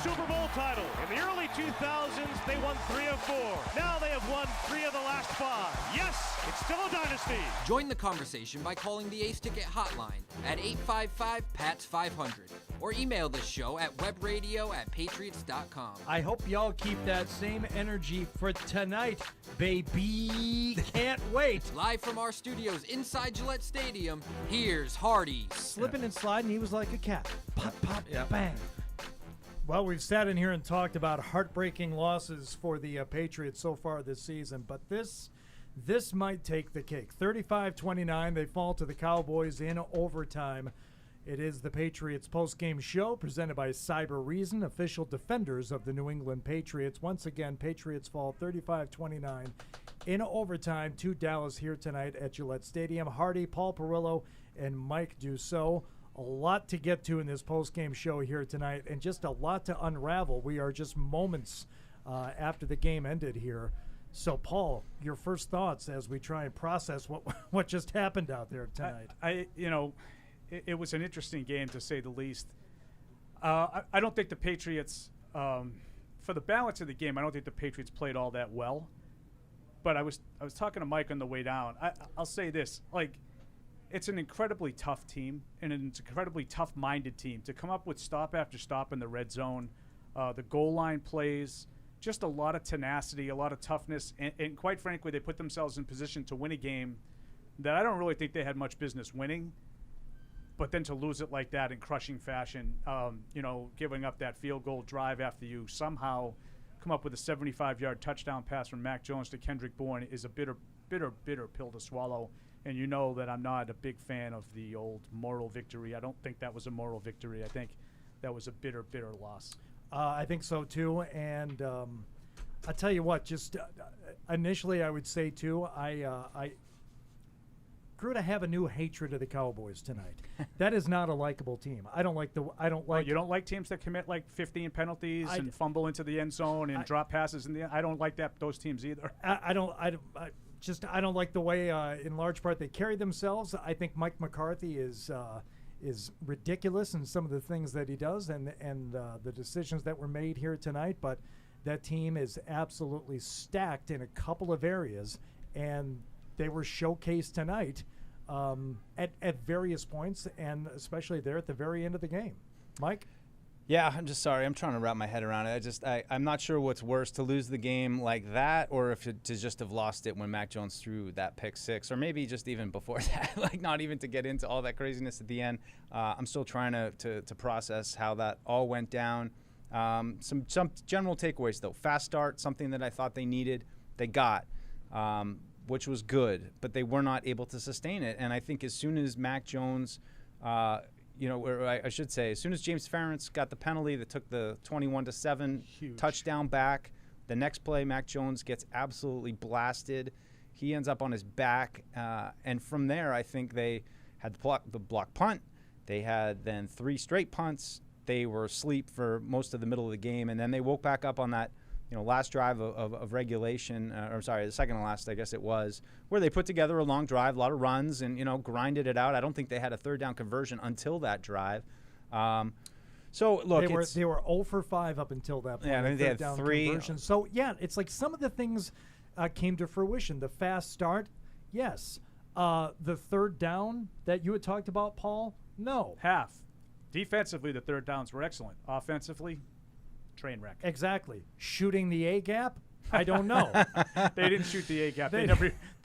Super Bowl title. In the early 2000s, they won 3 of 4. Now they have won 3 of the last 5. Yes, it's still a dynasty. Join the conversation by calling the Ace Ticket hotline at 855-PATS-500 or email the show at webradio@patriots.com. I hope y'all keep that same energy for tonight, baby. Can't wait. Live from our studios inside Gillette Stadium, here's Hardy. Slipping and sliding, he was like a cat. Pop, pop, Yep. bang. Well, we've sat in here and talked about heartbreaking losses for the Patriots so far this season, but this might take the cake. 35-29, they fall to the Cowboys in overtime. It is the Patriots Postgame Show presented by Cyber Reason, official defenders of the New England Patriots. Once again, Patriots fall 35-29 in overtime to Dallas here tonight at Gillette Stadium. Hardy, Paul Perillo, and Mike Dussault. A lot to get to in this postgame show here tonight, and just a lot to unravel. We are just moments after the game ended here. So, Paul, your first thoughts as we try and process what just happened out there tonight. It was an interesting game, to say the least. I don't think the Patriots, for the balance of the game, I don't think the Patriots played all that well. But I was talking to Mike on the way down. I'll say this, it's an incredibly tough team, and it's an incredibly tough-minded team to come up with stop after stop in the red zone, the goal line plays, just a lot of tenacity, a lot of toughness, and quite frankly, they put themselves in position to win a game that I don't really think they had much business winning. But then to lose it like that in crushing fashion, giving up that field goal drive after you somehow come up with a 75-yard touchdown pass from Mac Jones to Kendrick Bourne is a bitter, bitter, bitter pill to swallow. And you know that I'm not a big fan of the old moral victory. I don't think that was a moral victory. I think that was a bitter, bitter loss. I think so, too. And I'll tell you what, just initially I would say, too, I grew to have a new hatred of the Cowboys tonight. That is not a likable team. I don't like. You don't like teams that commit 15 penalties and fumble into the end zone and drop passes in the end. I don't like those teams either. I don't like the way, in large part, they carry themselves. I think Mike McCarthy is ridiculous in some of the things that he does and the decisions that were made here tonight. But that team is absolutely stacked in a couple of areas, and they were showcased tonight at various points, and especially there at the very end of the game. Mike? Yeah, I'm just sorry. I'm trying to wrap my head around it. I'm not sure what's worse, to lose the game like that, or to just have lost it when Mac Jones threw that pick six, or maybe just even before that, not even to get into all that craziness at the end. I'm still trying to process how that all went down. Some general takeaways, though. Fast start, something that I thought they needed, they got, which was good, but they were not able to sustain it. And I think as soon as Mac Jones or I should say, as soon as James Ferentz got the penalty that took the 21-7 touchdown back, the next play, Mac Jones gets absolutely blasted. He ends up on his back. And from there, I think they had the block punt. They had then 3 straight punts. They were asleep for most of the middle of the game. And then they woke back up on that last drive of regulation, the second to last, I guess it was, where they put together a long drive, a lot of runs, and, grinded it out. I don't think they had a third down conversion until that drive. So, look, they were 0 for 5 up until that point. Yeah, I think they had 3. Conversion. So, yeah, it's like some of the things came to fruition. The fast start, yes. The third down that you had talked about, Paul, no. Half. Defensively, the third downs were excellent. Offensively, train wreck. Exactly. Shooting the A-gap? I don't know. They didn't shoot the A-gap. They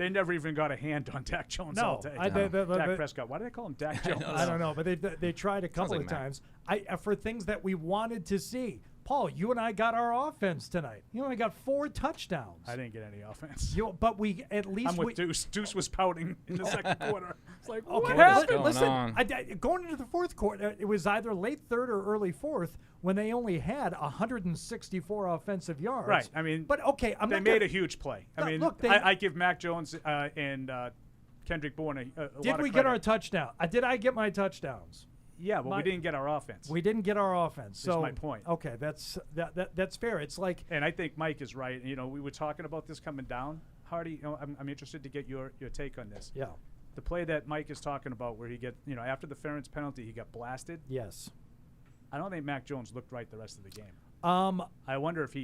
never even got a hand on Dak Jones all day. Dak Prescott. Why do they call him Dak Jones? I don't know, but they tried a couple of times. For things that we wanted to see. Paul, you and I got our offense tonight. You and I got 4 touchdowns. I didn't get any offense. But we at least. I'm with Deuce. Deuce was pouting in the second quarter. It's like, okay, what happened? Listen, going into the fourth quarter, it was either late third or early fourth when they only had 164 offensive yards. Right. I mean, but okay, they made a huge play. I give Mac Jones and Kendrick Bourne a lot of credit. Did we get our touchdown? Did I get my touchdowns? Yeah, but we didn't get our offense. We didn't get our offense. That's my point. Okay, that's fair. It's like, and I think Mike is right. We were talking about this coming down, Hardy. I'm interested to get your take on this. Yeah. The play that Mike is talking about, where he after the Ferentz penalty, he got blasted. Yes. I don't think Mac Jones looked right the rest of the game. I wonder if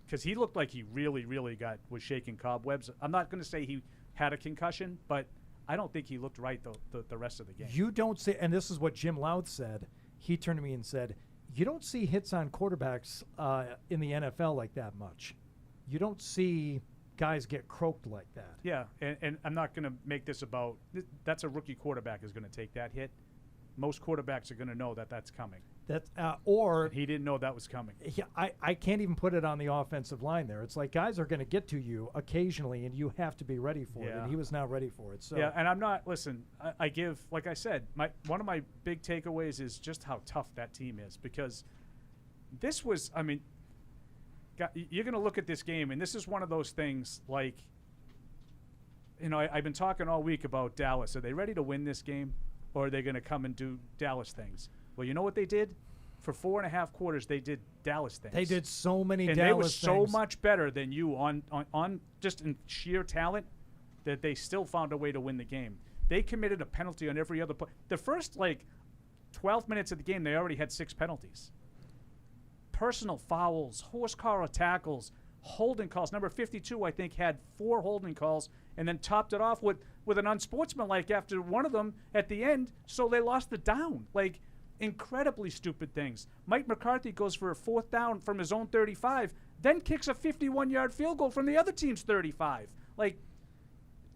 because he looked like he really, really was shaking cobwebs. I'm not going to say he had a concussion, but I don't think he looked right the rest of the game. You don't see, and this is what Jim Louth said. He turned to me and said, you don't see hits on quarterbacks in the NFL like that much. You don't see guys get croaked like that. Yeah, and I'm not going to make this about that's a rookie quarterback is going to take that hit. Most quarterbacks are going to know that that's coming. That's or he didn't know that was coming. Yeah, I can't even put it on the offensive line there. It's like guys are going to get to you occasionally, and you have to be ready for it. And he was not ready for it. So yeah, and I'm not. Listen, I give, like I said, one of my big takeaways is just how tough that team is, because this was. I mean, you're going to look at this game, and this is one of those things like, I've been talking all week about Dallas. Are they ready to win this game, or are they going to come and do Dallas things? Well, you know what they did? For 4.5 quarters, they did Dallas things. They did so many and Dallas things. And they were so much better than you on just in sheer talent that they still found a way to win the game. They committed a penalty on every other play. The first, 12 minutes of the game, they already had 6 penalties. Personal fouls, horse collar tackles, holding calls. Number 52, I think, had 4 holding calls and then topped it off with an unsportsmanlike after one of them at the end, so they lost the down. Incredibly stupid things. Mike McCarthy goes for a 4th down from his own 35, then kicks a 51-yard field goal from the other team's 35.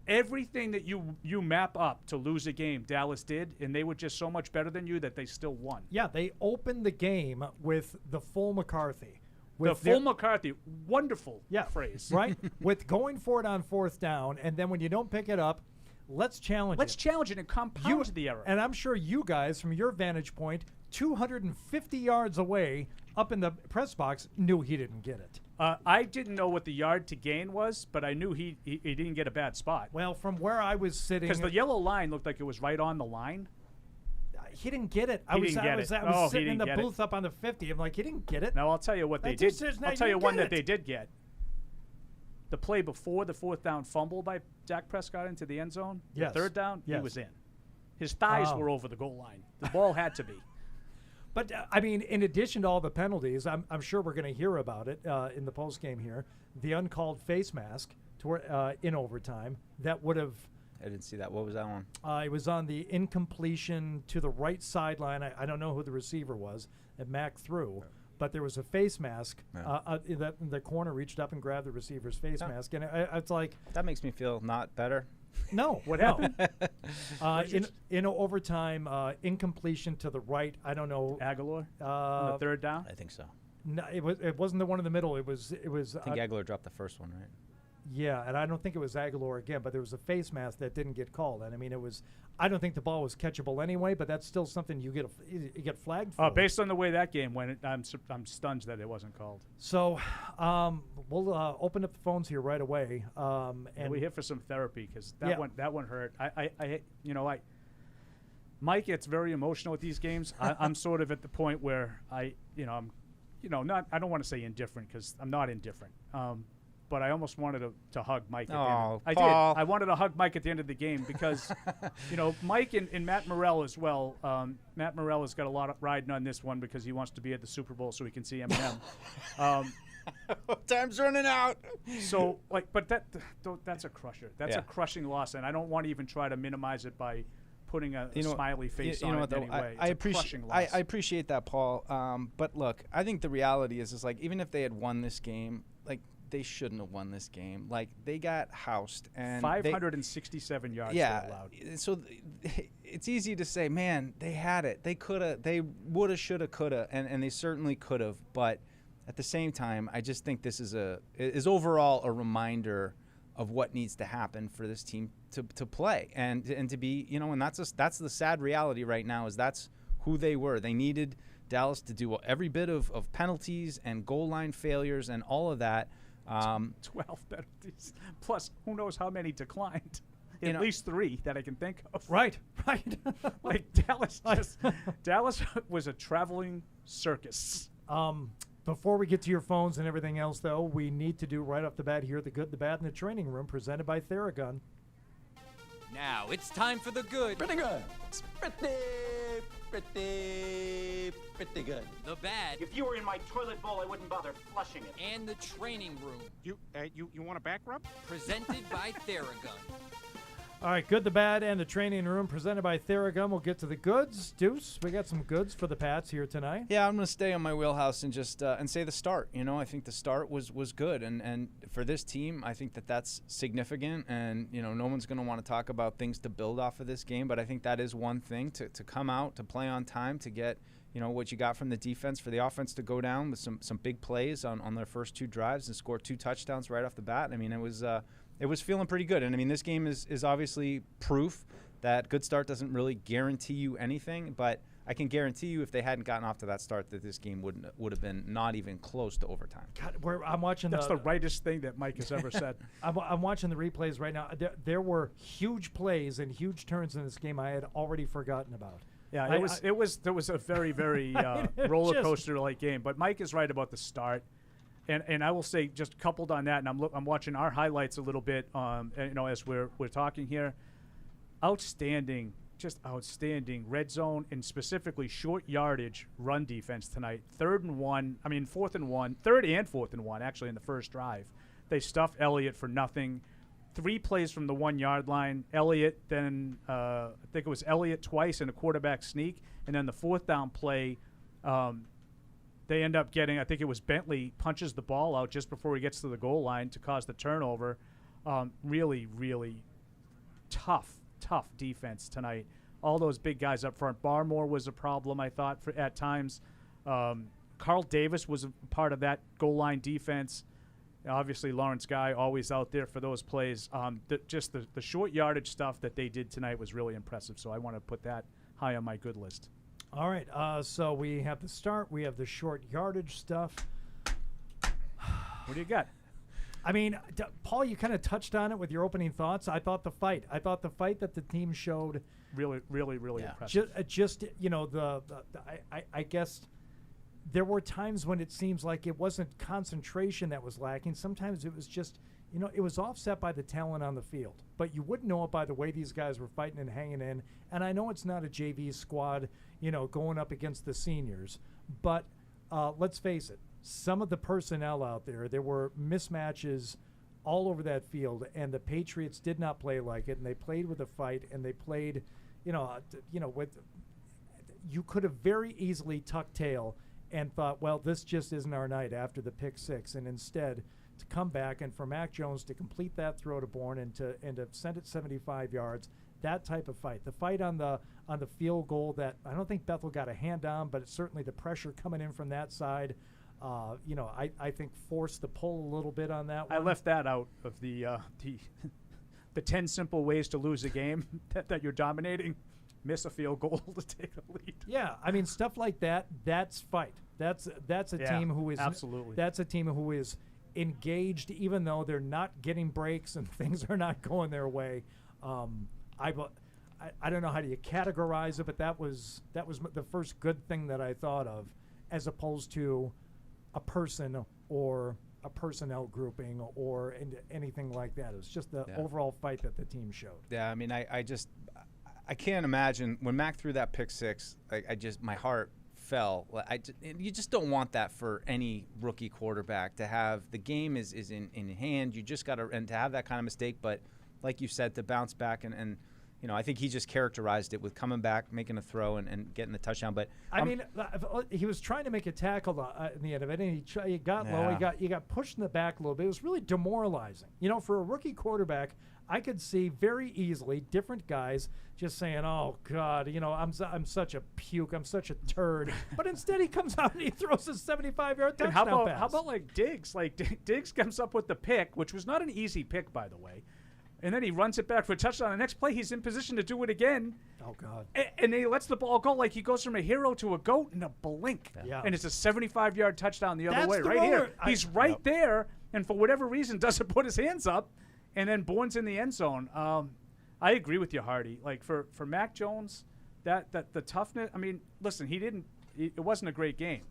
Everything that you map up to lose a game, Dallas did, and they were just so much better than you that they still won. Yeah, they opened the game with the full McCarthy. McCarthy, wonderful phrase. Right? With going for it on 4th down, and then when you don't pick it up, let's challenge it. Let's challenge it and compound the error. And I'm sure you guys, from your vantage point, 250 yards away up in the press box, knew he didn't get it. I didn't know what the yard to gain was, but I knew he didn't get a bad spot. Well, from where I was sitting, because the yellow line looked like it was right on the line. He didn't get it. I was sitting in the booth up on the 50. I'm like, he didn't get it. Now, I'll tell you what they did. I'll tell you one that they did get. The play before the 4th down fumble by Dak Prescott into the end zone, yes. The 3rd down, yes. He was in. His thighs were over the goal line. The ball had to be. But, in addition to all the penalties, I'm sure we're going to hear about it in the postgame here, the uncalled face mask in overtime that would have – I didn't see that. What was that one? It was on the incompletion to the right sideline. I don't know who the receiver was that Mack threw, but there was a face mask. The corner reached up and grabbed the receiver's face mask. And it's like – that makes me feel not better. No. What happened? In overtime, incompletion to the right. I don't know. Aguilar on the 3rd down? I think so. No, it wasn't the one in the middle. It was. I think Aguilar dropped the first one, right? Yeah, and I don't think it was Aguilar again, but there was a face mask that didn't get called. And it was. I don't think the ball was catchable anyway, but that's still something you get flagged for. Based on the way that game went, I'm stunned that it wasn't called. So we'll open up the phones here right away. And we're here for some therapy because that one hurt. Mike gets very emotional with these games. I'm sort of at the point where I don't want to say indifferent because I'm not indifferent. But I almost wanted to hug Mike. Oh, I did. I wanted to hug Mike at the end of the game because, Mike and Matt Morrell as well. Matt Morrell has got a lot of riding on this one because he wants to be at the Super Bowl so he can see Eminem. Time's running out. So, but that's a crusher. That's a crushing loss, and I don't want to even try to minimize it by putting a smiley face on it in any way. I appreciate that, Paul. But look, I think the reality is even if they had won this game, they shouldn't have won this game. They got housed, and 567 yards they allowed. So it's easy to say, man, they had it. They coulda, they woulda, shoulda, coulda, and they certainly could have. But at the same time, I just think this is overall a reminder of what needs to happen for this team to play and to be, and that's the sad reality right now is that's who they were. They needed Dallas to do every bit of penalties and goal line failures and all of that. 12 penalties, plus who knows how many declined. At least 3 that I can think of. Right. Dallas was a traveling circus. Before we get to your phones and everything else, though, we need to do right off the bat here the good, the bad, and the training room presented by Theragun. Now it's time for the good. Pretty good. It's pretty Pretty good. The bad If you were in my toilet bowl, I wouldn't bother flushing it. and the training room. You want a back rub? Presented by Theragun. All right, good, the bad, and the training room presented by Theragun. We'll get to the goods. Deuce, we got some goods for the Pats here tonight. Yeah, I'm going to stay on my wheelhouse and just and say the start. You know, I think the start was good, and for this team, I think that's significant. And you know, no one's going to want to talk about things to build off of this game, but I think that is one thing to come out, to play on time, to get what you got from the defense, for the offense to go down with some big plays on their first 2 drives and score 2 touchdowns right off the bat. I mean, it was feeling pretty good. And, I mean, this game is obviously proof that good start doesn't really guarantee you anything. But I can guarantee you if they hadn't gotten off to that start that this game would have been not even close to overtime. God, I'm watching That's the rightest thing that Mike has ever said. I'm watching the replays right now. There were huge plays and huge turns in this game I had already forgotten about. Yeah, there was a very, very roller coaster-like game. But Mike is right about the start. And I will say, just coupled on that, and I'm watching our highlights a little bit, as we're talking here. Outstanding, just outstanding red zone and specifically short yardage run defense tonight. 4th and 1, actually, in the first drive. They stuffed Elliott for nothing. 3 plays from the 1-yard line. Elliott, then I think it was Elliott twice in a quarterback sneak, and then the 4th down play. They end up getting, I think it was Bentley, punches the ball out just before he gets to the goal line to cause the turnover. Really, really tough defense tonight. All those big guys up front. Barmore was a problem, I thought, at times. Carl Davis was a part of that goal line defense. Obviously, Lawrence Guy always out there for those plays. The short yardage stuff that they did tonight was really impressive, so I want to put that high on my good list. All right, so we have the start. We have the short yardage stuff. What do you got? I mean, Paul, you kind of touched on it with your opening thoughts. I thought the fight that the team showed really, really, really impressive. I guess there were times when it seems like it wasn't concentration that was lacking. Sometimes it was just, it was offset by the talent on the field. But you wouldn't know it by the way these guys were fighting and hanging in. And I know it's not a JV squad, going up against the seniors. But let's face it, some of the personnel out there were mismatches all over that field, and the Patriots did not play like it, and they played with a fight, and they played, with. You could have very easily tucked tail and thought, well, this just isn't our night after the pick 6, and instead to come back and for Mac Jones to complete that throw to Bourne and to send it 75 yards, that type of fight. The fight on the field goal that I don't think Bethel got a hand on, but it's certainly the pressure coming in from that side. I think forced the pull a little bit on that one. I left that out of the 10 simple ways to lose a game that you're dominating. Miss a field goal to take a lead. Yeah, I mean stuff like that. That's fight. That's a team who is absolutely. That's a team who is engaged, even though they're not getting breaks and things are not going their way. I don't know how do you categorize it, but that was the first good thing that I thought of, as opposed to a person or a personnel grouping or anything like that. It was just the overall fight that the team showed. Yeah, I mean, I can't imagine when Mac threw that pick 6. My heart fell. You just don't want that for any rookie quarterback to have. The game is in hand. You just got to and to have that kind of mistake. But like you said, to bounce back and I think he just characterized it with coming back, making a throw, and getting the touchdown. But he was trying to make a tackle in the end of it, and he got low. He got pushed in the back a little bit. It was really demoralizing. For a rookie quarterback, I could see very easily different guys just saying, "Oh God, I'm such a puke. I'm such a turd." But instead, he comes out and he throws a 75-yard touchdown pass. How about like Diggs? Like Diggs comes up with the pick, which was not an easy pick, by the way. And then he runs it back for a touchdown. The next play, he's in position to do it again. Oh, God. And then he lets the ball go like he goes from a hero to a goat in a blink. Yeah. And it's a 75-yard touchdown the other way, the right roller. here. He's right there, and for whatever reason doesn't put his hands up, and then Bourne's in the end zone. I agree with you, Hardy. Like, for Mac Jones, that the toughness, I mean, listen, it wasn't a great game.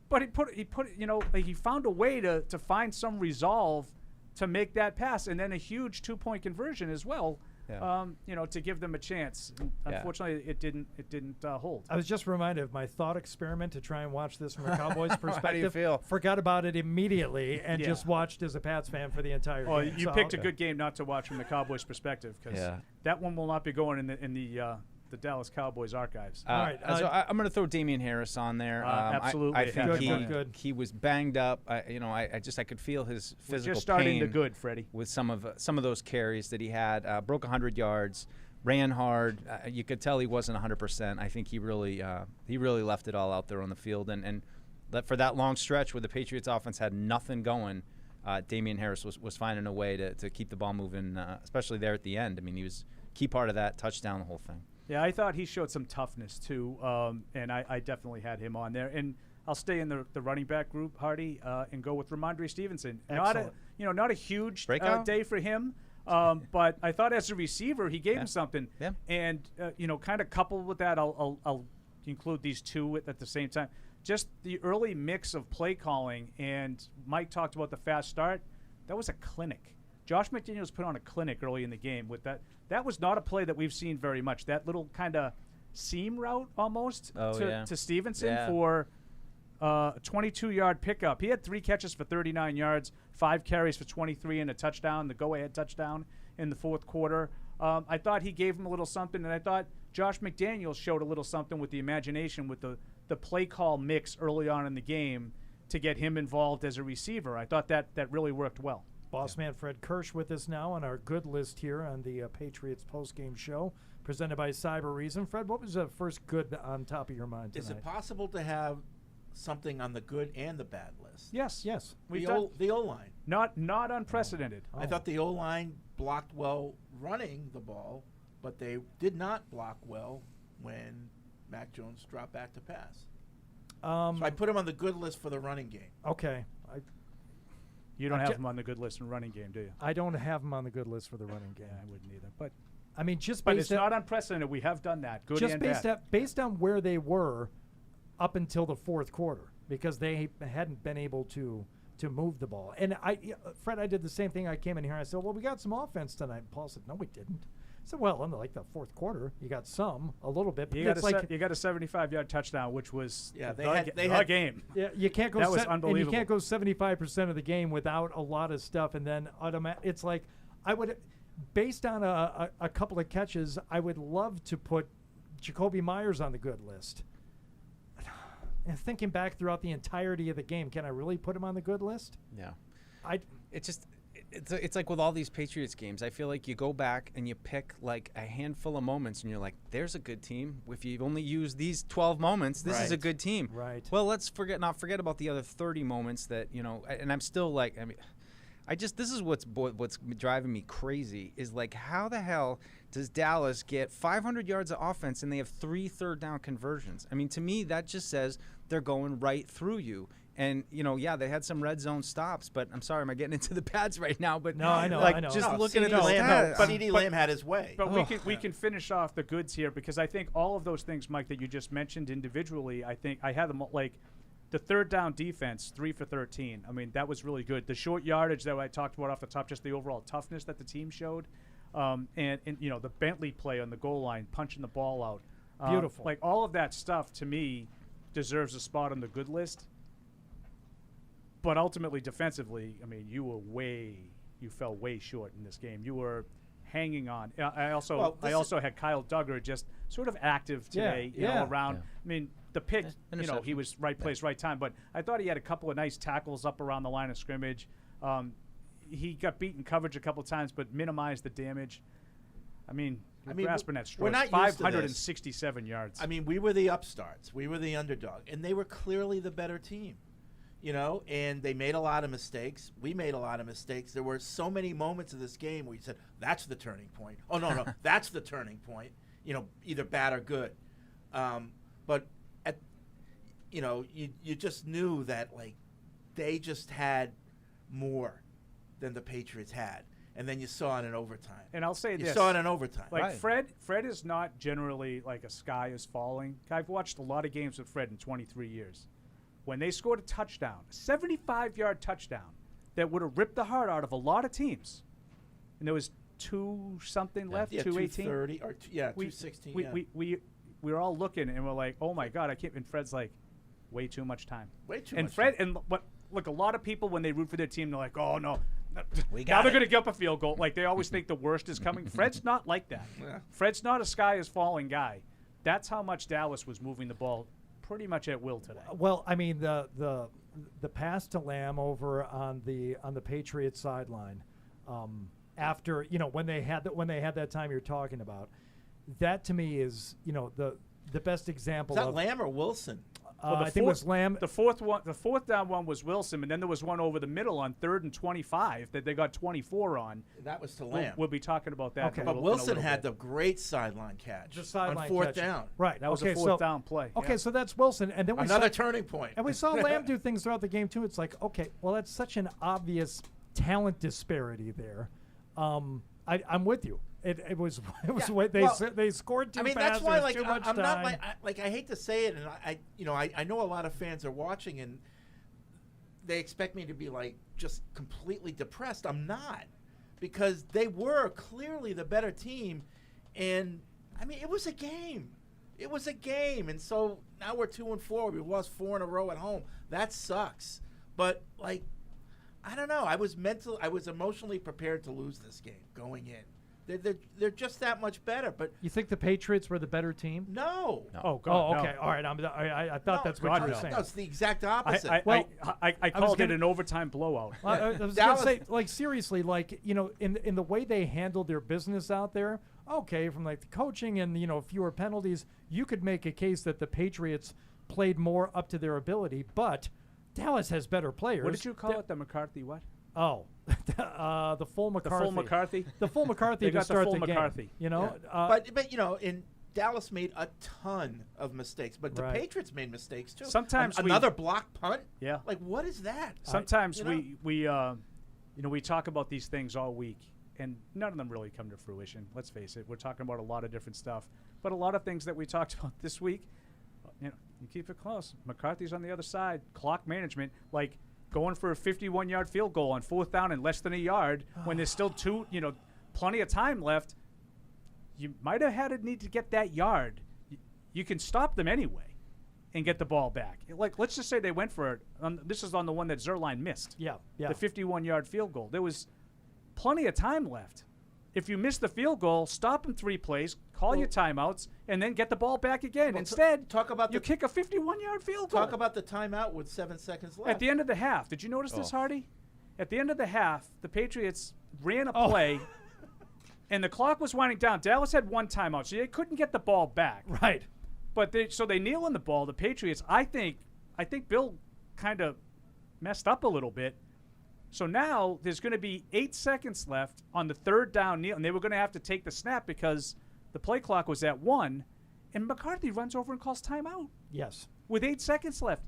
But he found a way to find some resolve to make that pass, and then a huge 2-point conversion as well. to give them a chance. Unfortunately, it didn't hold. I was just reminded of my thought experiment to try and watch this from a Cowboys perspective. How do you feel? Forgot about it immediately and just watched as a Pats fan for the entire game. Well, you picked a good game not to watch from the Cowboys perspective because that one will not be going in the Dallas Cowboys archives. All right. So I'm going to throw Damian Harris on there. Absolutely. I think good. he was banged up. I could feel his physical just starting pain to good, Freddie. with some of those carries that he had. Broke 100 yards, ran hard. You could tell he wasn't 100%. I think he really left it all out there on the field. And for that long stretch where the Patriots offense had nothing going, Damian Harris was finding a way to keep the ball moving, especially there at the end. I mean, he was a key part of that touchdown, the whole thing. Yeah, I thought he showed some toughness too, and I definitely had him on there. And I'll stay in the running back group, Hardy, and go with Ramondre Stevenson. Excellent. Not a huge Breakout? day for him, but I thought as a receiver he gave him something. Yeah. And kind of coupled with that, I'll include these two at the same time. Just the early mix of play calling, and Mike talked about the fast start. That was a clinic. Josh McDaniels put on a clinic early in the game with that. That was not a play that we've seen very much. That little kind of seam route almost to Stevenson for a 22-yard pickup. He had 3 catches for 39 yards, 5 carries for 23 and a touchdown, the go-ahead touchdown in the fourth quarter. I thought he gave him a little something, and I thought Josh McDaniels showed a little something with the imagination with the play call mix early on in the game to get him involved as a receiver. I thought that really worked well. Boss man Fred Kirsch with us now on our good list here on the Patriots postgame show presented by Cyber Reason. Fred, what was the first good on top of your mind tonight? Is it possible to have something on the good and the bad list? Yes. The O-line. Not unprecedented. I thought the O-line blocked well running the ball, but they did not block well when Mac Jones dropped back to pass. So I put him on the good list for the running game. Okay. You don't have him on the good list in running game, do you? I don't have him on the good list for the running game. Yeah, I wouldn't either. But I mean, just but based it's not unprecedented. We have done that. Good just and based bad. based on where they were up until the fourth quarter, because they hadn't been able to move the ball. And Fred, I did the same thing. I came in here and I said, "Well, we got some offense tonight." And Paul said, "No, we didn't." I said, "Well, in the fourth quarter, you got a little bit." But you got a 75-yard touchdown, which was they had game. Yeah, you can't go. That was unbelievable. And you can't go 75% of the game without a lot of stuff, and then it's like I would, based on a couple of catches, I would love to put Jacoby Myers on the good list. And thinking back throughout the entirety of the game, can I really put him on the good list? Yeah, It's like with all these Patriots games, I feel like you go back and you pick like a handful of moments and you're like, there's a good team. If you've only used these 12 moments, this is a good team. Right. Well, let's not forget about the other 30 moments that, and I'm still like, I mean, this is what's driving me crazy is like, how the hell does Dallas get 500 yards of offense and they have 3 third-down conversions? I mean, to me, that just says they're going right through you. And, they had some red zone stops, but I'm sorry, am I getting into the pads right now? But no, I know. Just looking at the stats. stats. CeeDee Lamb had his way. But we can finish off the goods here because I think all of those things, Mike, that you just mentioned individually, I think I had them like the third down defense, 3 for 13. I mean, that was really good. The short yardage that I talked about off the top, just the overall toughness that the team showed. And the Bentley play on the goal line, punching the ball out. Beautiful. Like all of that stuff, to me, deserves a spot on the good list. But ultimately, defensively, I mean, you fell way short in this game. You were hanging on. I also had Kyle Duggar just sort of active today, around. Yeah. I mean, the pick, he was right place, right time. But I thought he had a couple of nice tackles up around the line of scrimmage. He got beat in coverage a couple of times, but minimized the damage. I mean, grasping at straws. We're not 567 yards. I mean, we were the upstarts. We were the underdog, and they were clearly the better team. And they made a lot of mistakes. We made a lot of mistakes. There were so many moments of this game where you said, that's the turning point. Oh, no, that's the turning point, either bad or good. But, you just knew that, like, they just had more than the Patriots had. And then you saw it in overtime. And I'll say this. You saw it in overtime. Like, Fred is not generally like a sky is falling. I've watched a lot of games with Fred in 23 years. When they scored a touchdown, a 75-yard touchdown that would have ripped the heart out of a lot of teams, and there was 2-something left, Yeah, 2:18. 2:30 or 2:16. We were all looking and we're like, oh my God, I can't. And Fred's like, way too much time. Way too and much Fred, time. And look, a lot of people when they root for their team, they're like, oh no. Now got they're it. going to give up a field goal. Like they always think the worst is coming. Fred's not like that. Yeah. Fred's not a sky is falling guy. That's how much Dallas was moving the ball pretty much at will today. Well, I mean the pass to Lamb over on the Patriots sideline, after when they had that time you're talking about, that to me is the best example. Is that of Lamb or Wilson? I think it was Lamb. The fourth down one was Wilson, and then there was one over the middle on 3rd and 25 that they got 24 on. That was to Lamb. We'll be talking about that. Okay. But Wilson had the great sideline catch. The sideline on 4th catch. down. Right. That was a fourth down play. Okay, so that's Wilson, and then we Another saw, turning point. and we saw Lamb do things throughout the game too. It's like, okay, well, that's such an obvious talent disparity there. I'm with you. It was they scored too fast. I mean, that's why too much I'm time. not I hate to say it, and I know a lot of fans are watching and they expect me to be like just completely depressed. I'm not, because they were clearly the better team, and I mean it was a game. It was a game, and so now we're 2-4. We lost 4 in a row at home. That sucks. But like, I don't know. I was emotionally prepared to lose this game going in. They're just that much better. But you think the Patriots were the better team? No. Oh, God. Oh, okay. No. All right. I thought that's what you were saying. No, it's the exact opposite. I called it an overtime blowout. I was going to say, like, seriously, like, in the way they handled their business out there, okay, from like the coaching and, fewer penalties, you could make a case that the Patriots played more up to their ability, but Dallas has better players. What did you call it? The McCarthy what? Oh, the full McCarthy. The full McCarthy? The full McCarthy They to got start the full game. McCarthy. But in Dallas made a ton of mistakes, but the Right. Patriots made mistakes too. Sometimes another block punt. Yeah. Like, what is that? Sometimes we talk about these things all week, and none of them really come to fruition. Let's face it. We're talking about a lot of different stuff, but a lot of things that we talked about this week, you keep it close. McCarthy's on the other side. Clock management, like going for a 51-yard field goal on 4th down and less than a yard when there's still plenty of time left. You might have had a need to get that yard. You can stop them anyway and get the ball back. Like, let's just say they went for it. This is on the one that Zerline missed. Yeah. The 51-yard field goal. There was plenty of time left. If you miss the field goal, stop them 3 plays, call your timeouts, and then get the ball back again. Instead, talk about you kick a 51-yard field goal. Talk about the timeout with 7 seconds left. At the end of the half, did you notice this, Hardy? At the end of the half, the Patriots ran a play, and the clock was winding down. Dallas had 1 timeout, so they couldn't get the ball back. Right. But they kneel on the ball. The Patriots, I think Bill kind of messed up a little bit. So now there's going to be 8 seconds left on the 3rd down kneel, and they were going to have to take the snap because the play clock was at 1, and McCarthy runs over and calls timeout. Yes. With 8 seconds left.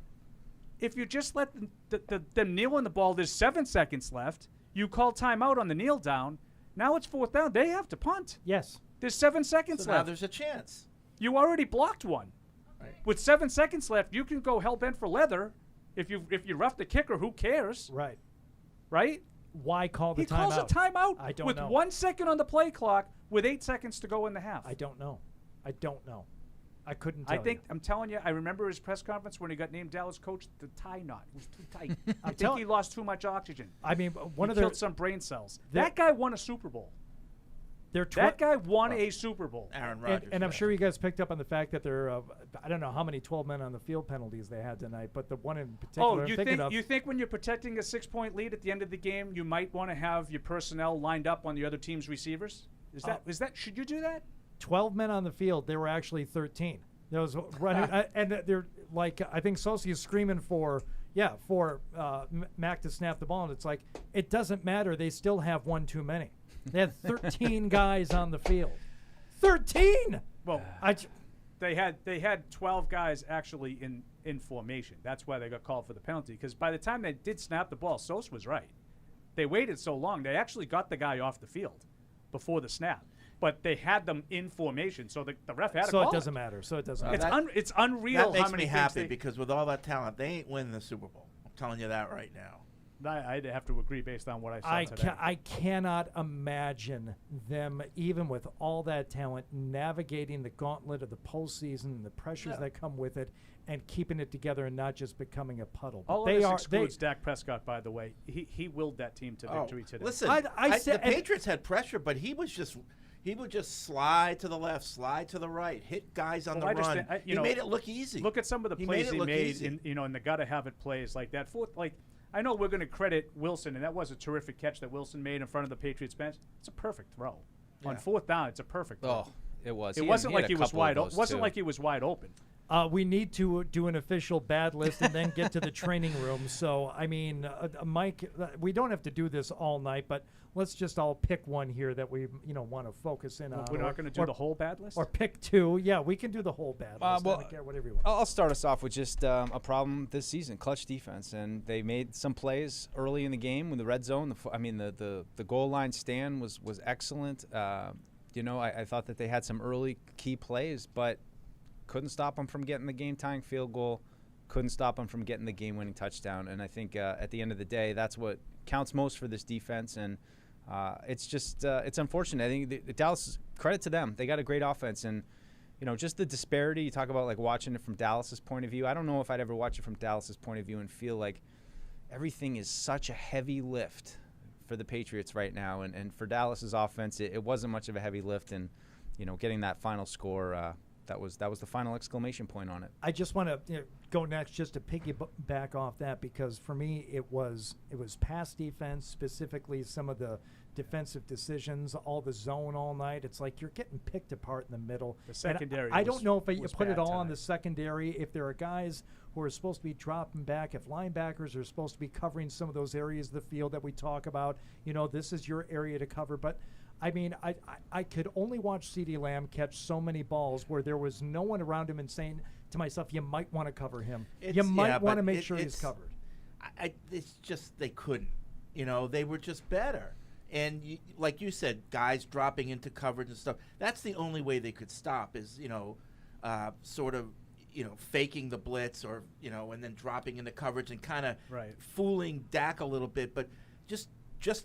If you just let them kneel on the ball, there's 7 seconds left. You call timeout on the kneel down. Now it's 4th down. They have to punt. Yes. There's 7 seconds So left. now there's a chance. You already blocked one. Right. With 7 seconds left, you can go hell-bent for leather. If you rough the kicker, who cares? Right. Right? Why call the He timeout? calls a timeout I don't with know. 1 second on the play clock with 8 seconds to go in the half. I don't know. I couldn't tell you. I'm telling you, I remember his press conference when he got named Dallas coach, the tie knot was too tight. I think he lost too much oxygen. I mean, He killed some brain cells. That guy won a Super Bowl. That guy won a Super Bowl. Aaron Rodgers. And I'm sure you guys picked up on the fact that there are, I don't know how many 12 men on the field penalties they had tonight, but the one in particular you think when you're protecting a 6-point lead at the end of the game, you might want to have your personnel lined up on the other team's receivers? Should you do that? 12 men on the field, there were actually 13. There was running, and they're like, I think Sosi is screaming for Mac to snap the ball, and it's like, it doesn't matter. They still have one too many. They had 13 guys on the field. 13. Well, they had 12 guys actually in formation. That's why they got called for the penalty. Because by the time they did snap the ball, Sos was right. They waited so long. They actually got the guy off the field before the snap. But they had them in formation, so the ref had to call it doesn't matter. So it doesn't matter. It's unreal. That makes how many me happy things because with all that talent, they ain't winning the Super Bowl. I'm telling you that right now. I'd have to agree based on what I saw today. I cannot imagine them, even with all that talent, navigating the gauntlet of the postseason and the pressures that come with it, and keeping it together and not just becoming a puddle. All of this excludes Dak Prescott, by the way. He willed that team to victory today. Listen, the Patriots had pressure, but he would just slide to the left, slide to the right, hit guys on the run. He made it look easy. Look at some of the plays he made in the gotta-have-it plays like that. I know we're going to credit Wilson, and that was a terrific catch that Wilson made in front of the Patriots bench. It's a perfect throw. On fourth down, it's a perfect throw. Oh, it was. It wasn't like he was wide open. Wasn't like he was wide open. We need to do an official bad list and then get to the training room. So, I mean, Mike, we don't have to do this all night, but let's just all pick one here that we want to focus in on. We're not going to do the whole bad list? Or pick two. Yeah, we can do the whole bad list. I don't care, whatever you want. I'll start us off with just a problem this season, clutch defense. And they made some plays early in the game with the red zone. The goal line stand was excellent. I thought that they had some early key plays, but couldn't stop them from getting the game-tying field goal, couldn't stop them from getting the game-winning touchdown. And I think at the end of the day, that's what counts most for this defense. And it's just it's unfortunate. I think Dallas, credit to them. They got a great offense. And, just the disparity, you talk about, like, watching it from Dallas's point of view. I don't know if I'd ever watch it from Dallas's point of view and feel like everything is such a heavy lift for the Patriots right now. And for Dallas's offense, it wasn't much of a heavy lift. And, getting that final score, that was the final exclamation point on it. I just want to go next just to piggyback off that, because for me it was pass defense, specifically some of the defensive decisions, all the zone all night. It's like you're getting picked apart in the middle. The secondary. I don't know if you put it all tonight on the secondary. If there are guys who are supposed to be dropping back, if linebackers are supposed to be covering some of those areas of the field that we talk about, this is your area to cover. But I mean, I could only watch CeeDee Lamb catch so many balls where there was no one around him and saying to myself, you might want to cover him. You might want to make sure he's covered. It's just they couldn't. They were just better. And like you said, guys dropping into coverage and stuff. That's the only way they could stop is, sort of, faking the blitz or, and then dropping into coverage and kind of fooling Dak a little bit. But just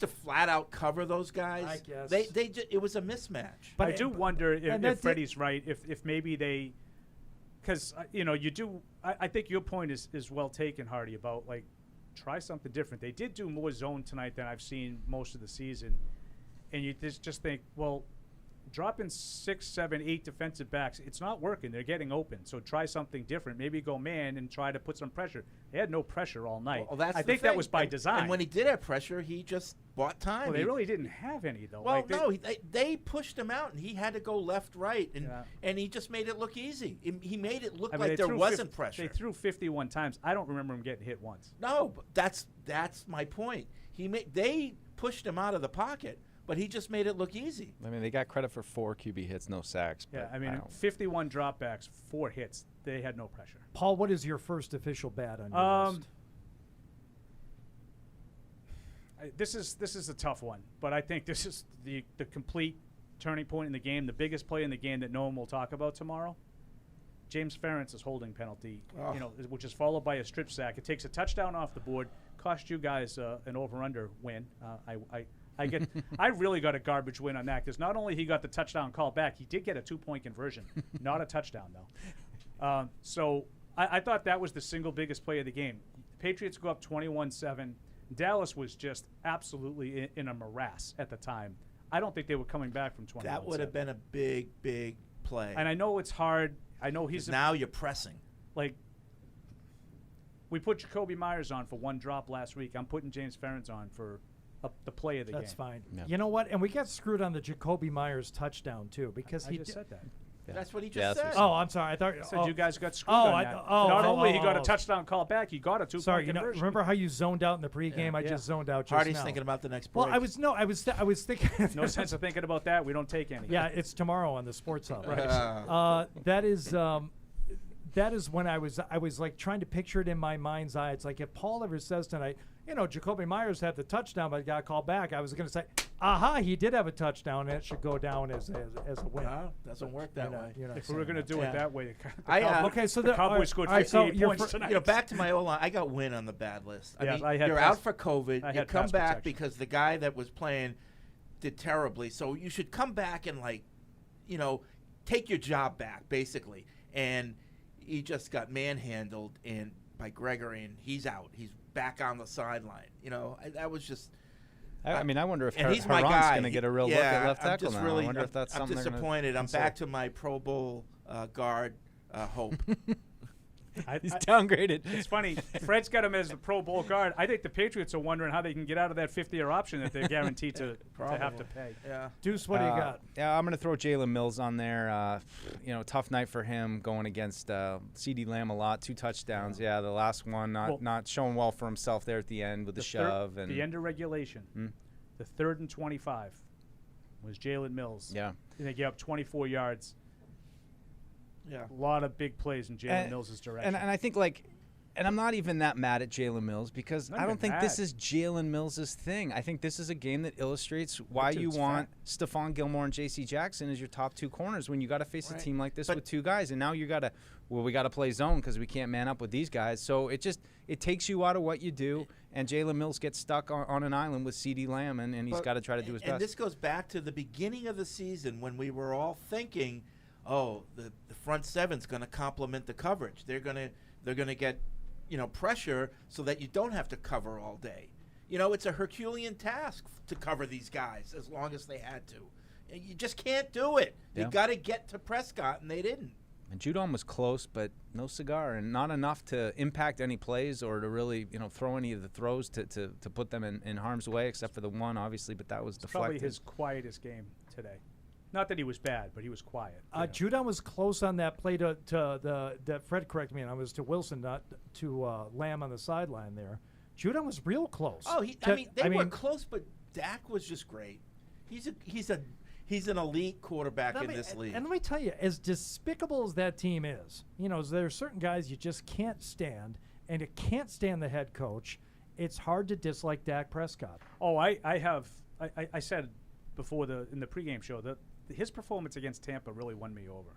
to flat out cover those guys, I guess it was a mismatch. But I do wonder if Freddie's right. If maybe they, because you do. I think your point is well taken, Hardy, about like try something different. They did do more zone tonight than I've seen most of the season, and you just think, well, dropping 6, 7, 8 defensive backs, it's not working. They're getting open. So try something different. Maybe go man and try to put some pressure. They had no pressure all night. Well, that's I think that was by design. And when he did have pressure, he just bought time. Well, they really didn't have any, though. Well, they pushed him out, and he had to go left, right, and he just made it look easy. He made it look like there wasn't pressure. They threw 51 times. I don't remember him getting hit once. No, but that's my point. They pushed him out of the pocket, but he just made it look easy. I mean, they got credit for 4 QB hits, no sacks. Yeah, I mean, 51 dropbacks, 4 hits. They had no pressure. Paul, what is your first official bad on your list? This is a tough one, but I think this is the complete turning point in the game, the biggest play in the game that no one will talk about tomorrow. James Ferentz's holding penalty, which is followed by a strip sack. It takes a touchdown off the board, cost you guys an over/under win. I really got a garbage win on that because not only he got the touchdown call back, he did get a 2-point conversion, not a touchdown though. So I thought that was the single biggest play of the game. Patriots go up 21-7. Dallas was just absolutely in a morass at the time. I don't think they were coming back from 21-7. That would have been a big, big play. And I know it's hard. I know now you're pressing. Like, we put Jacoby Myers on for 1 drop last week. I'm putting James Ferentz on for the play of the game. That's fine. Yeah. You know what? And we got screwed on the Jacoby Myers touchdown, too, because I just said that. Yeah. That's what he just said. Oh, I'm sorry. I thought you guys got screwed on that. Not only he got a touchdown call back, he got a 2-point conversion. Remember how you zoned out in the pregame? I just zoned out just Hardy's now. thinking about the next break. Well, I was thinking. No sense of thinking about that. We don't take any. Yeah, it's tomorrow on the Sports Hub. Right. that is when I was like trying to picture it in my mind's eye. It's like if Paul ever says tonight, Jacoby Myers had the touchdown, but got called back, I was going to say, aha, he did have a touchdown, and it should go down as a win. No, doesn't work that way. If we were going to do it that way, the Cowboys scored 58 points tonight. Back to my O-line, I got Wynn on the bad list. Yes, I mean, you're out for COVID. You come back because the guy that was playing did terribly. So you should come back and, take your job back, basically. And he just got manhandled by Gregory, and he's out. He's back on the sideline. That was just. I wonder if He's my Haran's guy. going to get a real look at left tackle now. Really, I wonder if that's something I'm disappointed. I'm back to my Pro Bowl guard hope. He's downgraded. It's funny. Fred's got him as the Pro Bowl guard. I think the Patriots are wondering how they can get out of that 50-year option that they're guaranteed to have to pay. Yeah. Deuce, what do you got? Yeah, I'm going to throw Jalen Mills on there. Tough night for him going against CeeDee Lamb a lot. 2 touchdowns. Yeah, the last one not showing well for himself there at the end with the shove. The end of regulation, the 3rd and 25 was Jalen Mills. Yeah. And they gave up 24 yards. Yeah, a lot of big plays in Jalen Mills' direction. And I think, and I'm not even that mad at Jalen Mills because I don't think this is Jalen Mills' thing. I think this is a game that illustrates why you want Stephon Gilmore and J.C. Jackson as your top 2 corners when you got to face a team like this with 2 guys. And now we got to play zone because we can't man up with these guys. So it takes you out of what you do, and Jalen Mills gets stuck on an island with CeeDee Lamb, and he's got to try to do his best. And this goes back to the beginning of the season when we were all thinking, the front seven's going to complement the coverage. They're going to get, pressure so that you don't have to cover all day. It's a Herculean task to cover these guys as long as they had to. And you just can't do it. You got to get to Prescott, and they didn't. And Judon was close, but no cigar, and not enough to impact any plays or to really, throw any of the throws to put them in harm's way, except for the one, obviously, but that was deflected. Probably his quietest game today. Not that he was bad, but he was quiet. Judon was close on that play to Fred, correct me, and I was to Wilson, not to Lamb on the sideline there. Judon was real close. Oh, they were close, but Dak was just great. He's an elite quarterback in this league. And let me tell you, as despicable as that team is, there are certain guys you just can't stand, and you can't stand the head coach. It's hard to dislike Dak Prescott. Oh, I said before in the pregame show that his performance against Tampa really won me over.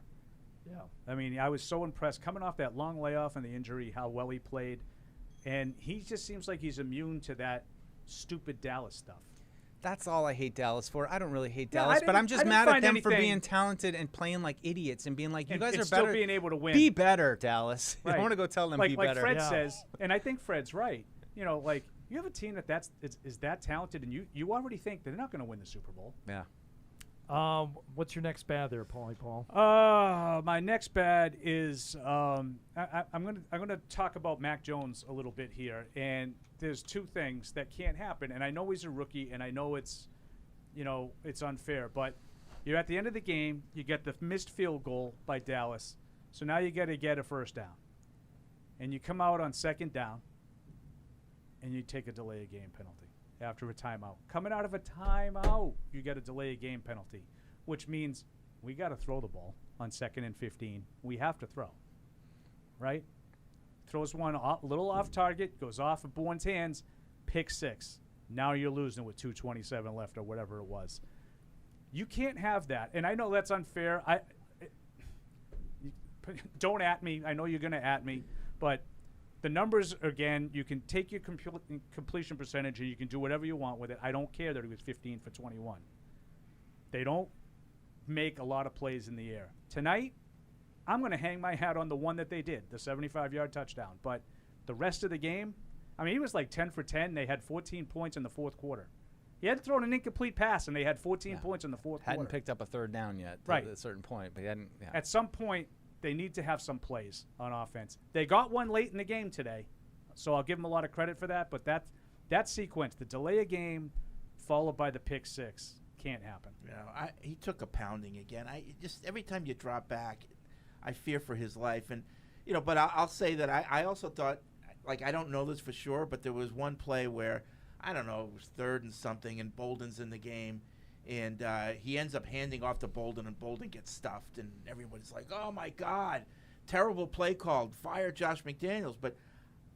Yeah. I was so impressed coming off that long layoff and the injury, how well he played. And he just seems like he's immune to that stupid Dallas stuff. That's all I hate Dallas for. I don't really hate Dallas, but I'm just mad at them for being talented and playing like idiots and being like, you guys are better. Still being able to win. Be better, Dallas. Right. I want to go tell them be better. Like Fred says, and I think Fred's right. You have a team is that talented, and you already think they're not going to win the Super Bowl. Yeah. What's your next bad there, Paul? My next bad is I'm gonna talk about Mac Jones a little bit here, and there's 2 things that can't happen. And I know he's a rookie, and I know it's unfair, but you're at the end of the game, you get the missed field goal by Dallas, so now you got to get a first down, and you come out on 2nd down, and you take a delay of game penalty. After a timeout. Coming out of a timeout, you get a delay of game penalty, which means we got to throw the ball on 2nd and 15. We have to throw, right? Throws one a little off target, goes off of Bourne's hands, pick 6. Now you're losing with 2:27 left or whatever it was. You can't have that, and I know that's unfair. Don't at me. I know you're going to at me, but the numbers, again, you can take your completion percentage and you can do whatever you want with it. I don't care that he was 15 for 21. They don't make a lot of plays in the air. Tonight, I'm going to hang my hat on the one that they did, the 75-yard touchdown. But the rest of the game, he was like 10 for 10. They had 14 points in the 4th quarter. He hadn't thrown an incomplete pass, and they had 14 points in the 4th quarter. Hadn't picked up a 3rd down yet at a certain point, but he hadn't. Yeah. At some point, they need to have some plays on offense. They got one late in the game today, so I'll give them a lot of credit for that. But that sequence, the delay of game followed by the pick 6, can't happen. Yeah, he took a pounding again. Every time you drop back, I fear for his life. And but I'll say that I also thought, I don't know this for sure, but there was one play where I don't know, it was 3rd and something, and Bolden's in the game. And he ends up handing off to Bolden, and Bolden gets stuffed, and everyone's like, "Oh my God!" terrible play called, fire Josh McDaniels. But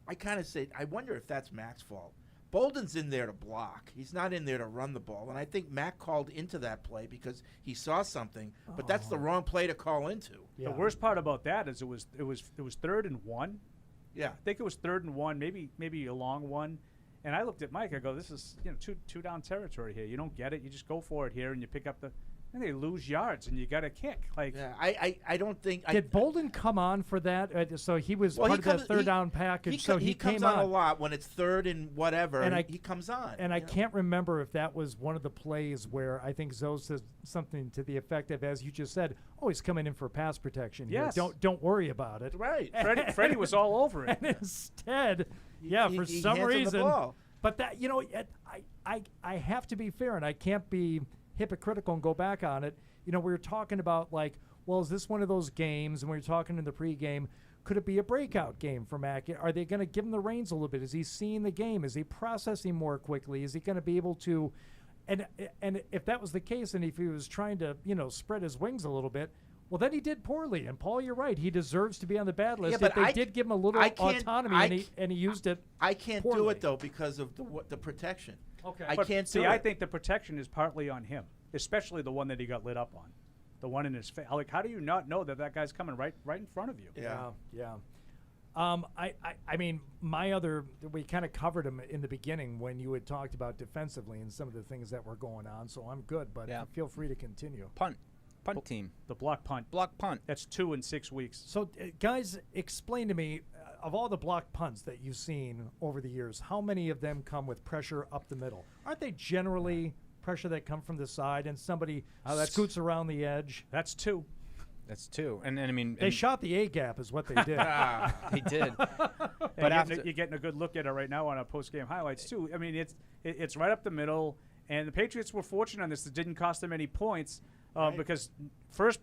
I kind of say, I wonder if that's Mac's fault. Bolden's in there to block. He's not in there to run the ball. And I think Mac called into that play because he saw something, but that's the wrong play to call into. Yeah. The worst part about that is it was 3rd and 1. Yeah. I think it was 3rd and 1, maybe a long one. And I looked at Mike. I go, this is two down territory here. You don't get it. You just go for it here, and you pick up the. And they lose yards, and you got to kick. Like, yeah, I don't think. Did Bolden come on for that? So he was part of that third down package. He comes on a lot when it's 3rd and whatever. And he comes on. And I can't remember if that was one of the plays where I think Zoe says something to the effect of, as you just said, "Oh, he's coming in for pass protection. Yes. Here. Don't worry about it." Right. Freddie was all over it. And instead, for he some hands him the reason, ball. but that I have to be fair, and I can't be hypocritical and go back on it. We were talking about like, well, is this one of those games? And we were talking in the pregame, could it be a breakout game for Mac? Are they going to give him the reins a little bit? Is he seeing the game? Is he processing more quickly? Is he going to be able to? And if that was the case, and if he was trying to spread his wings a little bit, well, then he did poorly. And Paul, you're right. He deserves to be on the bad list. Yeah, but they did give him a little autonomy, and he used it. I can't poorly. do it though because of the protection. Okay. I can't do it. I think the protection is partly on him, especially the one that he got lit up on, the one in his face. Like, how do you not know that guy's coming right in front of you? Yeah. I mean, we kind of covered him in the beginning when you had talked about defensively and some of the things that were going on. So I'm good, but feel free to continue. Punt team. The block punt. Block punt. That's 2 in 6 weeks. So, guys, explain to me, of all the block punts that you've seen over the years, how many of them come with pressure up the middle? Aren't they generally pressure that come from the side and somebody scoots around the edge? That's 2. That's 2. And I mean, they shot the A gap is what they did. They did. But you're getting a good look at it right now on our post-game highlights too. I mean, it's right up the middle, and the Patriots were fortunate on this. It didn't cost them any points because first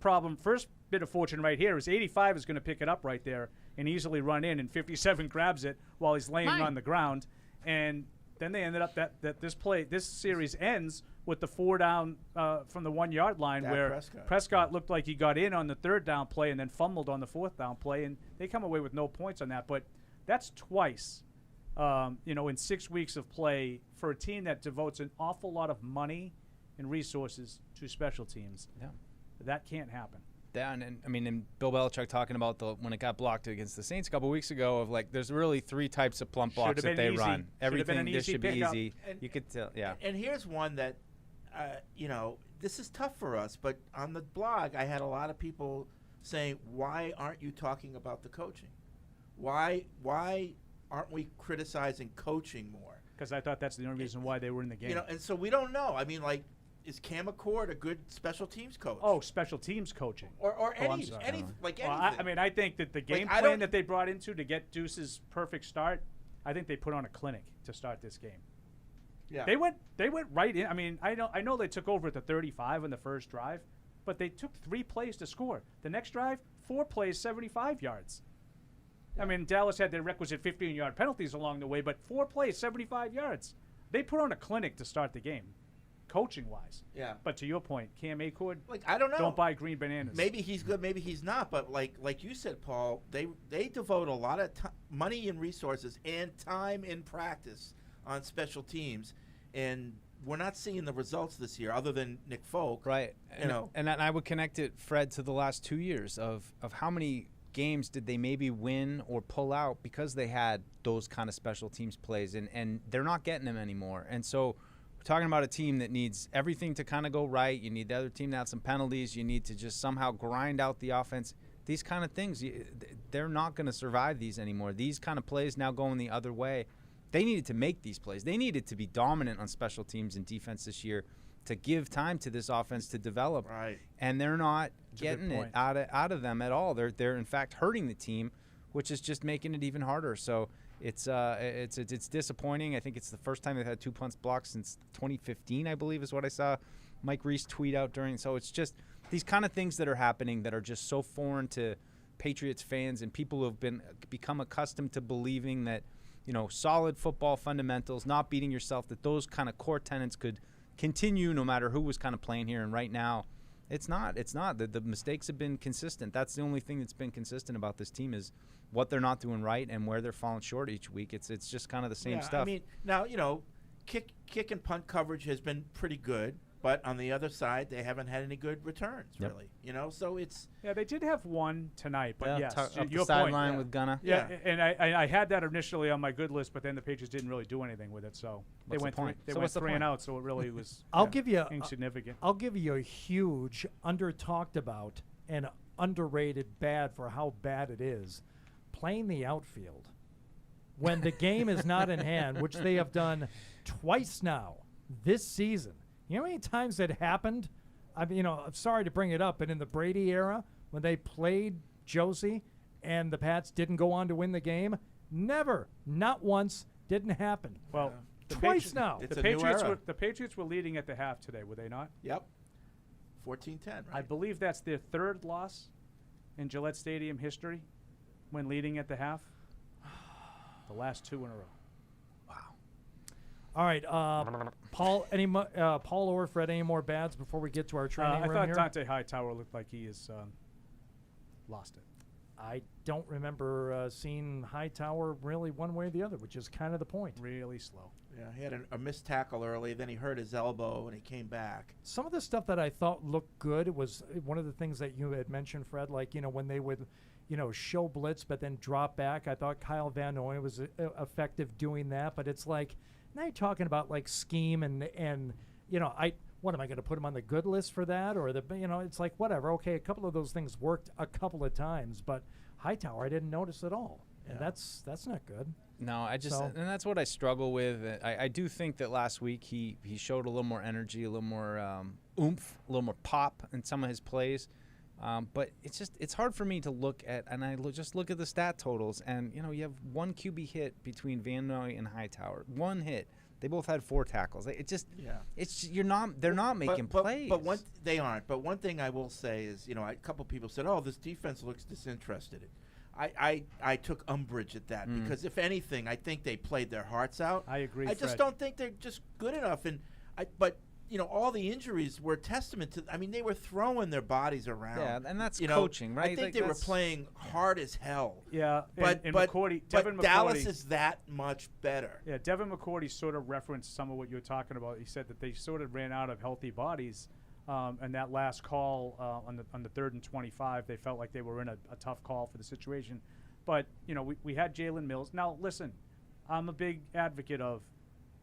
bit of fortune right here is 85 is going to pick it up right there and easily run in, and 57 grabs it while he's laying on the ground, and then they ended up that this series ends with the 4 down from the 1 yard line where Prescott looked like he got in on the 3rd down play and then fumbled on the 4th down play, and they come away with no points on that. But that's twice, in 6 weeks of play for a team that devotes an awful lot of money and resources to special teams. Yeah, that can't happen. Yeah, and Bill Belichick talking about when it got blocked against the Saints a couple weeks ago of like there's really 3 types of plump blocks that they run. Everything this should be easy. You could tell, yeah. And here's one that, this is tough for us, but on the blog I had a lot of people saying, why aren't you talking about the coaching? Why aren't we criticizing coaching more? Because I thought that's the only reason why they were in the game. And so we don't know. I mean, like, is Cam McCord a good special teams coach? Oh, special teams coaching. Or anything. I think that the game plan that they brought into to get Deuce's perfect start, I think they put on a clinic to start this game. Yeah. They went right in. I mean, I know they took over at the 35 on the first drive, but they took 3 plays to score. The next drive, 4 plays, 75 yards. Yeah. I mean, Dallas had their requisite 15-yard penalties along the way, but 4 plays, 75 yards. They put on a clinic to start the game, coaching-wise. Yeah. But to your point, Cam Acord, I don't know. Don't buy green bananas. Maybe he's good, maybe he's not. But like you said, Paul, they devote a lot of money and resources and time in practice on special teams, and we're not seeing the results this year other than Nick Folk. Right. And I would connect it, Fred, to the last 2 years of how many games did they maybe win or pull out because they had those kind of special teams plays, and they're not getting them anymore. And so we're talking about a team that needs everything to kind of go right. You need the other team to have some penalties. You need to just somehow grind out the offense. These kind of things, they're not going to survive these anymore. These kind of plays now going the other way. They needed to make these plays. They needed to be dominant on special teams and defense this year to give time to this offense to develop. Right. And they're not getting it out of them at all. They're in fact hurting the team, which is just making it even harder. So it's disappointing. I think it's the first time they've had 2 punts blocked since 2015, I believe, is what I saw Mike Reese tweet out during. So it's just these kind of things that are happening that are just so foreign to Patriots fans and people who have become accustomed to believing that, solid football fundamentals, not beating yourself, that those kind of core tenets could continue no matter who was kind of playing here. And right now, It's not. The mistakes have been consistent. That's the only thing that's been consistent about this team is what they're not doing right and where they're falling short each week. It's just kind of the same stuff. I mean, now, kick and punt coverage has been pretty good, but on the other side, they haven't had any good returns, really. So it's – Yeah, they did have one tonight, but yes. Up your the sideline with Gunna. Yeah, and I had that initially on my good list, but then the Patriots didn't really do anything with it, so they went 3 and out, so it really was insignificant. I'll give you a huge, under-talked about and underrated bad for how bad it is. Playing the outfield when the game is not in hand, which they have done twice now this season. You know how many times that happened? I'm sorry to bring it up, but in the Brady era, when they played Josie and the Pats didn't go on to win the game, never, not once, didn't happen. Well, twice now. It's a new era. The Patriots were leading at the half today, were they not? Yep. 14-10, right? I believe that's their third loss in Gillette Stadium history when leading at the half. The last 2 in a row. All right, Paul. Paul or Fred, any more bads before we get to our training room I thought here? Dante Hightower looked like he has lost it. I don't remember seeing Hightower really one way or the other, which is kind of the point. Really slow. Yeah, he had a missed tackle early, then he hurt his elbow, and he came back. Some of the stuff that I thought looked good was one of the things that you had mentioned, Fred, like, when they would, show blitz but then drop back. I thought Kyle Van Noy was effective doing that, but it's like, now you're talking about like scheme and what am I going to put him on the good list for that, or it's like whatever. Okay, a couple of those things worked a couple of times, but Hightower I didn't notice at all, and that's not good. No, and that's what I struggle with. I do think that last week he showed a little more energy, a little more oomph, a little more pop in some of his plays. But it's hard for me to look at, and just look at the stat totals, and you have one QB hit between Van Noy and Hightower. One hit. They both had 4 tackles. They're not making plays. But they aren't. But one thing I will say is, a couple people said, "Oh, this defense looks disinterested." I took umbrage at that because if anything, I think they played their hearts out. I agree. I just don't think they're just good enough, but all the injuries were a testament to. I mean, they were throwing their bodies around. Yeah, and that's coaching, right? I think they were playing hard as hell. Yeah, but Devin Dallas is that much better. Yeah, Devin McCourty sort of referenced some of what you were talking about. He said that they sort of ran out of healthy bodies, and that last call on the 3rd and 25, they felt like they were in a tough call for the situation. But we had Jalen Mills. Now listen, I'm a big advocate of,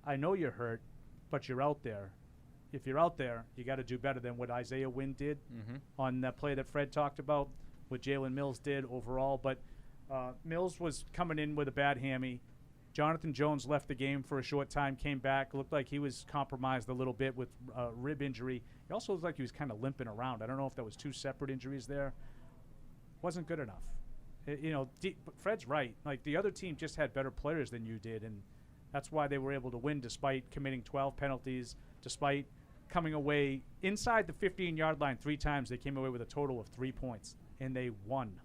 I know you're hurt, but you're out there. If you're out there, you got to do better than what Isaiah Wynn did on that play that Fred talked about, what Jalen Mills did overall. But Mills was coming in with a bad hammy. Jonathan Jones left the game for a short time, came back, looked like he was compromised a little bit with rib injury. He also looked like he was kind of limping around. I don't know if that was 2 separate injuries there. Wasn't good enough. Fred's right. Like, the other team just had better players than you did, and that's why they were able to win despite committing 12 penalties, despite coming away inside the 15-yard line 3 times. They came away with a total of 3 points, and they won.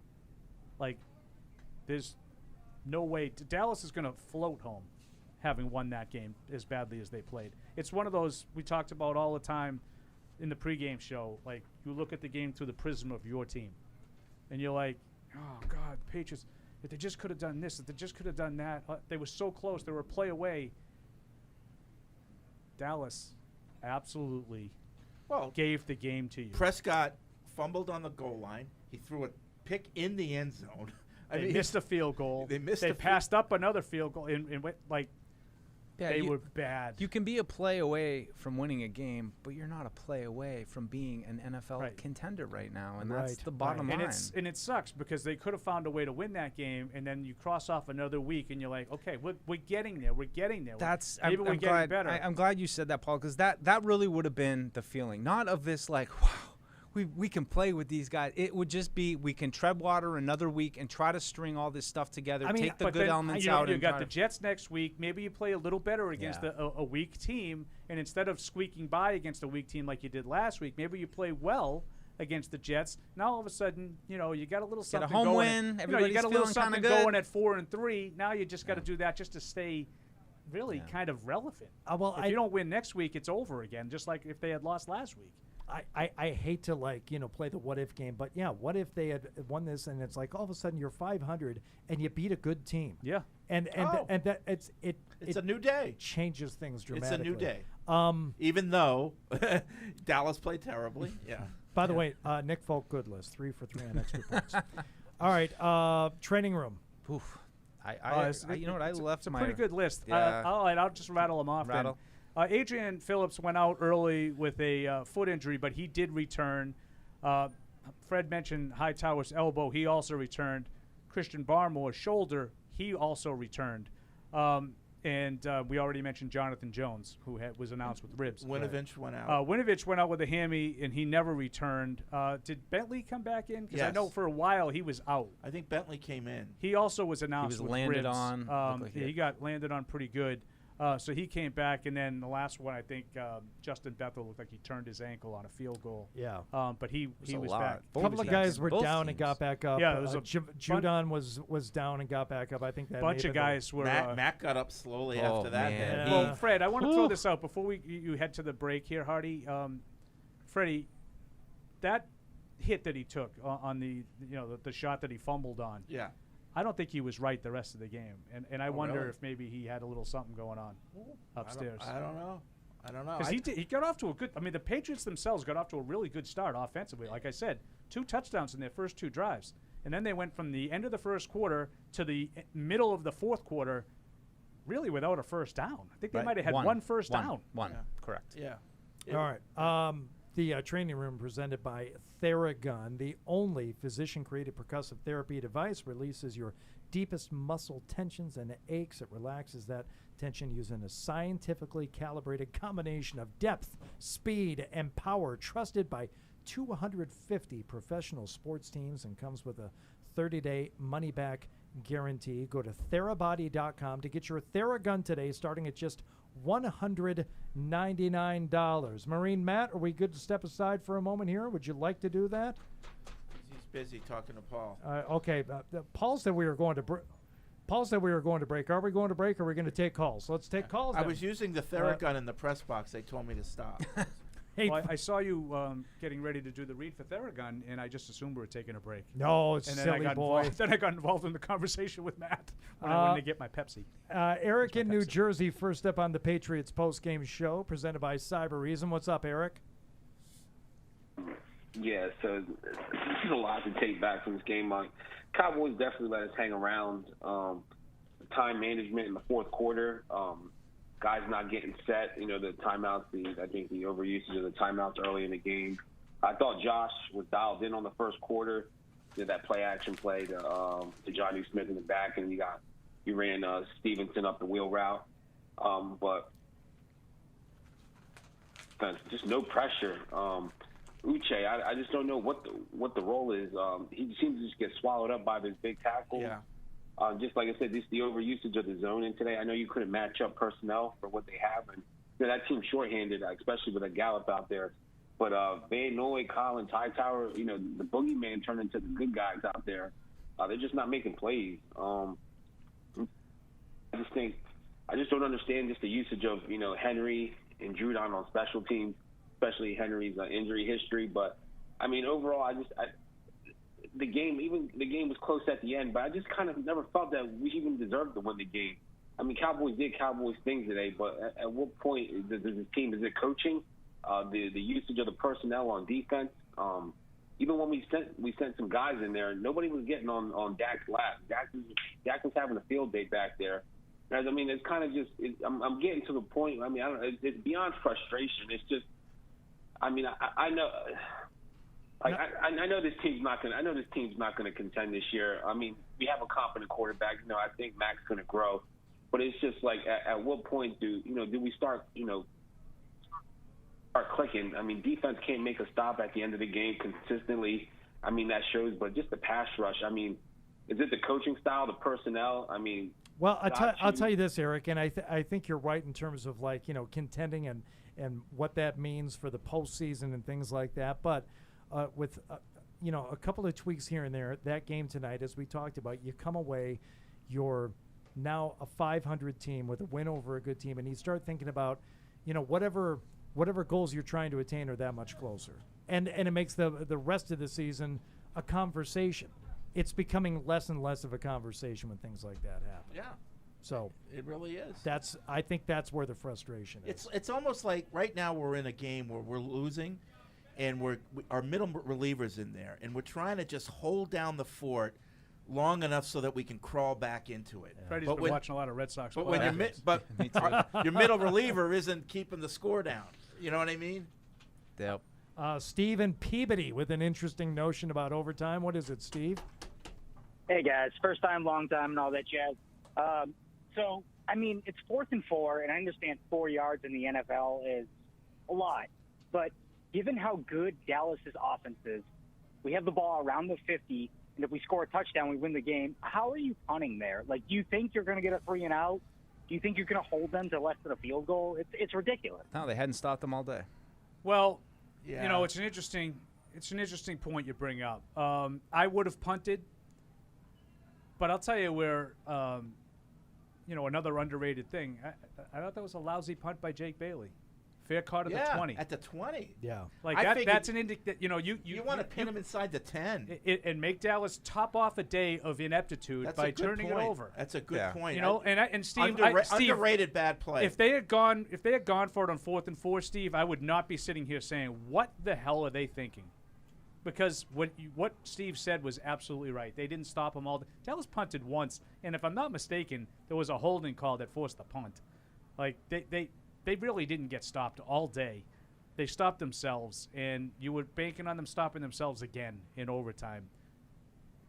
Like, there's no way. Dallas is going to float home having won that game as badly as they played. It's one of those we talked about all the time in the pregame show. Like, you look at the game through the prism of your team, and you're like, oh, God, Patriots, if they just could have done this, if they just could have done that. They were so close. They were a play away. Dallas absolutely gave the game to you. Prescott fumbled on the goal line. He threw a pick in the end zone. They missed a field goal. They passed up another field goal and went like they were bad. You can be a play away from winning a game, but you're not a play away from being an NFL contender right now, and that's the bottom line. And it sucks because they could have found a way to win that game, and then you cross off another week, and you're like, okay, we're getting there. We're getting there. Maybe we're getting better. I'm glad you said that, Paul, because that really would have been the feeling, not of this like, wow, we can play with these guys. It would just be we can tread water another week and try to string all this stuff together, take the good elements out. You got the Jets next week. Maybe you play a little better against a weak team, and instead of squeaking by against a weak team like you did last week, maybe you play well against the Jets. Now all of a sudden, you got a little something going. Get a home win. Everybody's you got a little something good. Going at 4-3. Now you just got to do that just to stay really kind of relevant. If you don't win next week, it's over again, just like if they had lost last week. I hate to play the what if game, but yeah, what if they had won this and it's like all of a sudden you're 500 and you beat a good team? Yeah. And that it's a new day. Changes things dramatically. It's a new day. Even though Dallas played terribly. Yeah. By the way, Nick Folk, good list. 3 for 3 on extra points. All right, training room. Oof. You know what? I left it's a my pretty good list. Yeah. I'll just rattle them off. Rattle. Adrian Phillips went out early with a foot injury, but he did return. Fred mentioned Hightower's elbow. He also returned. Christian Barmore's shoulder. He also returned. And we already mentioned Jonathan Jones, who was announced with ribs. Winovich went out. Winovich went out with a hammy, and he never returned. Did Bentley come back in? Because I know for a while he was out. I think Bentley came in. He also was announced with landed ribs. on. He got landed on pretty good. So he came back, and then the last one, I think Justin Bethel looked like he turned his ankle on a field goal. Yeah. But he was back. A couple of guys were down and got back up. Yeah, there was Judon was down and got back up. I think that bunch of guys were. Matt got up slowly after that. Man. Well, Fred, I want to throw this out before you head to the break here, Hardy. Freddie, that hit that he took on the shot that he fumbled on. Yeah. I don't think he was right the rest of the game, and I wonder really? if maybe he had a little something going on upstairs. I don't know. Because he got off to a good. I mean, the Patriots themselves got off to a really good start offensively. Like I said, 2 touchdowns in their first 2 drives, and then they went from the end of the first quarter to the middle of the fourth quarter, really without a first down. I think they might have had one first down. One, correct. Yeah. All right. The training room presented by Theragun, the only physician-created percussive therapy device, releases your deepest muscle tensions and aches. It relaxes that tension using a scientifically calibrated combination of depth, speed, and power, trusted by 250 professional sports teams, and comes with a 30-day money-back guarantee. Go to therabody.com to get your Theragun today, starting at just $199. Marine Matt, are we good to step aside for a moment here? Would you like to do that? He's busy talking to Paul. Okay. Paul said we were going to break. Paul said we were going to break. Are we going to break, or are we going to take calls? Let's take calls. I was using the Theragun in the press box. They told me to stop. Well, I saw you getting ready to do the read for Theragun, and I just assumed we were taking a break. No, it's and silly boy. Then I got involved in the conversation with Matt when I went to get my Pepsi. Eric in New Jersey, first up on the Patriots postgame show, presented by Cyber Reason. What's up, Eric? Yeah, so there's a lot to take back from this game. Cowboys definitely let us hang around. Time management in the fourth quarter. Guys not getting set, the timeouts, I think the overusage of the timeouts early in the game. I thought Josh was dialed in on the first quarter, did that play-action play to Johnny Smith in the back, and you ran Stevenson up the wheel route. But just no pressure. Uche, I just don't know what the role is. He seems to just get swallowed up by this big tackle. Yeah. Just like I said, just the overusage of the zone in today. I know you couldn't match up personnel for what they have, and that team's shorthanded, especially with a Gallup out there. But Van Noy, Collins, Hightower, the boogeyman turned into the good guys out there. They're just not making plays. I just don't understand just the usage of Henry and Judon on special teams, especially Henry's injury history. But I mean, overall, the game was close at the end, but I just kind of never felt that we even deserved to win the game. I mean, Cowboys did Cowboys things today, but at what point does this team, is it coaching, the usage of the personnel on defense? Even when we sent some guys in there, nobody was getting on Dak's lap. Dak was having a field day back there. I mean, it's kind of just I'm getting to the point. I mean, it's beyond frustration. It's just, I mean, I know. I know this team's not going. I know this team's not going to contend this year. I mean, we have a competent quarterback. I think Mac's going to grow, but it's just like, at what point do we start clicking? I mean, defense can't make a stop at the end of the game consistently. I mean, that shows. But just the pass rush. I mean, is it the coaching style, the personnel? I mean, well, I'll tell you this, Eric, and I think you're right in terms of contending and what that means for the postseason and things like that, but. With a couple of tweaks here and there, that game tonight, as we talked about, you come away, you're now a 500 team with a win over a good team, and you start thinking about, whatever whatever goals you're trying to attain are that much closer. And it makes the rest of the season a conversation. It's becoming less and less of a conversation when things like that happen. Yeah. So it really is. I think that's where the frustration is. It's almost like right now we're in a game where we're losing, and our middle relievers in there, and we're trying to just hold down the fort long enough so that we can crawl back into it. Freddie's been watching a lot of Red Sox. But when your middle reliever isn't keeping the score down, you know what I mean? Yep. Stephen Peabody with an interesting notion about overtime. What is it, Steve? Hey guys, first time, long time, and all that jazz. So, I mean, it's 4th and 4, and I understand 4 yards in the NFL is a lot. But given how good Dallas's offense is, we have the ball around the 50, and if we score a touchdown, we win the game. How are you punting there? Like, do you think you're going to get a 3 and out? Do you think you're going to hold them to less than a field goal? It's ridiculous. No, they hadn't stopped them all day. Well, yeah. you know, it's an interesting point you bring up. I would have punted, but I'll tell you where, another underrated thing. I thought that was a lousy punt by Jake Bailey. Fair caught at the 20. At the 20. Yeah. Like that's an indication. You want to pin him inside the 10 and make Dallas top off a day of ineptitude by turning it over. That's a good point. You know, and Steve, Steve, underrated bad play. If they had gone for it on 4th and 4, Steve, I would not be sitting here saying what the hell are they thinking, because what Steve said was absolutely right. They didn't stop them all. Dallas punted once, and if I'm not mistaken, there was a holding call that forced the punt. Like they really didn't get stopped all day. They stopped themselves, and you were banking on them stopping themselves again in overtime.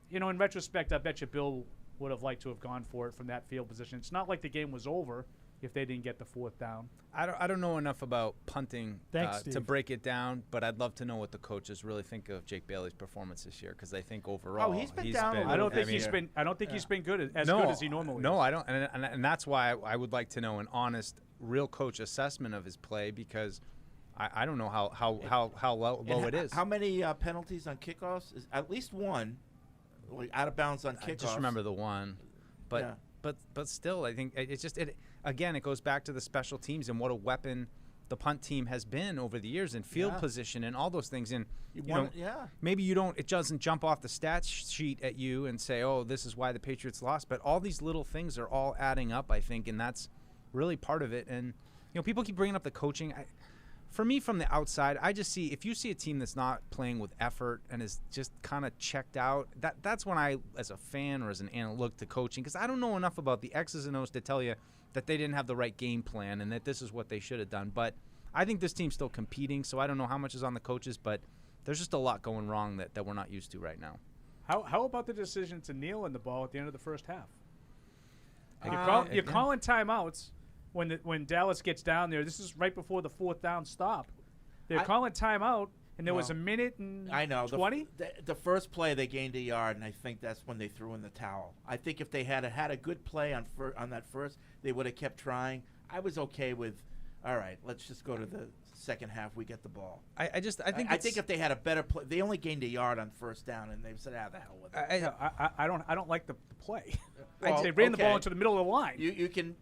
You know, in retrospect, I bet you Bill would have liked to have gone for it from that field position. It's not like the game was over if they didn't get the 4th down. I don't know enough about punting Thanks, to break it down, but I'd love to know what the coaches really think of Jake Bailey's performance this year, because I think overall he's been down a little. I don't think he's been good as good as he normally is. No, I don't, and that's why I would like to know an honest, real coach assessment of his play, because I don't know how low it is. How many penalties on kickoffs? Is at least one, like out of bounds on kickoffs. I just remember the one, but still, I think it's just Again, it goes back to the special teams and what a weapon the punt team has been over the years in field position and all those things. And maybe it doesn't jump off the stats sheet at you and say, oh, this is why the Patriots lost. But all these little things are all adding up, I think, and that's really part of it. And people keep bringing up the coaching. For me, from the outside, I just see, if you see a team that's not playing with effort and is just kind of checked out, that's when I, as a fan or as an analyst, look to coaching, because I don't know enough about the X's and O's to tell you that they didn't have the right game plan and that this is what they should have done. But I think this team's still competing, so I don't know how much is on the coaches, but there's just a lot going wrong that we're not used to right now. How about the decision to kneel in the ball at the end of the first half? You're calling timeouts when Dallas gets down there. This is right before the 4th down stop. They're calling timeout, and there was a minute and 20? The first play, they gained a yard, and I think that's when they threw in the towel. I think if they had a good play on that first, they would have kept trying. I was okay with, all right, let's just go to the second half. We get the ball. I think if they had a better play, they only gained a yard on first down, and they said, the hell with it. I don't like the play. Well, they ran the ball into the middle of the line. You can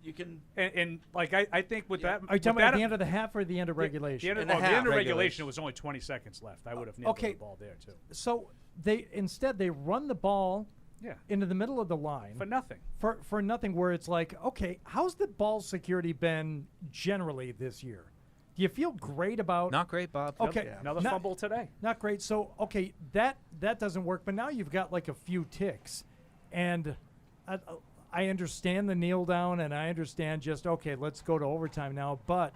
and I think with that. Are you talking about the end of the half or the end of regulation? The end of regulation, it was only 20 seconds left. I would have nailed the ball there too. So they run the ball into the middle of the line for nothing. For nothing, where it's like, okay, how's the ball security been generally this year? Do you feel great about? Not great, Bob. Okay, another fumble today. Not great. So okay, that doesn't work. But now you've got like a few ticks, and I understand the kneel down, and I understand just okay, let's go to overtime now. But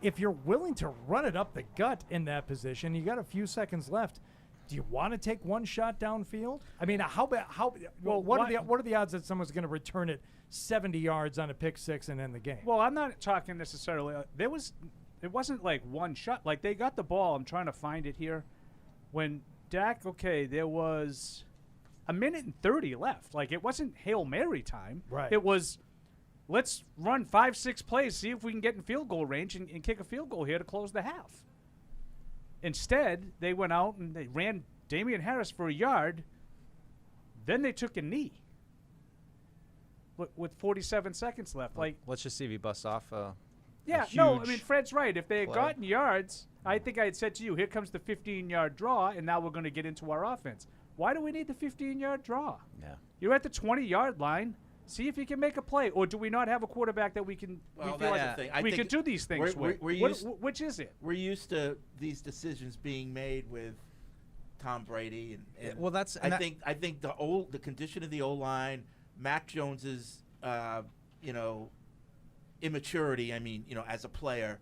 if you're willing to run it up the gut in that position, you got a few seconds left. Do you want to take one shot downfield? I mean, what are the odds that someone's going to return it 70 yards on a pick six and end the game? Well, I'm not talking necessarily. It wasn't like one shot. Like, they got the ball. I'm trying to find it here. When Dak, there was a minute and 30 left. Like, it wasn't Hail Mary time. Right. It was, let's run 5-6 plays, see if we can get in field goal range and kick a field goal here to close the half. Instead, they went out and they ran Damian Harris for a yard. Then they took a knee with 47 seconds left. Like, let's just see if he busts off Yeah, no, I mean, Fred's right. If they had gotten yards, I think I had said to you, here comes the 15-yard draw, and now we're going to get into our offense. Why do we need the 15-yard draw? Yeah. You're at the 20-yard line. See if you can make a play. Or do we not have a quarterback that we can we can do these things with? Which is it? We're used to these decisions being made with Tom Brady. And well, that's – I think the condition of the O-line, Mac Jones's, immaturity, as a player,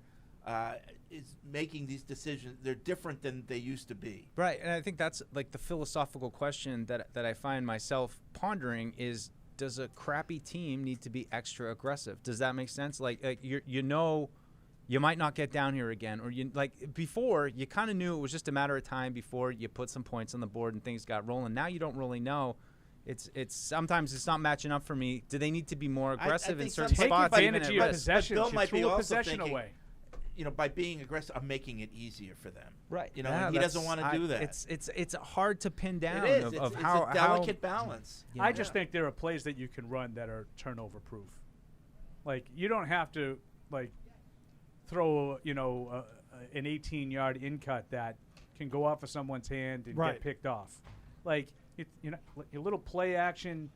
is making these decisions. They're different than they used to be. Right, and I think that's like the philosophical question that I find myself pondering is, does a crappy team need to be extra aggressive? Does that make sense? Like you might not get down here again, or before you kind of knew it was just a matter of time before you put some points on the board and things got rolling. Now you don't really know. It's sometimes it's not matching up for me. Do they need to be more aggressive in certain spots? Take advantage of your possession. Bill might be also possession thinking, away. By being aggressive, I'm making it easier for them. Right. He doesn't want to do that. It's hard to pin down. It is. Of it's how a delicate balance. I just think there are plays that you can run that are turnover proof. Like you don't have to throw an 18-yard in cut that can go off of someone's hand and get picked off. Like your little play action,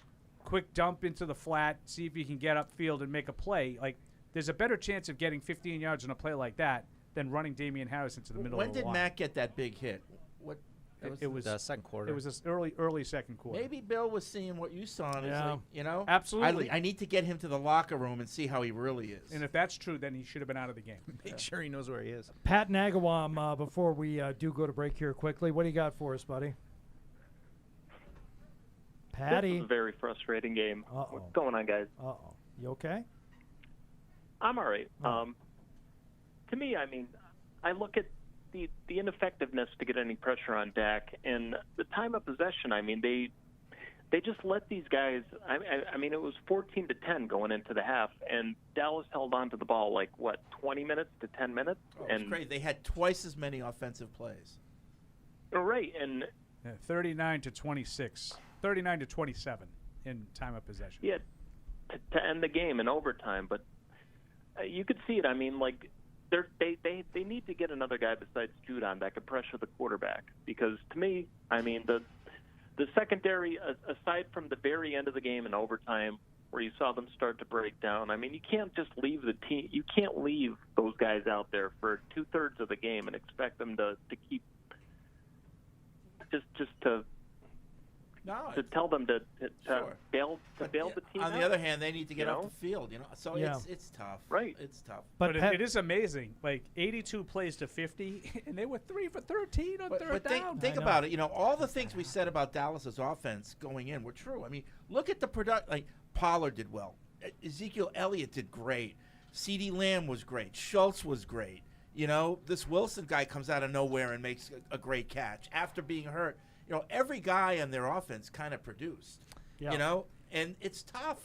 quick dump into the flat, see if you can get upfield and make a play. Like there's a better chance of getting 15 yards on a play like that than running Damian Harris into the middle of the line. When did Mac get that big hit? It was the second quarter. It was this early second quarter. Maybe Bill was seeing what you saw. And absolutely. I need to get him to the locker room and see how he really is. And if that's true, then he should have been out of the game. Make sure he knows where he is. Pat Nagawam, before we do go to break here quickly, what do you got for us, buddy? Patty. This was a very frustrating game. Uh-oh. What's going on, guys? Uh-oh. You okay? I'm all right. To me, I look at the ineffectiveness to get any pressure on Dak and the time of possession. They just let these guys. It was 14-10 going into the half, and Dallas held on to the ball 20 minutes to 10 minutes. And great. They had twice as many offensive plays. Right, and 39-26, 39-27 in time of possession. Yeah, to end the game in overtime, but you could see it. They need to get another guy besides Judon that could pressure the quarterback, because to me, the secondary, aside from the very end of the game in overtime where you saw them start to break down, you can't just leave the team. You can't leave those guys out there for 2/3 of the game and expect them to keep to tell them to bail the team on out. the other hand, they need to get off the field, So it's tough. Right. It's tough. But it is amazing. 82 plays to 50, and they were 3 for 13 on third down. Think about it. All the things we said about Dallas's offense going in were true. Look at the production. Pollard did well. Ezekiel Elliott did great. CeeDee Lamb was great. Schultz was great. This Wilson guy comes out of nowhere and makes a great catch after being hurt. Every guy on their offense kind of produced, and it's tough.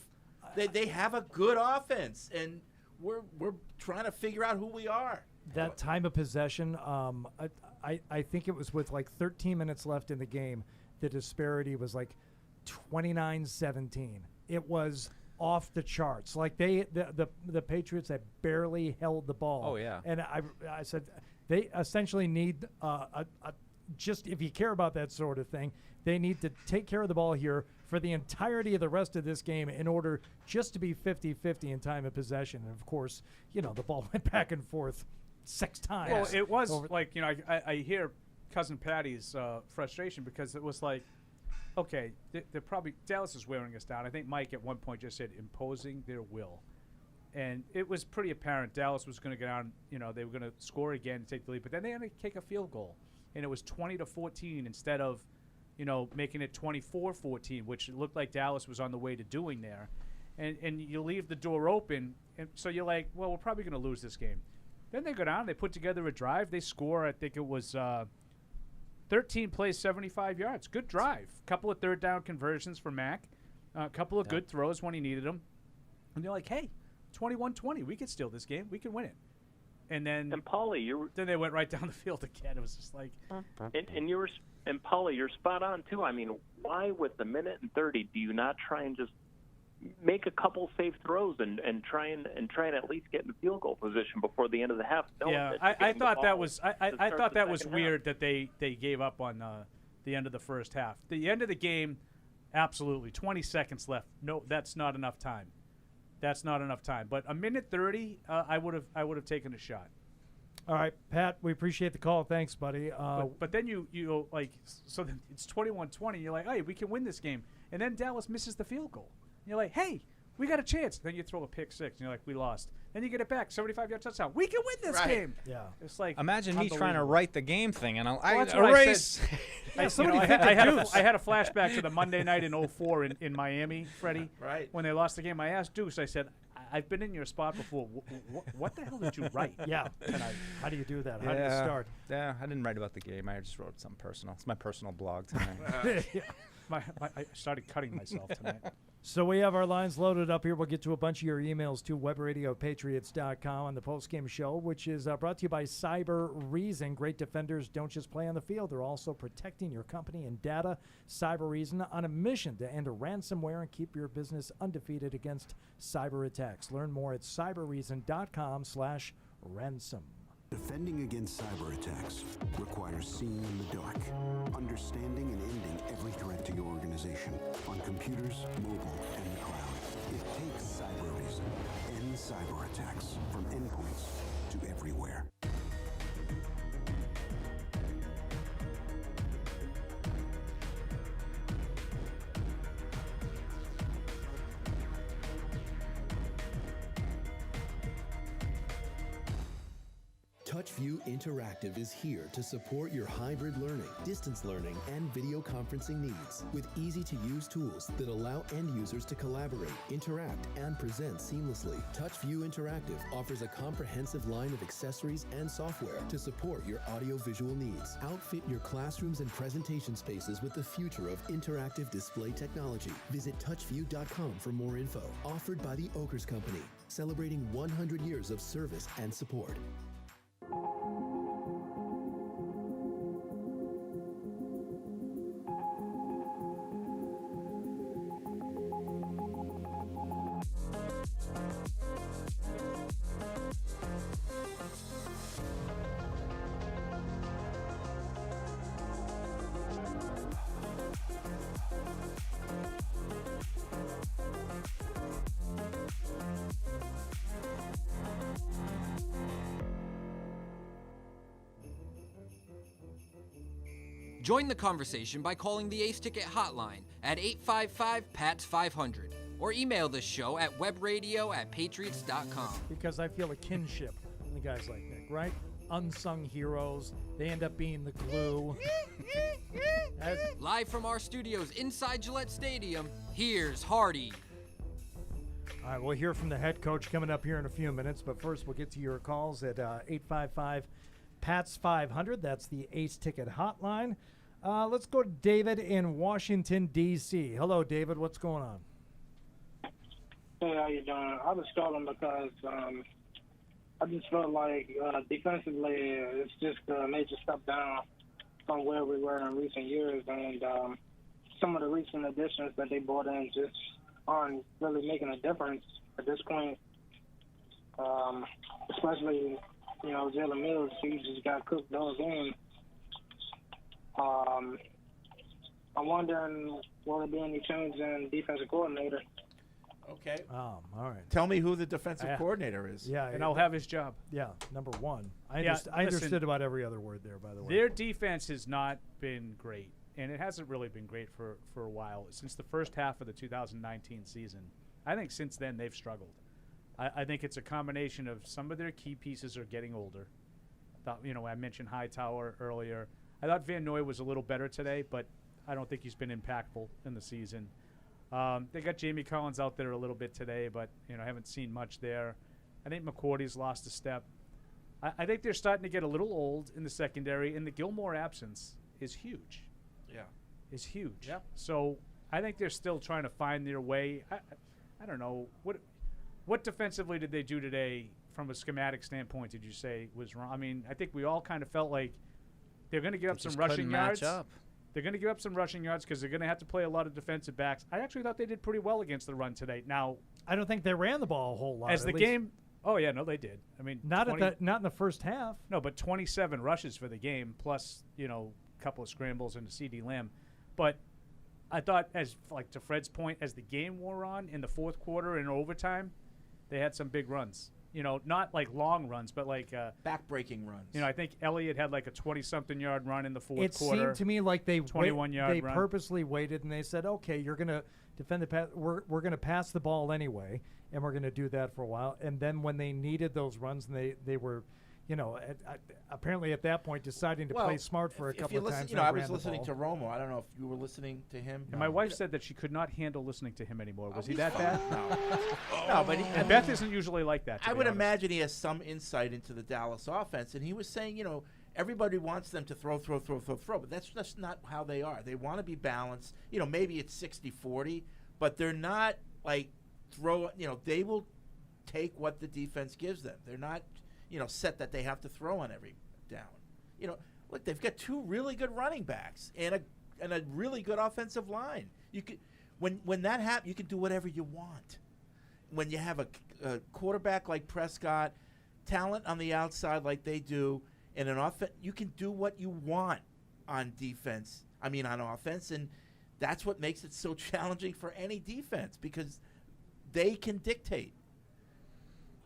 They have a good offense, and we're trying to figure out who we are. That time of possession, I think it was with 13 minutes left in the game, the disparity was 29-17. It was off the charts. The Patriots had barely held the ball. Oh, yeah. And I said they essentially need just if you care about that sort of thing, they need to take care of the ball here for the entirety of the rest of this game in order just to be 50-50 in time of possession. And, of course, the ball went back and forth 6 times. Well, it was I hear Cousin Patty's frustration because it was okay, they're probably – Dallas is wearing us down. I think Mike at one point just said imposing their will. And it was pretty apparent Dallas was going to get on, they were going to score again and take the lead. But then they had to kick a field goal. And it was 20-14 instead of, making it 24-14, which it looked like Dallas was on the way to doing there. And you leave the door open, and so you're like, well, we're probably going to lose this game. Then they go down, they put together a drive, they score, I think it was 13 plays, 75 yards. Good drive. A couple of third down conversions for Mac, a couple of good throws when he needed them. And you're like, hey, 21-20, we could steal this game, we can win it. And then Paulie, then they went right down the field again. It was just like, and Paulie, you're spot on too. Why with the minute and 30 do you not try and just make a couple safe throws and try and at least get in field goal position before the end of the half. Yeah, I thought that was weird that they gave up on the end of the first half. The end of the game, absolutely 20 seconds left. No, that's not enough time. That's not enough time. But a minute 30, I would have taken a shot. All right, Pat, we appreciate the call. Thanks, buddy. But then you like, so then it's 21-20. You're like, hey, we can win this game. And then Dallas misses the field goal. You're like, hey, we got a chance. Then you throw a pick six, and you're like, we lost. Then you get it back, 75-yard touchdown. We can win this game. Yeah. It's like, imagine me trying to write the game thing, and I erase. I had a flashback to the Monday night in 04 in Miami, Freddie. Right. When they lost the game, I asked Deuce, I said, I've been in your spot before. What the hell did you write? Yeah. How do you do that? How do you start? Yeah, I didn't write about the game. I just wrote something personal. It's my personal blog tonight. I started cutting myself tonight. So we have our lines loaded up here. We'll get to a bunch of your emails to webradio.patriots.com on the postgame show, which is brought to you by Cyber Reason. Great defenders don't just play on the field. They're also protecting your company and data. Cyber Reason on a mission to end ransomware and keep your business undefeated against cyber attacks. Learn more at cyberreason.com/ransom. Defending against cyber attacks requires seeing in the dark, understanding and ending every threat to your organization on computers, mobile, and the cloud. It takes Cyber Reason. End cyber attacks from endpoints to everywhere. TouchView Interactive is here to support your hybrid learning, distance learning, and video conferencing needs with easy-to-use tools that allow end users to collaborate, interact, and present seamlessly. TouchView Interactive offers a comprehensive line of accessories and software to support your audio-visual needs. Outfit your classrooms and presentation spaces with the future of interactive display technology. Visit touchview.com for more info. Offered by the Oakers Company, celebrating 100 years of service and support. Join the conversation by calling the Ace Ticket hotline at 855-PATS-500 or email the show at webradio@patriots.com. Because I feel a kinship in the guys like Nick, right? Unsung heroes. They end up being the glue. Live from our studios inside Gillette Stadium, here's Hardy. All right, we'll hear from the head coach coming up here in a few minutes, but first we'll get to your calls at 855-PATS-500. That's the Ace Ticket hotline. Let's go to David in Washington, D.C. Hello, David. What's going on? Hey, how you doing? I was calling because I just felt like defensively it's just a major step down from where we were in recent years, and some of the recent additions that they brought in just aren't really making a difference at this point. Especially, Jalen Mills, he just got cooked all game. I'm wondering, will there be any change in defensive coordinator? Okay. All right. Tell me who the defensive coordinator is. Yeah. And I'll have his job. Yeah, number one. I understood about every other word there, by the way. Their defense has not been great, and it hasn't really been great for a while. Since the first half of the 2019 season, I think since then they've struggled. I think it's a combination of some of their key pieces are getting older. I mentioned Hightower earlier. I thought Van Noy was a little better today, but I don't think he's been impactful in the season. They got Jamie Collins out there a little bit today, but I haven't seen much there. I think McCourty's lost a step. I think they're starting to get a little old in the secondary, and the Gilmore absence is huge. Yeah. Is huge. Yeah. So I think they're still trying to find their way. I don't know. What defensively did they do today from a schematic standpoint, did you say was wrong? I mean, I think we all kind of felt like they're going to give up some rushing yards. They're going to give up some rushing yards because they're going to have to play a lot of defensive backs. I actually thought they did pretty well against the run today. Now, I don't think they ran the ball a whole lot. as the game, oh yeah, no, they did. I mean, not in the first half. No, but 27 rushes for the game, plus a couple of scrambles and a CD Lamb. But I thought, as like to Fred's point, as the game wore on in the fourth quarter and overtime, they had some big runs. Not like long runs, but like back-breaking runs. I think Elliott had like a 20-something yard run in the fourth it quarter. It seemed to me like they 21-yard They run. purposely waited and they said, "Okay, you're going to defend the pass. We're going to pass the ball anyway, and we're going to do that for a while." And then when they needed those runs, and they were, apparently at that point deciding to play smart for a couple of times. I was listening to Romo. I don't know if you were listening to him. And my wife said that she could not handle listening to him anymore. Was he that bad? No, but and Beth isn't usually like that. I would imagine he has some insight into the Dallas offense, and he was saying, everybody wants them to throw, but that's just not how they are. They want to be balanced. Maybe it's 60-40, but they're not like they will take what the defense gives them. They're not set that they have to throw on every down. Look, they've got two really good running backs and a really good offensive line. You could, when that happens, you can do whatever you want. When you have a quarterback like Prescott, talent on the outside like they do, and an offense, you can do what you want on defense. On offense, and that's what makes it so challenging for any defense because they can dictate.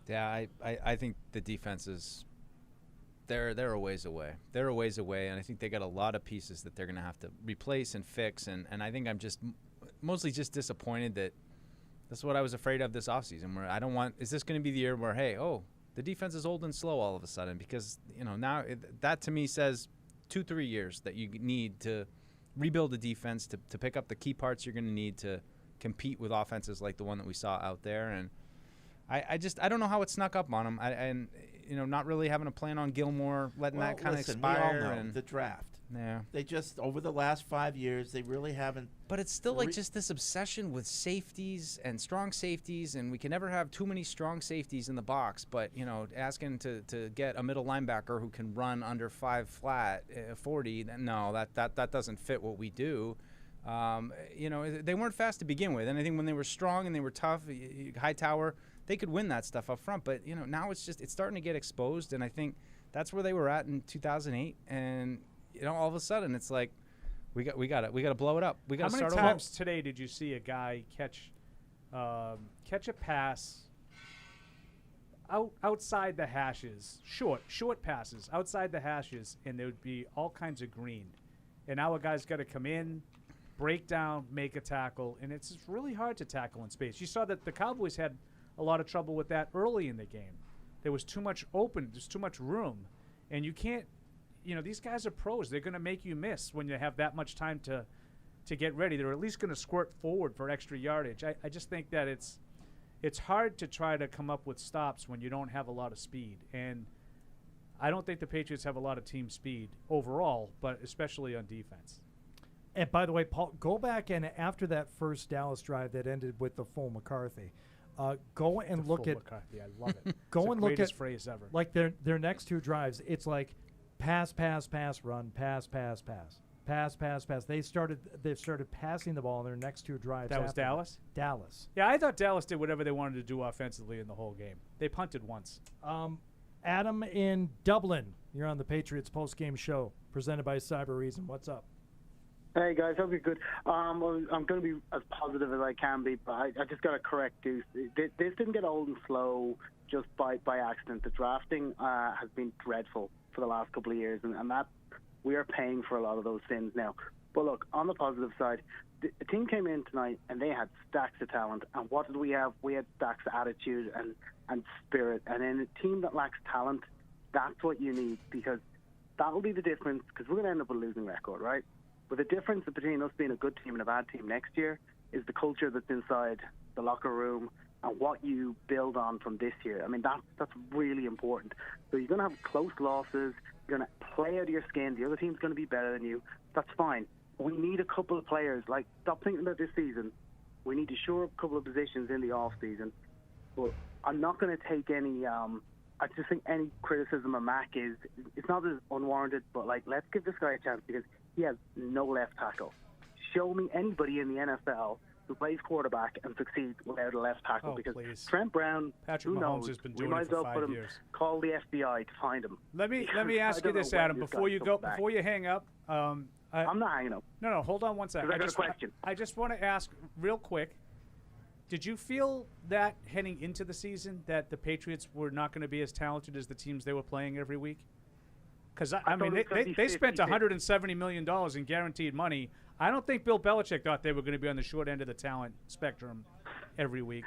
Yeah, I think the defense is they're a ways away. They're a ways away, and I think they got a lot of pieces that they're going to have to replace and fix. And I think I'm just mostly just disappointed that that's what I was afraid of this offseason. Where I don't want is this going to be the year where the defense is old and slow all of a sudden because now that to me says 2-3 years that you need to rebuild the defense to pick up the key parts you're going to need to compete with offenses like the one that we saw out there. And I don't know how it snuck up on them. Not really having a plan on Gilmore, letting that kind of expire. We all know the draft. Yeah. They just, over the last 5 years, they really haven't. But it's still like just this obsession with safeties and strong safeties, and we can never have too many strong safeties in the box. But, asking to get a middle linebacker who can run under 5 flat, 40, no, that doesn't fit what we do. They weren't fast to begin with. And I think when they were strong and they were tough, Hightower, they could win that stuff up front. But, now it's starting to get exposed, and I think that's where they were at in 2008. And all of a sudden, it's like we got to blow it up. We got to start. How many times today did you see a guy catch a pass outside the hashes, short passes outside the hashes, and there would be all kinds of green, and now a guy's got to come in, break down, make a tackle, and it's really hard to tackle in space. You saw that the Cowboys had a lot of trouble with that early in the game. There was too much open, there's too much room, and you can't. These guys are pros. They're going to make you miss when you have that much time to get ready. They're at least going to squirt forward for extra yardage. I just think that it's hard to try to come up with stops when you don't have a lot of speed. And I don't think the Patriots have a lot of team speed overall, but especially on defense. And by the way, Paul, go back and after that first Dallas drive that ended with the full McCarthy, go and look at McCarthy. I love it. Go and look at phrase ever. Like their next two drives. It's like pass, run, pass. They've started passing the ball in their next two drives. That was Dallas? Dallas. Yeah, I thought Dallas did whatever they wanted to do offensively in the whole game. They punted once. Adam in Dublin, you're on the Patriots Postgame show, presented by Cyber Reason. What's up? Hey, guys. Hope you're good. I'm going to be as positive as I can be, but I just got to correct Deuce. This didn't get old and slow just by accident. The drafting has been dreadful for the last couple of years, and that we are paying for a lot of those sins now. But look, on the positive side, the team came in tonight and they had stacks of talent. And what did we have? We had stacks of attitude and spirit. And in a team that lacks talent, that's what you need, because that will be the difference, because we're going to end up with a losing record, right? But the difference between us being a good team and a bad team next year is the culture that's inside the locker room and what you build on from this year. I mean, that's really important. So you're going to have close losses. You're going to play out of your skin. The other team's going to be better than you. That's fine. We need a couple of players. Like, stop thinking about this season. We need to shore up a couple of positions in the off-season. But I'm not going to take any I just think any criticism of Mac it's not as unwarranted, but, like, let's give this guy a chance, because He has no left tackle. Show me anybody in the NFL who plays quarterback and succeeds without a left tackle. Because Trent Brown, Patrick who Mahomes knows? has been We doing might it as for well 5 put him, years. call the FBI to find him. Let me Because ask I you don't this, know when Adam, this before guy's you go, coming back. before you hang up. I'm not hanging up. No, hold on one second. 'Cause I got a question. I just want to ask real quick. Did you feel that heading into the season that the Patriots were not going to be as talented as the teams they were playing every week? Because I mean, they spent $170 million in guaranteed money. I don't think Bill Belichick thought they were going to be on the short end of the talent spectrum every week.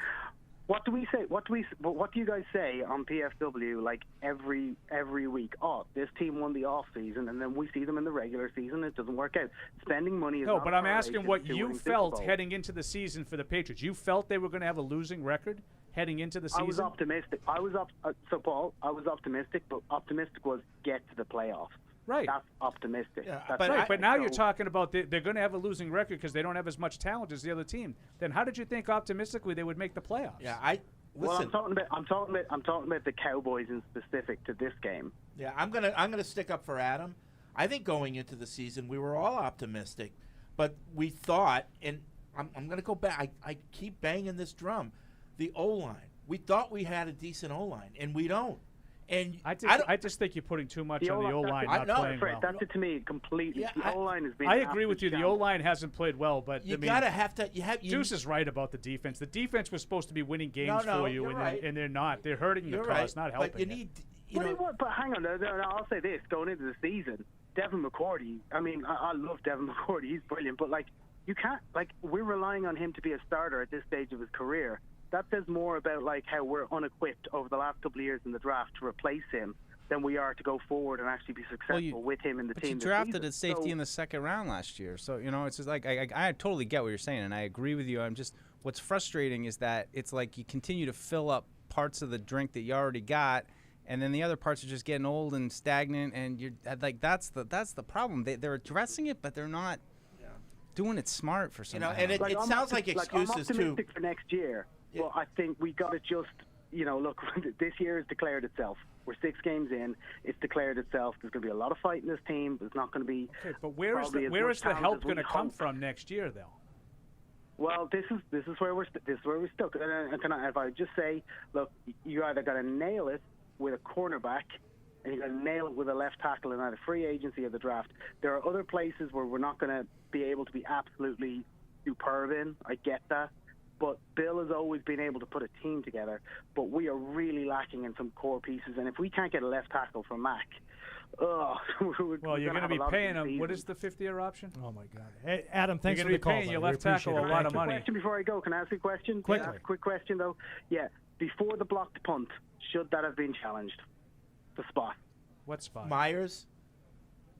What do we say? What do you guys say on PFW like every week? Oh, this team won the off season, and then we see them in the regular season. It doesn't work out. Spending money is no, not but I'm asking what to you winning Super felt Bowl. heading into the season for the Patriots. You felt they were going to have a losing record heading into the season. I was optimistic. So Paul, I was optimistic, but optimistic was get to the playoffs. Right. That's optimistic. Yeah, That's but now you're talking about they're going to have a losing record because they don't have as much talent as the other team. Then how did you think optimistically they would make the playoffs? Yeah, Well, I'm talking about the Cowboys in specific to this game. Yeah, I'm gonna stick up for Adam. I think going into the season we were all optimistic, but we thought, and I'm gonna go back. I keep banging this drum. The O-line. We thought we had a decent O-line, and we don't. And I just think you're putting too much on the O-line not playing well. That's it to me completely. Yeah, the O-line has been. I agree with you. The O-line hasn't played well, but You I mean, gotta have to. Deuce is right about the defense. The defense was supposed to be winning games for you, and they're not. They're hurting the cause, not helping. But you need. But hang on, I'll say this: going into the season, Devin McCourty. I mean, I love Devin McCourty. He's brilliant, but you can't. We're relying on him to be a starter at this stage of his career. That says more about how we're unequipped over the last couple of years in the draft to replace him than we are to go forward and actually be successful with him in the team. But you drafted at safety in the second round last year, so it's just I totally get what you're saying, and I agree with you. I'm just what's frustrating is that it's like you continue to fill up parts of the drink that you already got, and then the other parts are just getting old and stagnant, and you're that's the problem. They're addressing it, but they're not doing it smart for some. And it sounds like excuses I'm optimistic for next year. Yeah. Well, I think we got to just, look, this year has declared itself. We're 6 games in. It's declared itself. There's going to be a lot of fight in this team. There's not going to be. Okay, but where is the help going to come from next year, though? Well, this is where we're stuck. And if I just say, look, you either got to nail it with a cornerback, and you got to nail it with a left tackle in either free agency or the draft. There are other places where we're not going to be able to be absolutely superb in. I get that. But Bill has always been able to put a team together, but we are really lacking in some core pieces. And if we can't get a left tackle from Mac, well, you're going to be paying him. What is the 5th-year option? Oh my God! Hey, Adam, thanks for the call. You're going to be paying your left tackle a lot of money. Question before I go. Can I ask you a question? Quickly. Quick question though. Yeah, before the blocked punt, should that have been challenged? The spot. What spot? Myers.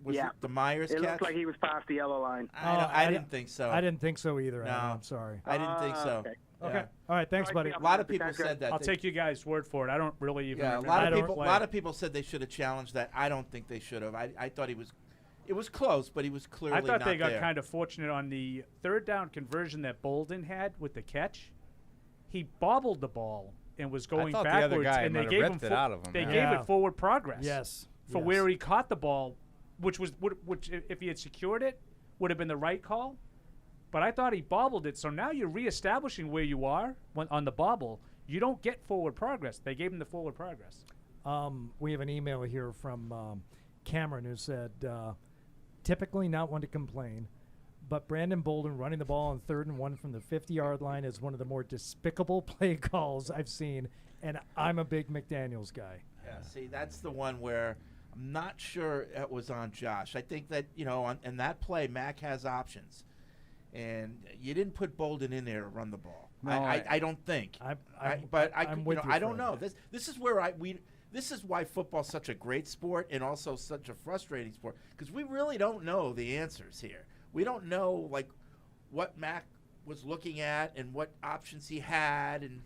Was it the Myers catch? It looked like he was past the yellow line. I didn't think so. I didn't think so either. No, Adam, I'm sorry. I didn't think so. Okay. All right. Thanks, buddy. A lot of people said that. I'll take you guys' word for it. I don't really even. Yeah, a lot of people said they should have challenged that. I don't think they should have. I thought it was close, but he was clearly not there. I thought they got kind of fortunate on the 3rd down conversion that Bolden had with the catch. He bobbled the ball and was going backwards, the other guy and they gave him out of him. They gave it forward progress. Yes. For where he caught the ball, which if he had secured it, would have been the right call. But I thought he bobbled it, so now you're reestablishing where you are on the bobble. You don't get forward progress. They gave him the forward progress. We have an email here from Cameron who said, typically not one to complain, but Brandon Bolden running the ball on 3rd and 1 from the 50-yard line is one of the more despicable play calls I've seen, and I'm a big McDaniels guy. Yeah, see, that's the one where I'm not sure it was on Josh. I think that, in that play, Mac has options. And you didn't put Bolden in there to run the ball. No, I don't think. I don't know. This is where this is why football's such a great sport and also such a frustrating sport, because we really don't know the answers here. We don't know what Mac was looking at and what options he had, and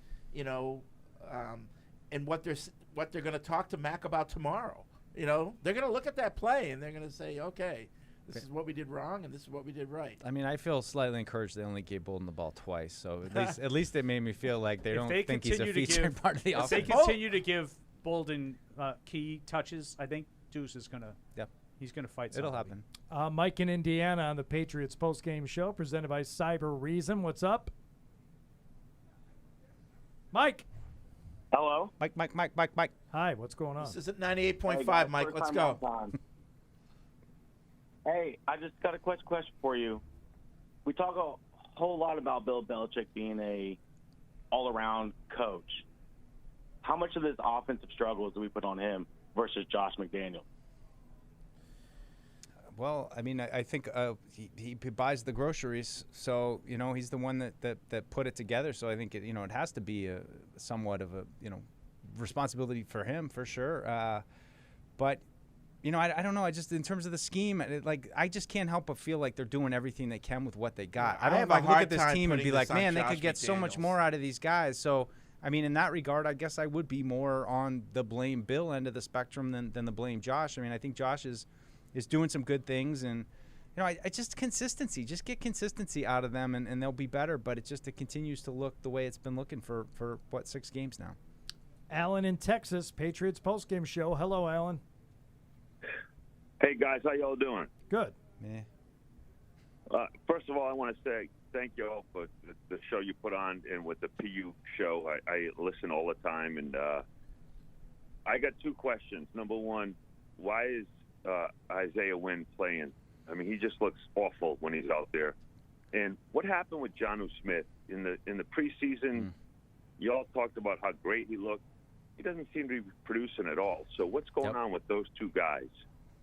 and what they're going to talk to Mac about tomorrow. They're going to look at that play and they're going to say, okay, this is what we did wrong and this is what we did right. I mean, I feel slightly encouraged they only gave Bolden the ball twice, so at least it made me feel like they don't think he's a featured part of the offense. If they continue to give Bolden key touches, I think Deuce is going to He's going to fight. It'll somebody. happen. Mike in Indiana on the Patriots Postgame Show, presented by Cyber Reason. What's up? Mike. Hello? Mike. Hi, what's going on? This is at 98.5, Hey, guys, Mike. first Let's time, go. long time. Hey, I just got a question for you. We talk a whole lot about Bill Belichick being a all-around coach. How much of this offensive struggles do we put on him versus Josh McDaniels? Well, I mean, I think he buys the groceries, so he's the one that put it together. So I think it has to be somewhat of a responsibility for him for sure. But I don't know. I just in terms of the scheme, I just can't help but feel like they're doing everything they can with what they got. Yeah, I don't have a look hard at this time team and putting be like, this on man, they Josh could get so much McDaniels. more out of these guys. So I mean, in that regard, I guess I would be more on the blame Bill end of the spectrum than the blame Josh. I mean, I think Josh is doing some good things, and I just consistency. Just get consistency out of them, and they'll be better. But it continues to look the way it's been looking for 6 games now. Alan in Texas, Patriots Postgame Show. Hello, Alan. Hey, guys. How y'all doing? Good. Yeah. First of all, I want to say thank you all for the show you put on, and with the PU show. I listen all the time, and I got 2 questions. Number one, why is Isaiah Wynn playing? I mean, he just looks awful when he's out there. And what happened with Jonnu Smith in the preseason? You all talked about how great he looked. He doesn't seem to be producing at all. So what's going on with those 2 guys?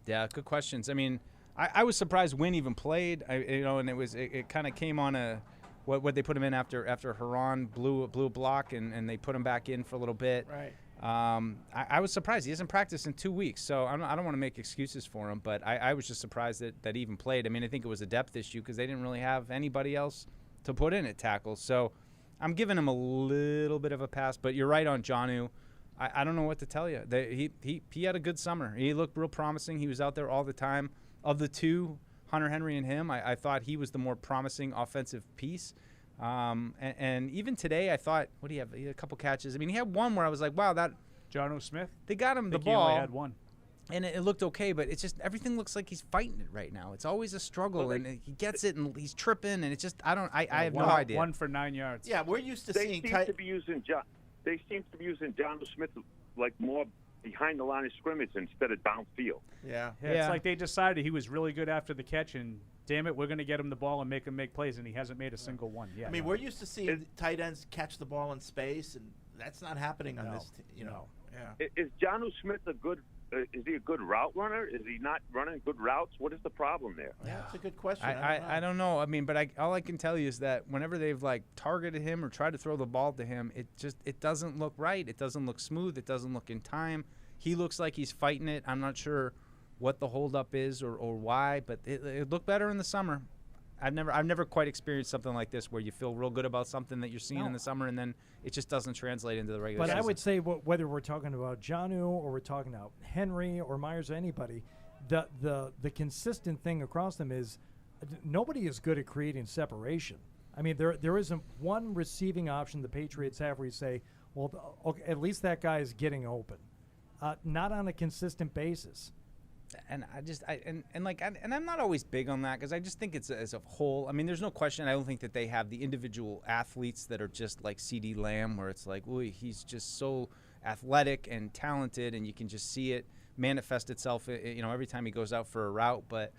Yeah, good questions. I mean, I was surprised Wynn even played. And it kind of came on what they put him in after Haran blew a block and they put him back in for a little bit. Right. I was surprised. He hasn't practiced in 2 weeks, so I don't want to make excuses for him, but I was just surprised that he even played. I mean, I think it was a depth issue because they didn't really have anybody else to put in at tackle. So I'm giving him a little bit of a pass, but you're right on Jonnu. I don't know what to tell you. He had a good summer. He looked real promising. He was out there all the time. Of the 2, Hunter Henry and him, I thought he was the more promising offensive piece. And even today, I thought, what do you have? He had a couple catches. I mean, he had one where I was like, wow, that Jonnu Smith. They got him the He ball. only had one. And it looked okay, but it's just everything looks like he's fighting it right now. It's always a struggle, and he gets it, and he's tripping, and it's just I have no idea. 1 for 9 yards. Yeah, we're used to They seeing seem to be using Jonnu Smith like more behind the line of scrimmage instead of downfield. Yeah. It's like they decided he was really good after the catch, and damn it, we're going to get him the ball and make him make plays, and he hasn't made a single one yet. I mean, we're used to seeing tight ends catch the ball in space, and that's not happening on this team. Yeah. Is Jonnu Smith is he a good route runner? Is he not running good routes? What is the problem there? Yeah, that's a good question. I don't know. I mean, but all I can tell you is that whenever they've targeted him or tried to throw the ball to him, it doesn't look right. It doesn't look smooth. It doesn't look in time. He looks like he's fighting it. I'm not sure what the holdup is or why, but it looked better in the summer. I've never quite experienced something like this where you feel real good about something that you're seeing in the summer and then it just doesn't translate into the regular season. But I would say whether we're talking about Jonnu or we're talking about Henry or Myers or anybody, the consistent thing across them is nobody is good at creating separation. I mean, there isn't one receiving option the Patriots have where you say, well, okay, at least that guy is getting open. Not on a consistent basis. And I'm not always big on that because I just think it's as a whole. I mean, there's no question. I don't think that they have the individual athletes that are just like CeeDee Lamb, where it's like, ooh, he's just so athletic and talented, and you can just see it manifest itself, every time he goes out for a route. But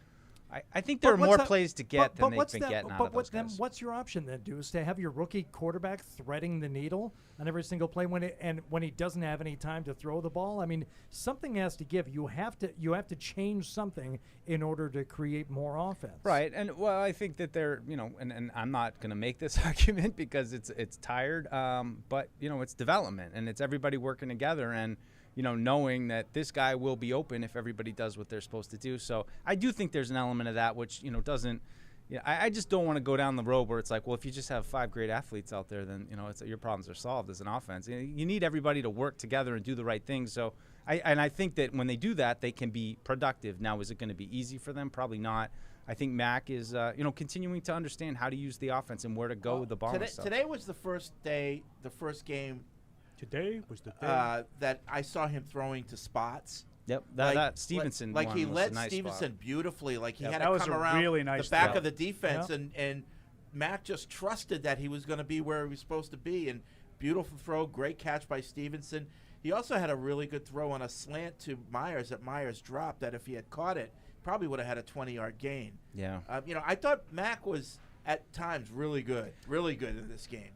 I think there are more plays to get than they've been getting out of those guys. What's your option then, Deuce? To have your rookie quarterback threading the needle on every single play when he doesn't have any time to throw the ball? I mean, something has to give. You have to change something in order to create more offense. Right, and well, I think that they're and I'm not going to make this argument because it's tired, but it's development and it's everybody working together and. Knowing that this guy will be open if everybody does what they're supposed to do. So I do think there's an element of that which, doesn't – I just don't want to go down the road where it's like, well, if you just have 5 great athletes out there, then, your problems are solved as an offense. You need everybody to work together and do the right things. So I think that when they do that, they can be productive. Now, is it going to be easy for them? Probably not. I think Mac is, continuing to understand how to use the offense and where to go with the ball. Today was the first game. Today was the day that I saw him throwing to spots. Yep, that Stevenson like one he was led a nice Stevenson spot. beautifully. Like he Yeah, had that to was come a around really nice the back throw. of the defense, Yeah. and Mac just trusted that he was going to be where he was supposed to be. And beautiful throw, great catch by Stevenson. He also had a really good throw on a slant to Myers that Myers dropped. That if he had caught it, probably would have had a 20-yard gain. Yeah. I thought Mac was at times really good in this game.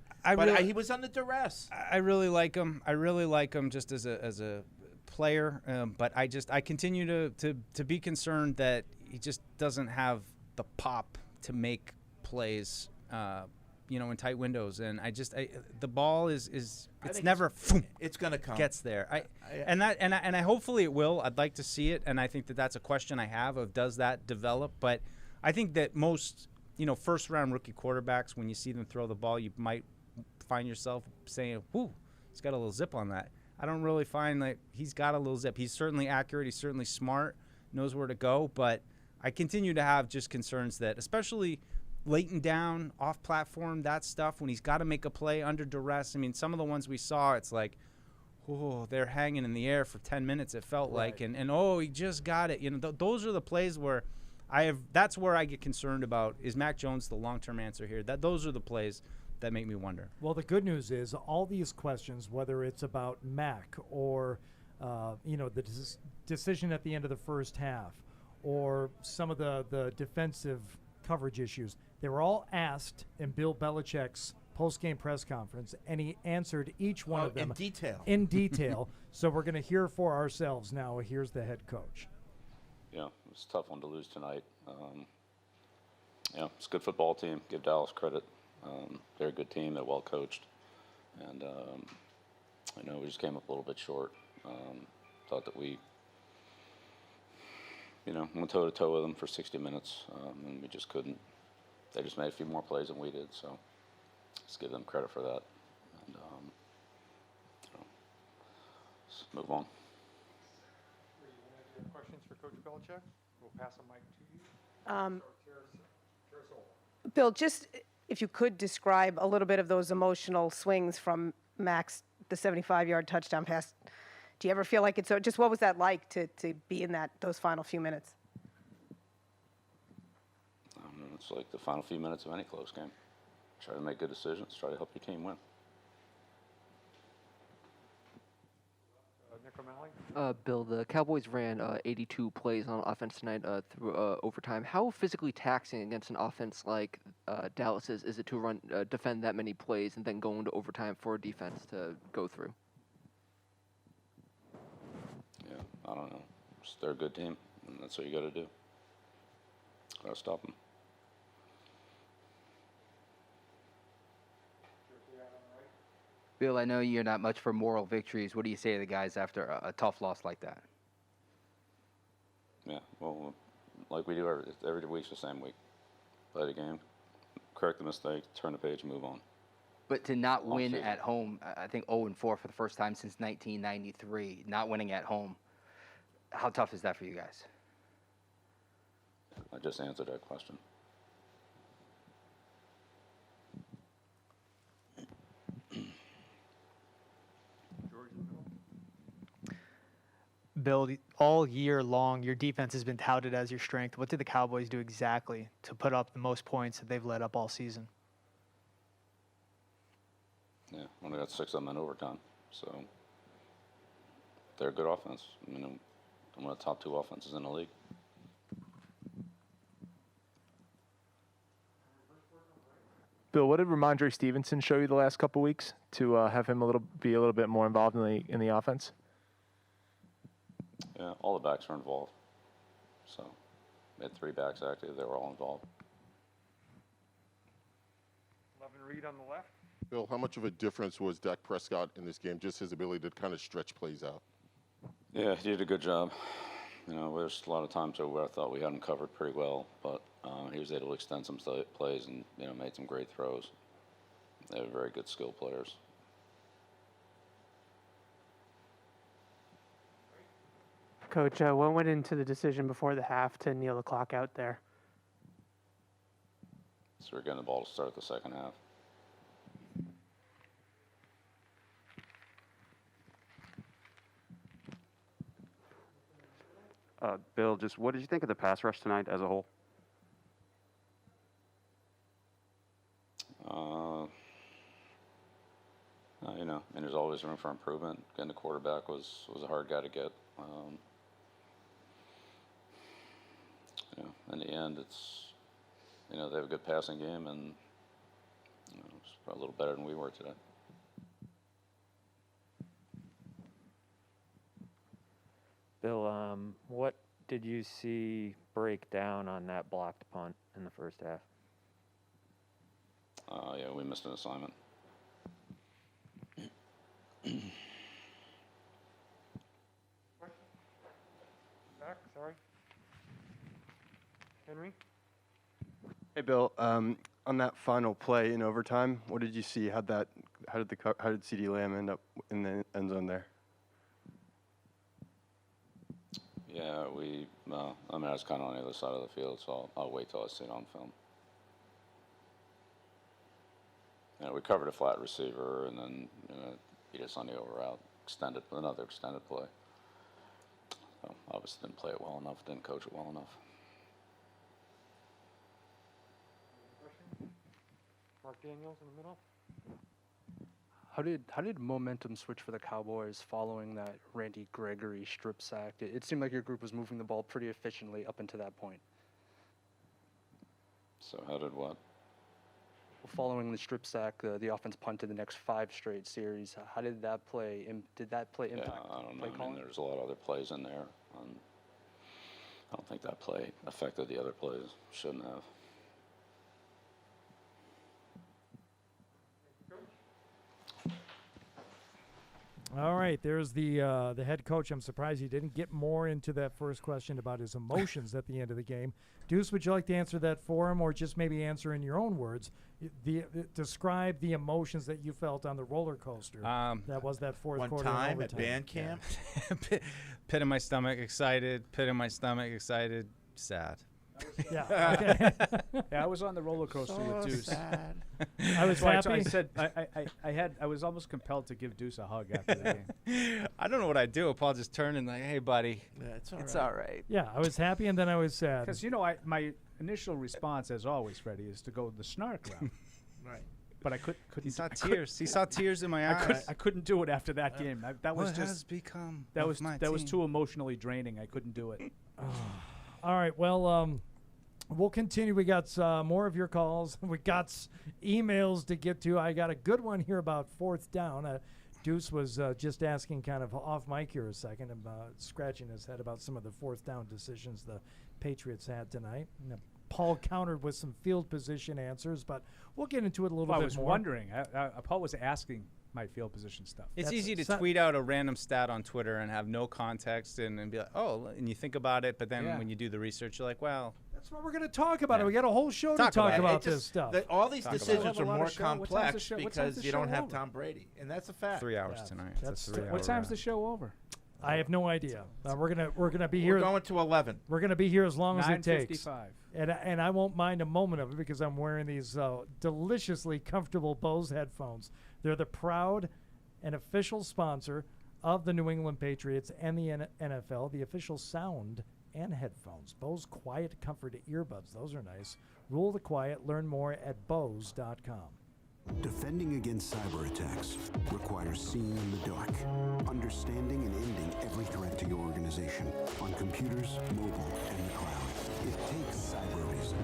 He was under duress. I really like him. I really like him just as a player. But I continue to be concerned that he just doesn't have the pop to make plays, in tight windows. And the ball it's never it's going to come. Gets there. I hopefully it will. I'd like to see it, and I think that's a question I have of does that develop. But I think that most first round rookie quarterbacks, when you see them throw the ball, you might find yourself saying, "Whoo, he's got a little zip on that." I don't really find that he's got a little zip. He's certainly accurate. He's certainly smart, knows where to go. But I continue to have just concerns that, especially late and down, off platform, that stuff, when he's got to make a play under duress. I mean, some of the ones we saw, it's like, oh, they're hanging in the air for 10 minutes, it felt like. And he just got it. Those are the plays where that's where I get concerned about, is Mac Jones the long-term answer here? Those are the plays that make me wonder. Well, the good news is all these questions, whether it's about Mac or the decision at the end of the first half or some of the defensive coverage issues, they were all asked in Bill Belichick's post-game press conference, and he answered each one of them in detail. So we're going to hear for ourselves now. Here's the head coach. Yeah, it was a tough one to lose tonight. It's a good football team. Give Dallas credit. They're a good team. They're well coached. And I know we just came up a little bit short. Thought that we, went toe-to-toe with them for 60 minutes, and we just couldn't. They just made a few more plays than we did, so let's give them credit for that. And let's move on. Questions for Coach Belichick? We'll pass the mic to you. Bill, just if you could describe a little bit of those emotional swings from Max, the 75-yard touchdown pass. Do you ever feel like just what was that like to be in those final few minutes? It's like the final few minutes of any close game. Try to make good decisions. Try to help your team win. Nick O'Malley? Bill, the Cowboys ran 82 plays on offense tonight through overtime. How physically taxing against an offense like Dallas is it to defend that many plays and then go into overtime for a defense to go through? Yeah, I don't know. They're a good team, and that's what you got to do. Got to stop them. Bill, I know you're not much for moral victories. What do you say to the guys after a tough loss like that? Yeah, well, like we do every week's the same week. Play the game, correct the mistake, turn the page, and move on. But to not win at home, I think 0-4 for the first time since 1993, not winning at home, how tough is that for you guys? I just answered that question. Bill, all year long, your defense has been touted as your strength. What did the Cowboys do exactly to put up the most points that they've led up all season? Yeah, only got 6 of them in overtime. So they're a good offense. One of the top 2 offenses in the league. Bill, what did Ramondre Stevenson show you the last couple weeks to have him be a little bit more involved in the offense? Yeah, all the backs are involved. So we had 3 backs active. They were all involved. Levin Reed on the left. Bill, how much of a difference was Dak Prescott in this game, just his ability to kind of stretch plays out? Yeah, he did a good job. There's a lot of times where I thought we had him covered pretty well, but he was able to extend some plays and, made some great throws. They were very good skill players. Coach, what went into the decision before the half to kneel the clock out there? So we're getting the ball to start the second half. Bill, just what did you think of the pass rush tonight as a whole? You know, and there's always room for improvement. Getting the quarterback was a hard guy to get. You know, in the end, it's, you know, they have a good passing game, and you know, it's a little better than we were today. Bill, what did you see break down on that blocked punt in the first half? Yeah, we missed an assignment. Back, sorry. Henry? Hey, Bill. On that final play in overtime, what did you see? How did CeeDee Lamb end up in the end zone there? Yeah, I mean, I was kind of on the other side of the field, so I'll wait till I see it on film. Yeah, we covered a flat receiver, and then beat us on the over route, another extended play. So obviously didn't play it well enough, didn't coach it well enough. Mark Daniels in the middle. How did momentum switch for the Cowboys following that Randy Gregory strip sack? It seemed like your group was moving the ball pretty efficiently up until that point. So how did what? Following the strip sack, the offense punted the next 5 straight series. How did that play? Did that play impact? Yeah, I don't know. Play calling? There's a lot of other plays in there. I don't think that play affected the other plays. Shouldn't have. All right, there's the head coach. I'm surprised he didn't get more into that first question about his emotions at the end of the game. Deuce, would you like to answer that for him, or just maybe answer in your own words? Describe the emotions that you felt on the roller coaster. That was that fourth quarter. One time at band camp. Yeah. Pit in my stomach, excited. Pit in my stomach, excited. Sad. Yeah. Okay. Yeah, I was on the roller coaster with Deuce. Sad. I was happy. I said I was almost compelled to give Deuce a hug after the game. I don't know what I'd do. Paul just turned and like, hey, buddy, Yeah, it's all right. Yeah, I was happy and then I was sad. Because my initial response, as always, Freddie, is to go the snark route. Right. But I couldn't. He saw tears. He saw tears in my eyes. I couldn't do it after that game. That was What just has become that of was my that was team? too emotionally draining. I couldn't do it. All right, well, we'll continue. We got more of your calls. We got emails to get to. I got a good one here about fourth down. Deuce was just asking kind of off mic here a second, about scratching his head about some of the fourth down decisions the Patriots had tonight. And, Paul countered with some field position answers, but we'll get into it a little bit more. I was wondering. Paul was asking my field position stuff. It's easy to tweet out a random stat on Twitter and have no context and be like, oh, and you think about it, but then when you do the research, you're like, well. That's what we're going to talk about. We got a whole show to talk about this stuff. All these decisions are more complex because you don't have Tom Brady, and that's a fact. 3 hours tonight. That's what time's the show over? I have no idea. We're gonna be here. We're going to 11. We're gonna be here as long as it takes. 9:55. And I won't mind a moment of it because I'm wearing these deliciously comfortable Bose headphones. They're the proud and official sponsor of the New England Patriots and the NFL. The official sound and headphones. Bose Quiet Comfort earbuds. Those are nice. Rule the quiet. Learn more at Bose.com. Defending against cyber attacks requires seeing in the dark, understanding and ending every threat to your organization on computers, mobile, and the cloud. It takes cyber reason.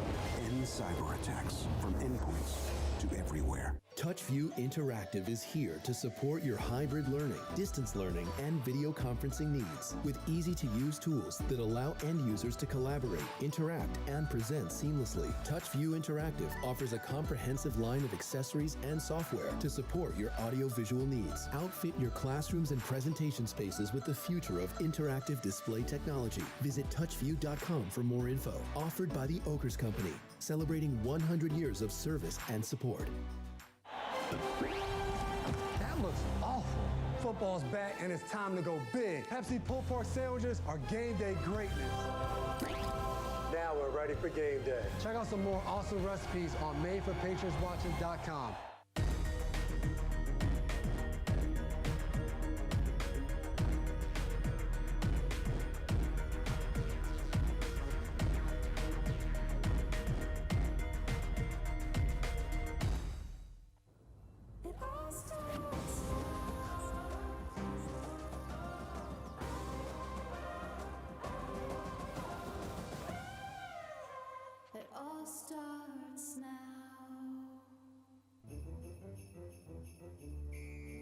End cyber attacks from endpoints to everywhere. TouchView Interactive is here to support your hybrid learning, distance learning, and video conferencing needs with easy-to-use tools that allow end users to collaborate, interact, and present seamlessly. TouchView Interactive offers a comprehensive line of accessories and software to support your audio-visual needs. Outfit your classrooms and presentation spaces with the future of interactive display technology. Visit touchview.com for more info. Offered by the Oakers Company, celebrating 100 years of service and support. That looks awful. Football's back and it's time to go big. Pepsi pulled pork sandwiches are game day greatness. Now we're ready for game day. Check out some more awesome recipes on madeforpatriotswatching.com.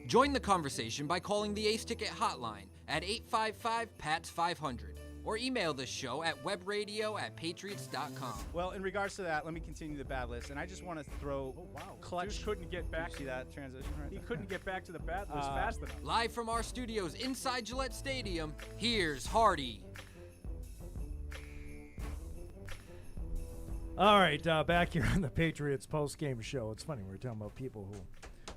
Join the conversation by calling the Ace Ticket hotline at 855-PATS-500 or email the show at webradio@patriots.com. Well, in regards to that, let me continue the bad list, and I just want to throw clutch. Dude couldn't get back. See that transition right He there? couldn't get back to the bad list fast enough. Live from our studios inside Gillette Stadium, here's Hardy. All right, back here on the Patriots Postgame show. It's funny, we're talking about people who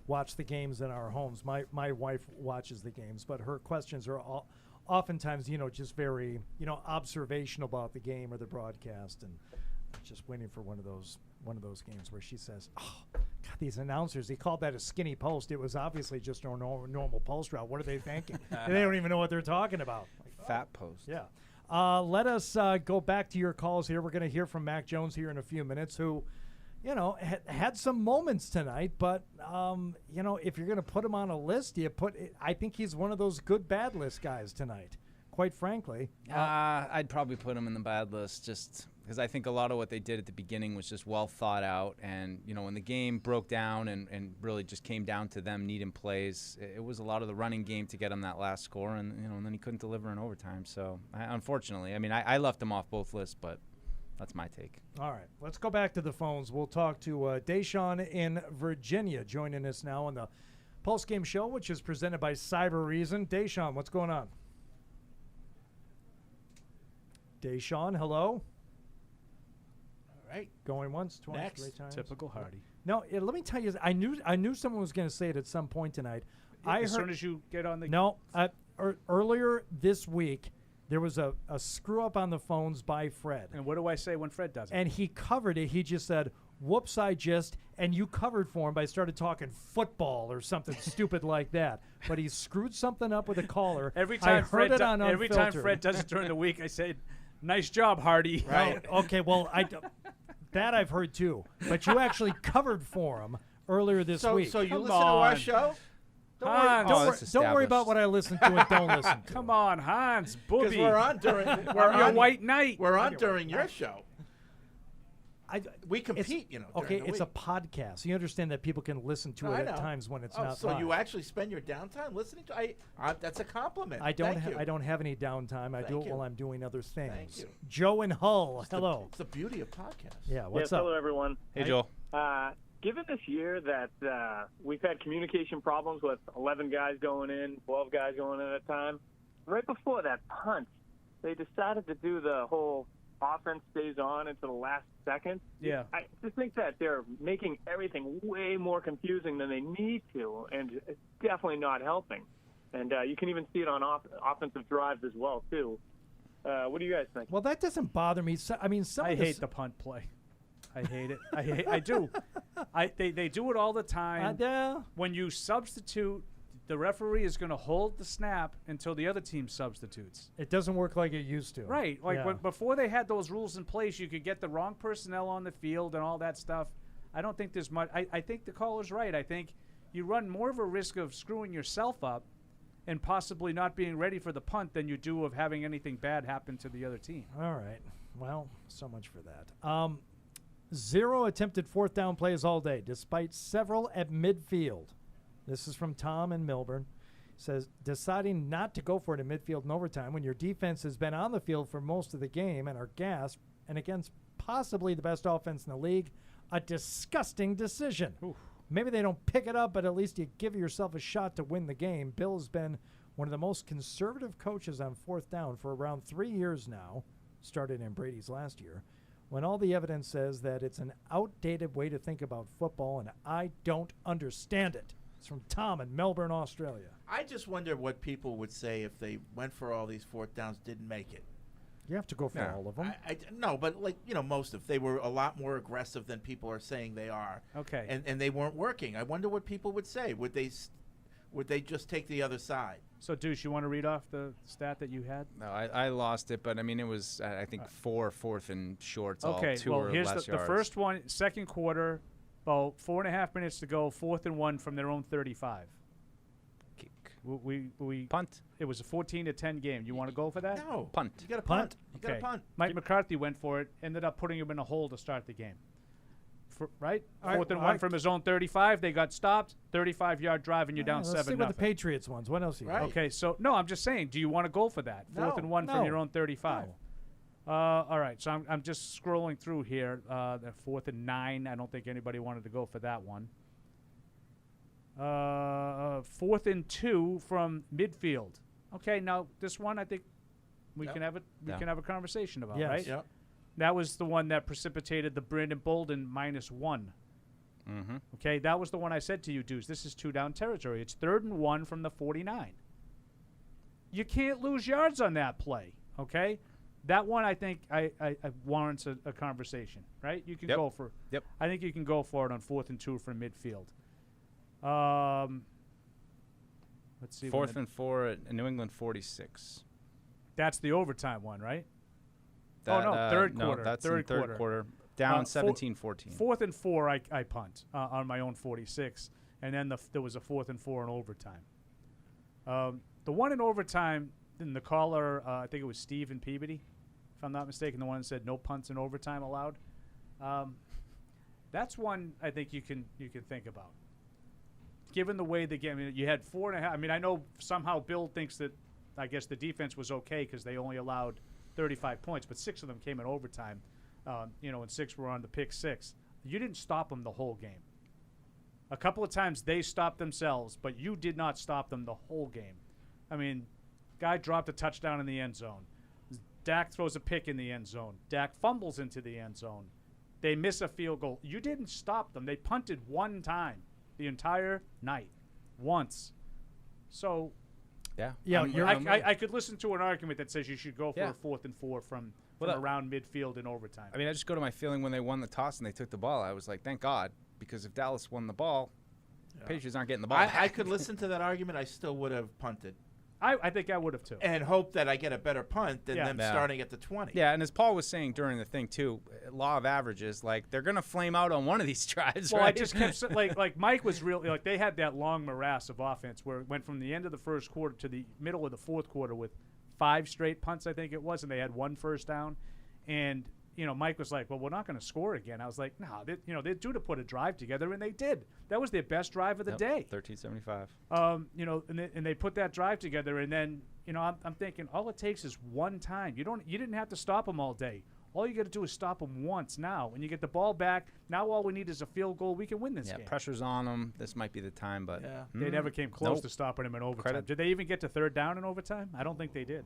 watch the games in our homes. My wife watches the games, but her questions are oftentimes, just very, observational about the game or the broadcast, and just waiting for one of those games where she says, "Oh, God, these announcers, they called that a skinny post. It was obviously just a normal post route. What are they thinking? They don't even know what they're talking about." Fat post. Yeah. Let us go back to your calls here. We're going to hear from Mac Jones here in a few minutes, who, had some moments tonight. But, if you're going to put him on a list, I think he's one of those good bad list guys tonight, quite frankly. I'd probably put him in the bad list just because I think a lot of what they did at the beginning was just well thought out. And, when the game broke down and really just came down to them needing plays, it was a lot of the running game to get him that last score. And, and then he couldn't deliver in overtime. So, unfortunately, I left him off both lists, but that's my take. All right. Let's go back to the phones. We'll talk to Deshaun in Virginia joining us now on the postgame show, which is presented by Cyber Reason. Deshaun, what's going on? Deshaun, hello? Right. Going once, twice, Next. 3 times. Typical Hardy. No, let me tell you, I knew someone was going to say it at some point tonight. As soon as you get on the No, earlier this week, there was a screw up on the phones by Fred. And what do I say when Fred does it? And he covered it. He just said, "Whoops, and you covered for him by started talking football or something stupid like that. But he screwed something up with a caller. Every time Fred does it during the week, I say, "Nice job, Hardy." Right. Okay, well, that I've heard too. But you actually covered for him earlier this week. So you listen to our show? Don't worry about what I listen to and don't listen to. Come on, Hans, booby. Because we're on during your white knight. We're on during your show. We compete, during Okay, the it's week. a podcast. You understand that people can listen to it at times when it's not So live. you actually spend your downtime listening to it? That's a compliment. I don't have any downtime. I do it while I'm doing other things. Thank you. Joe in Hull, hello. It's the beauty of podcasts. Yeah, what's up? Hello, everyone. Hey, Joel. Given this year that we've had communication problems with 11 guys going in, 12 guys going in at a time, right before that punt, they decided to do the whole offense stays on until the last second. Yeah. I just think that they're making everything way more confusing than they need to, and it's definitely not helping. And you can even see it on offensive drives as well, too. What do you guys think? Well, that doesn't bother me. I hate the punt play. I hate it. I do. They do it all the time. When you substitute, the referee is going to hold the snap until the other team substitutes. It doesn't work like it used to. Right. Like before they had those rules in place, you could get the wrong personnel on the field and all that stuff. I don't think there's much. I think the caller's right. I think you run more of a risk of screwing yourself up and possibly not being ready for the punt than you do of having anything bad happen to the other team. All right. Well, so much for that. 0 attempted fourth down plays all day, despite several at midfield. This is from Tom in Milburn. Says, deciding not to go for it in midfield and overtime when your defense has been on the field for most of the game and are gassed and against possibly the best offense in the league, a disgusting decision. Oof. Maybe they don't pick it up, but at least you give yourself a shot to win the game. Bill has been one of the most conservative coaches on fourth down for around 3 years now, started in Brady's last year, when all the evidence says that it's an outdated way to think about football, and I don't understand it. It's from Tom in Melbourne, Australia. I just wonder what people would say if they went for all these fourth downs, didn't make it. You have to go for all of them. No, but most of they were a lot more aggressive than people are saying they are. Okay. And they weren't working. I wonder what people would say. Would they just take the other side? So, Deuce, you want to read off the stat that you had? No, I lost it, but it was I think 4 fourth and shorts. Okay. All 2 well, or here's less the yards. first one, second quarter, about 4.5 minutes to go, 4th and 1 from their own 35. Kick. We punt. It was a 14-10 game. You want to go for that? No. Punt. You got to punt. You got Okay. to punt. Mike McCarthy went for it, ended up putting him in a hole to start the game. right? All right, 4th and all 1 right. from his own 35. They got stopped. 35-yard drive, and you're down Let's 7 see what the Patriots ones. What else you got? Okay, so no, I'm just saying. Do you want to go for that? 4th and 1 from your own 35. All right, so I'm just scrolling through here. The 4th and 9. I don't think anybody wanted to go for that one. 4th and 2 from midfield. Okay, now this one I think we can have a conversation about, Yes. right? Yep. That was the one that precipitated the Brandon Bolden -1. Mm-hmm. Okay, that was the one I said to you, dudes. This is 2 down territory. It's 3rd and 1 from the 49. You can't lose yards on that play. Okay, that one I think I warrants a conversation. Right? You can go for. Yep. I think you can go for it on 4th and 2 from midfield. Let's see. 4th and 4 at New England 46. That's the overtime one, right? That, oh no, third no, quarter. that's third in third quarter. Down 17-14. 4th and 4, I punt on my own 46, and then there was a 4th and 4 in overtime. The one in overtime, in the caller, I think it was Steve and Peabody, if I'm not mistaken, the one that said no punts in overtime allowed. That's one I think you can think about. Given the way the game, I mean, you had 4.5. I mean, I know somehow Bill thinks that, I guess the defense was okay because they only allowed 35 points, but 6 of them came in overtime. And 6 were on the pick 6. You didn't stop them the whole game. A couple of times they stopped themselves, but you did not stop them the whole game. I mean, guy dropped a touchdown in the end zone. Dak throws a pick in the end zone. Dak fumbles into the end zone. They miss a field goal. You didn't stop them. They punted one time the entire night. Once. So, yeah, I could listen to an argument that says you should go for Yeah. a 4th and 4 from Well, around midfield in overtime. I mean, I just go to my feeling when they won the toss and they took the ball. I was like, thank God, because if Dallas won the ball, Patriots aren't getting the ball back. I could listen to that argument. I still would have punted. I think I would have too. And hope that I get a better punt than them starting at the 20. Yeah, and as Paul was saying during the thing too, law of averages, like they're gonna flame out on one of these drives. Well, right? I just kept like Mike was really like they had that long morass of offense where it went from the end of the first quarter to the middle of the fourth quarter with 5 straight punts, I think it was, and they had 1 first down. And Mike was like, "Well, we're not going to score again." I was like, "No, they're due to put a drive together," and they did. That was their best drive of the day. 1375. And they put that drive together, and then I'm thinking all it takes is one time. You didn't have to stop them all day. All you got to do is stop them once now. When you get the ball back, now all we need is a field goal. We can win this game. Pressure's on them. This might be the time, but They never came close to stopping him in overtime. Credit. Did they even get to 3rd down in overtime? I don't think they did.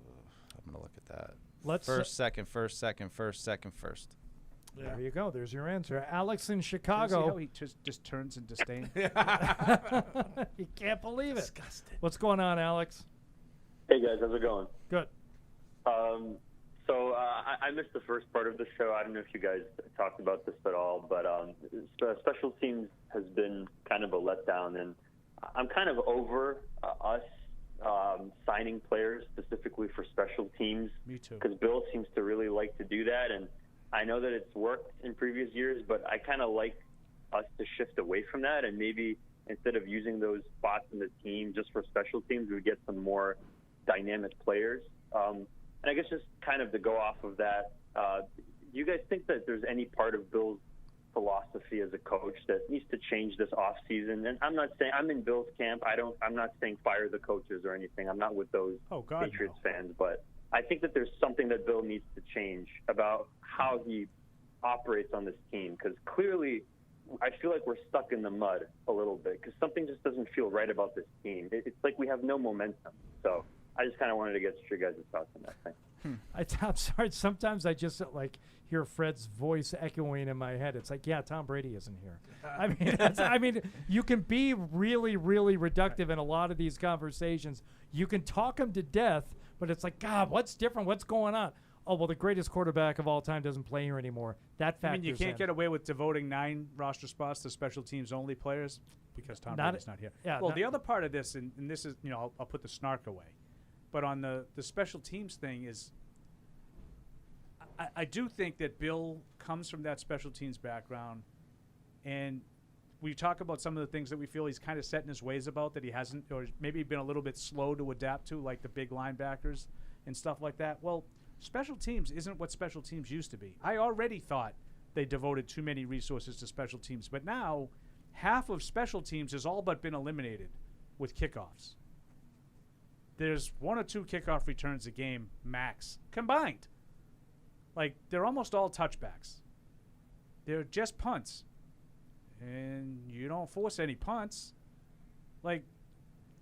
I'm gonna look at that. Let's first, second, first, second, first, second, first. There you go. There's your answer. Alex in Can you see Chicago. how he just turns in disdain? You can't believe it. Disgusting. What's going on, Alex? Hey guys, how's it going? Good. I missed the first part of the show. I don't know if you guys talked about this at all, but special teams has been kind of a letdown, and I'm kind of over us signing players specifically for special teams. Me too. Because Bill seems to really like to do that, and I know that it's worked in previous years, but I kind of like us to shift away from that, and maybe instead of using those spots in the team just for special teams, we would get some more dynamic players. And I guess just kind of to go off of that, do you guys think that there's any part of Bill's philosophy as a coach that needs to change this off season? And I'm not saying I'm in Bill's camp. I'm not saying fire the coaches or anything. I'm not with those Patriots fans, but I think that there's something that Bill needs to change about how he operates on this team, because clearly I feel like we're stuck in the mud a little bit because something just doesn't feel right about this team. It's like we have no momentum. So I just kind of wanted to get your guys' thoughts on that thing. I'm sorry. Sometimes I just hear Fred's voice echoing in my head. It's like, yeah, Tom Brady isn't here. I mean, you can be really, really reductive in a lot of these conversations. You can talk them to death, but it's like, God, what's different? What's going on? Oh, well, the greatest quarterback of all time doesn't play here anymore. That factors You can't in. get away with devoting 9 roster spots to special teams only players because Tom Brady's not here. Yeah, well, the other part of this, and this is, I'll put the snark away, but on the special teams thing is, I do think that Bill comes from that special teams background, and we talk about some of the things that we feel he's kind of set in his ways about that he hasn't, or maybe been a little bit slow to adapt to, like the big linebackers and stuff like that. Well, special teams isn't what special teams used to be. I already thought they devoted too many resources to special teams. But now, half of special teams has all but been eliminated with kickoffs. There's 1 or 2 kickoff returns a game max combined. Like, they're almost all touchbacks. They're just punts. And you don't force any punts. Like,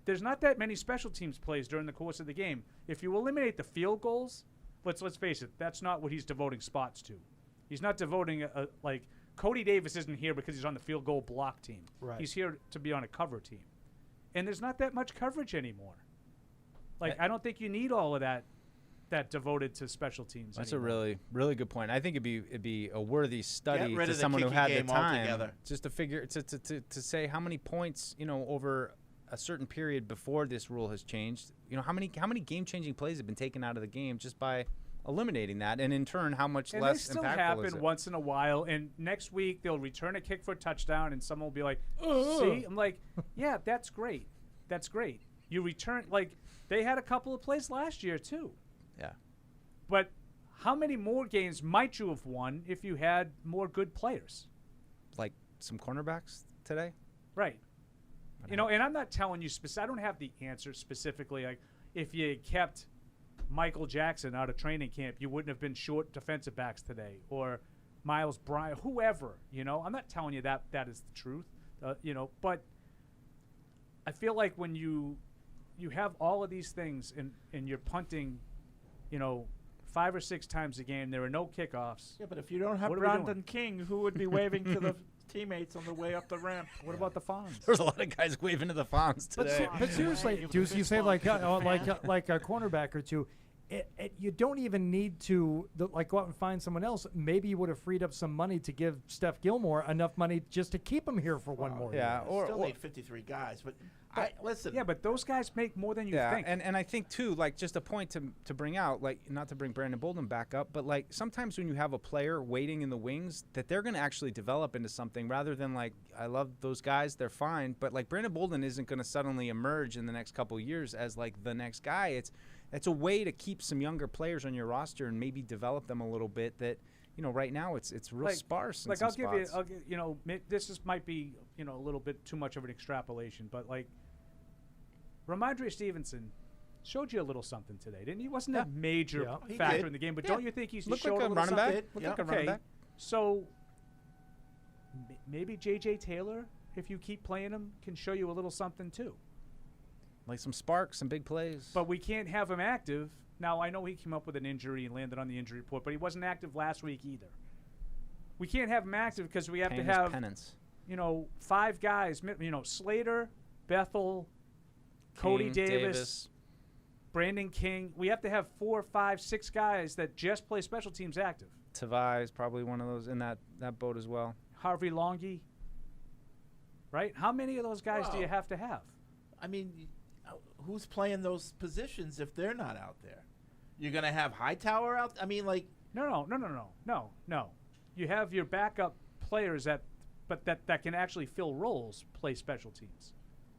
there's not that many special teams plays during the course of the game. If you eliminate the field goals, let's face it, that's not what he's devoting spots to. He's not devoting like Cody Davis isn't here because he's on the field goal block team. Right. He's here to be on a cover team. And there's not that much coverage anymore. Like, I don't think you need all of that devoted to special teams. That's anymore. a really, really good point. I think it'd be a worthy study Get rid to of the someone who kicking had the game time altogether. just to figure to say how many points, over a certain period before this rule has changed. How many game-changing plays have been taken out of the game just by eliminating that, and in turn, how much And less they still impactful happen is it? once in a while. And next week they'll return a kick for a touchdown, and someone will be like, "See," I'm like, "Yeah, that's great. That's great." You return they had a couple of plays last year too. Yeah. But how many more games might you have won if you had more good players? Like some cornerbacks today? Right. And I'm not telling you I don't have the answer specifically. Like, if you kept Michael Jackson out of training camp, you wouldn't have been short defensive backs today, or Miles Bryant, whoever. I'm not telling you that is the truth. But I feel like when you have all of these things and you're punting, 5 or 6 times a game, there are no kickoffs. Yeah, but if you don't have What are we doing? Brandon King, who would be waving to the teammates on the way up the ramp? What about the Fonz? There's a lot of guys waving to the Fonz today. But seriously, Deuce, you say like a cornerback or two. You don't even need to go out and find someone else. Maybe you would have freed up some money to give Steph Gilmore enough money just to keep him here for one more year. Still need 53 guys, but listen. Yeah, but those guys make more than you think. And I think too, just a point to bring out, not to bring Brandon Bolden back up, but sometimes when you have a player waiting in the wings, that they're going to actually develop into something rather than I love those guys, they're fine, but Brandon Bolden isn't going to suddenly emerge in the next couple of years as the next guy. It's a way to keep some younger players on your roster and maybe develop them a little bit. That right now it's real sparse. In some spots. This might be a little bit too much of an extrapolation, but Ramondre Stevenson showed you a little something today, didn't he? Wasn't a major factor in the game, but don't you think he Looked showed like a little running back. something? Looked like a running back. So maybe J.J. Taylor, if you keep playing him, can show you a little something too. Like some sparks, some big plays. But we can't have him active. Now, I know he came up with an injury and landed on the injury report, but he wasn't active last week either. We can't have him active because we have Paying to his have, penance. 5 guys, Slater, Bethel, Cody Davis, Brandon King. We have to have 4, 5, 6 guys that just play special teams active. Tavai is probably one of those in that boat as well. Harvey Longy, right? How many of those guys do you have to have? I mean, who's playing those positions if they're not out there? You're going to have Hightower out? I mean, No. You have your backup players that can actually fill roles, play special teams,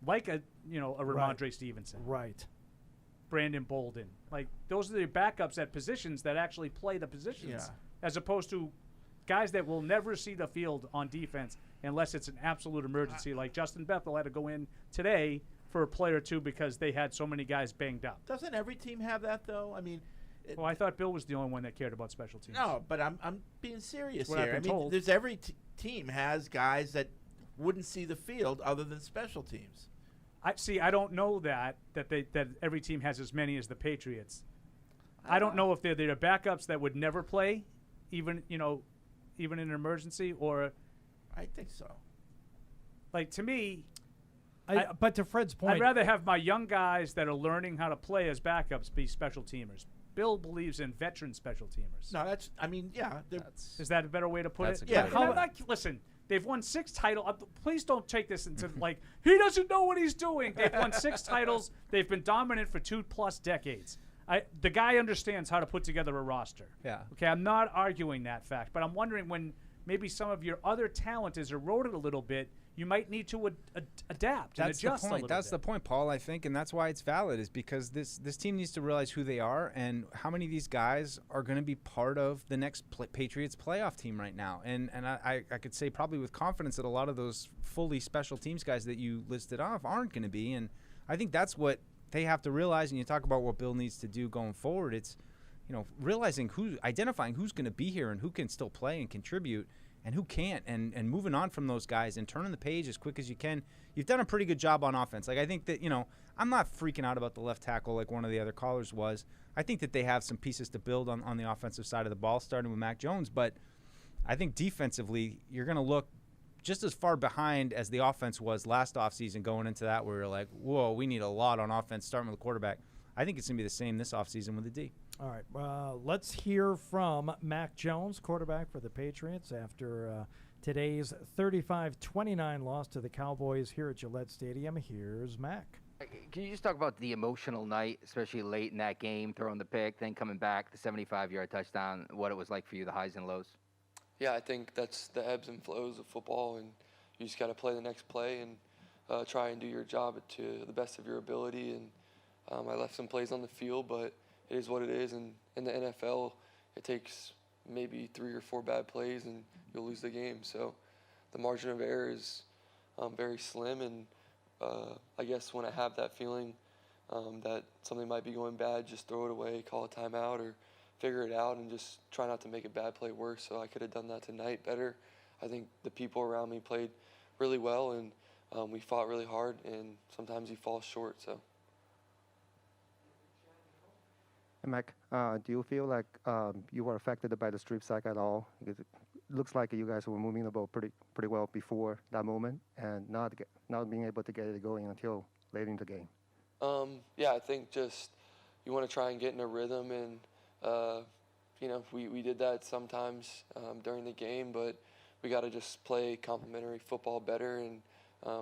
like a Ramondre Stevenson, right? Brandon Bolden, those are the backups at positions that actually play the positions, as opposed to guys that will never see the field on defense unless it's an absolute emergency. Like Justin Bethel had to go in today for a play or two because they had so many guys banged up. Doesn't every team have that, though? I mean, well, I thought Bill was the only one that cared about special teams. No, but I'm being serious What I've here. been told. There's every team has guys that wouldn't see the field other than special teams. I don't know that every team has as many as the Patriots. I don't know if they're their backups that would never play, even in an emergency, or. I think so. To me. But to Fred's point, I'd rather have my young guys that are learning how to play as backups be special teamers. Bill believes in veteran special teamers. No, Is that a better way to put it? Yeah. Listen, they've won 6 titles. Please don't take this into he doesn't know what he's doing. They've won 6 titles. They've been dominant for 2+ decades. The guy understands how to put together a roster. Yeah. Okay, I'm not arguing that fact, but I'm wondering when maybe some of your other talent is eroded a little bit, you might need to adapt and That's adjust the a point. little That's bit. the point, Paul, I think, and that's why it's valid, is because this team needs to realize who they are and how many of these guys are going to be part of the next Patriots playoff team right now. And I could say probably with confidence that a lot of those fully special teams guys that you listed off aren't going to be. And I think that's what they have to realize. And you talk about what Bill needs to do going forward. It's, realizing identifying who's going to be here and who can still play and contribute and who can't, and moving on from those guys and turning the page as quick as you can. You've done a pretty good job on offense. Like, I think that, I'm not freaking out about the left tackle like one of the other callers was. I think that they have some pieces to build on the offensive side of the ball, starting with Mac Jones. But I think defensively, you're going to look just as far behind as the offense was last offseason going into that, where you're like, whoa, we need a lot on offense starting with the quarterback. I think it's going to be the same this offseason with the D. All right, let's hear from Mac Jones, quarterback for the Patriots, after today's 35-29 loss to the Cowboys here at Gillette Stadium. Here's Mac. Can you just talk about the emotional night, especially late in that game, throwing the pick, then coming back, the 75-yard touchdown, what it was like for you, the highs and lows? Yeah, I think that's the ebbs and flows of football, and you just got to play the next play and try and do your job to the best of your ability. And I left some plays on the field, but it is what it is. And in the NFL, it takes maybe 3 or 4 bad plays, and you'll lose the game. So the margin of error is very slim. And I guess when I have that feeling that something might be going bad, just throw it away, call a timeout, or figure it out and just try not to make a bad play worse. So I could have done that tonight better. I think the people around me played really well, and we fought really hard, and sometimes you fall short. So. Mac, do you feel like you were affected by the strip sack at all? Because it looks like you guys were moving the ball pretty well before that moment, and not being able to get it going until late in the game. Yeah, I think just you want to try and get in a rhythm, and we did that sometimes during the game, but we got to just play complementary football better, and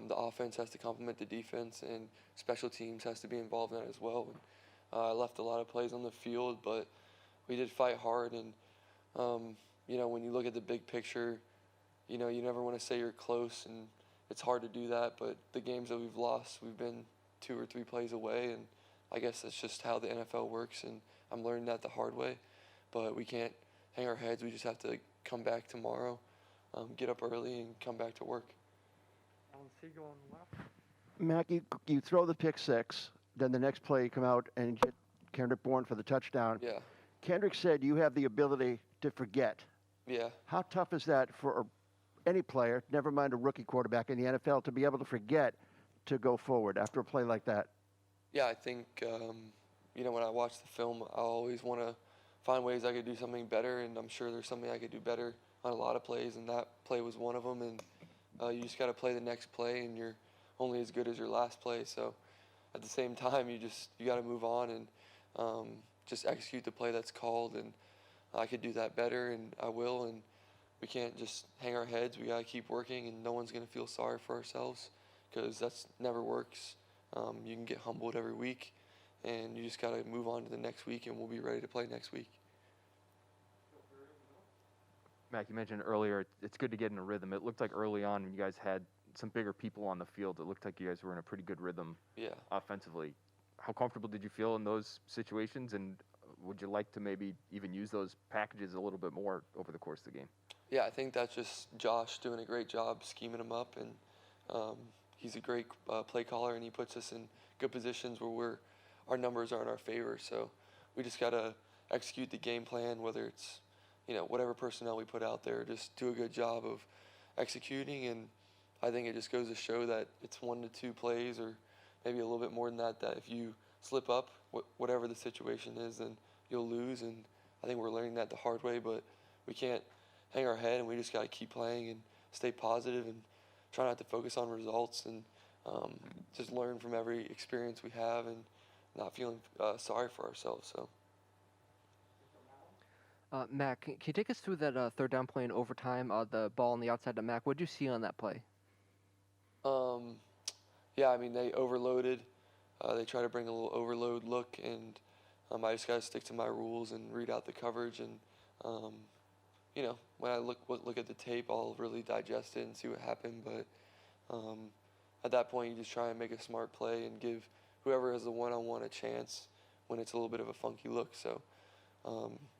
the offense has to complement the defense, and special teams has to be involved in that as well. And, I left a lot of plays on the field, but we did fight hard. And, when you look at the big picture, you never want to say you're close, and it's hard to do that. But the games that we've lost, we've been 2 or 3 plays away. And I guess that's just how the NFL works. And I'm learning that the hard way. But we can't hang our heads. We just have to come back tomorrow, get up early, and come back to work. Mac, you throw the pick six. Then the next play, you come out and hit Kendrick Bourne for the touchdown. Yeah. Kendrick said you have the ability to forget. Yeah. How tough is that for any player, never mind a rookie quarterback in the NFL, to be able to forget to go forward after a play like that? Yeah, I think, when I watch the film, I always want to find ways I could do something better, and I'm sure there's something I could do better on a lot of plays, and that play was one of them. And you just got to play the next play, and you're only as good as your last play. So at the same time, you got to move on and just execute the play that's called. And I could do that better, and I will. And we can't just hang our heads. We got to keep working, and no one's going to feel sorry for ourselves, because that's never works. You can get humbled every week, and you just got to move on to the next week, and we'll be ready to play next week. Mac, you mentioned earlier it's good to get in a rhythm. It looked like early on when you guys had some bigger people on the field, it looked like you guys were in a pretty good rhythm offensively. How comfortable did you feel in those situations, and would you like to maybe even use those packages a little bit more over the course of the game? Yeah, I think that's just Josh doing a great job scheming them up, and he's a great play caller, and he puts us in good positions where our numbers are in our favor. So we just got to execute the game plan, whether it's whatever personnel we put out there, just do a good job of executing. And I think it just goes to show that it's 1 to 2 plays, or maybe a little bit more than that, that if you slip up, whatever the situation is, then you'll lose. And I think we're learning that the hard way, but we can't hang our head, and we just got to keep playing and stay positive and try not to focus on results, and just learn from every experience we have, and not feeling sorry for ourselves. So. Mac, can you take us through that third down play in overtime, the ball on the outside to Mac? What did you see on that play? Yeah, I mean, they overloaded. They try to bring a little overload look, and I just got to stick to my rules and read out the coverage. And, when I look at the tape, I'll really digest it and see what happened. But At that point, you just try and make a smart play and give whoever has the one-on-one a chance when it's a little bit of a funky look. So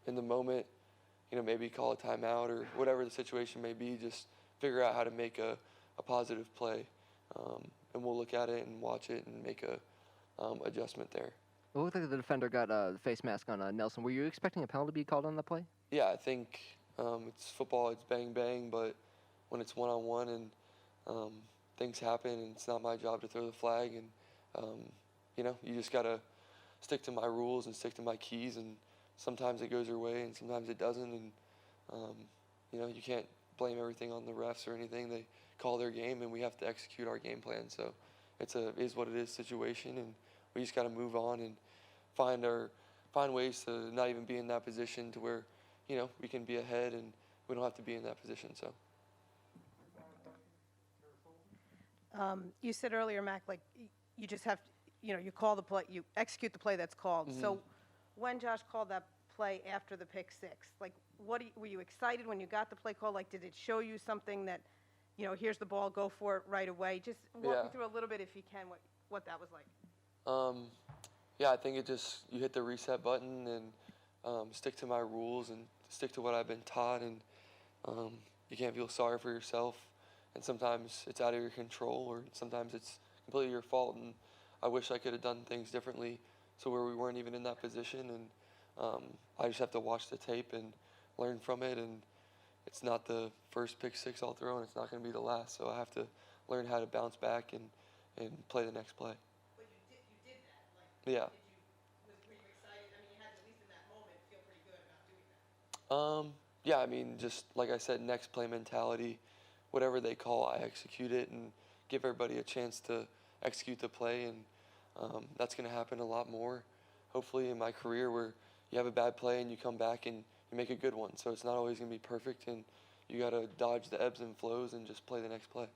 in the moment, maybe call a timeout or whatever the situation may be, just figure out how to make a positive play. And we'll look at it and watch it and make a adjustment there. It looked like the defender got the face mask on Nelson. Were you expecting a penalty to be called on the play? Yeah, I think it's football, it's bang bang, but when it's one-on-one and things happen and it's not my job to throw the flag, and you just got to stick to my rules and stick to my keys, and sometimes it goes your way and sometimes it doesn't, and you can't blame everything on the refs or anything. They call their game and we have to execute our game plan. So it's a is what it is situation, and we just got to move on and find ways to not even be in that position to where we can be ahead and we don't have to be in that position. So you said earlier, Mac, like you just have you call the play, you execute the play that's called. Mm-hmm. So when Josh called that play after the pick six, like were you excited when you got the play call? Like, did it show you something that here's the ball, go for it right away? Just walk me through a little bit, if you can, what that was like. Yeah, I think you hit the reset button and stick to my rules and stick to what I've been taught, and you can't feel sorry for yourself, and sometimes it's out of your control or sometimes it's completely your fault, and I wish I could have done things differently so where we weren't even in that position, and I just have to watch the tape and learn from it, and it's not the first pick six I'll throw and it's not going to be the last, so I have to learn how to bounce back and play the next play. But you did that. Like, Yeah. Were you excited? I mean, you had to, at least in that moment, feel pretty good about doing that. Yeah, I mean, just like I said, next play mentality. Whatever they call, I execute it and give everybody a chance to execute the play, and that's going to happen a lot more, hopefully, in my career, where you have a bad play and you come back and you make a good one. So it's not always going to be perfect, and you got to dodge the ebbs and flows and just play the next play.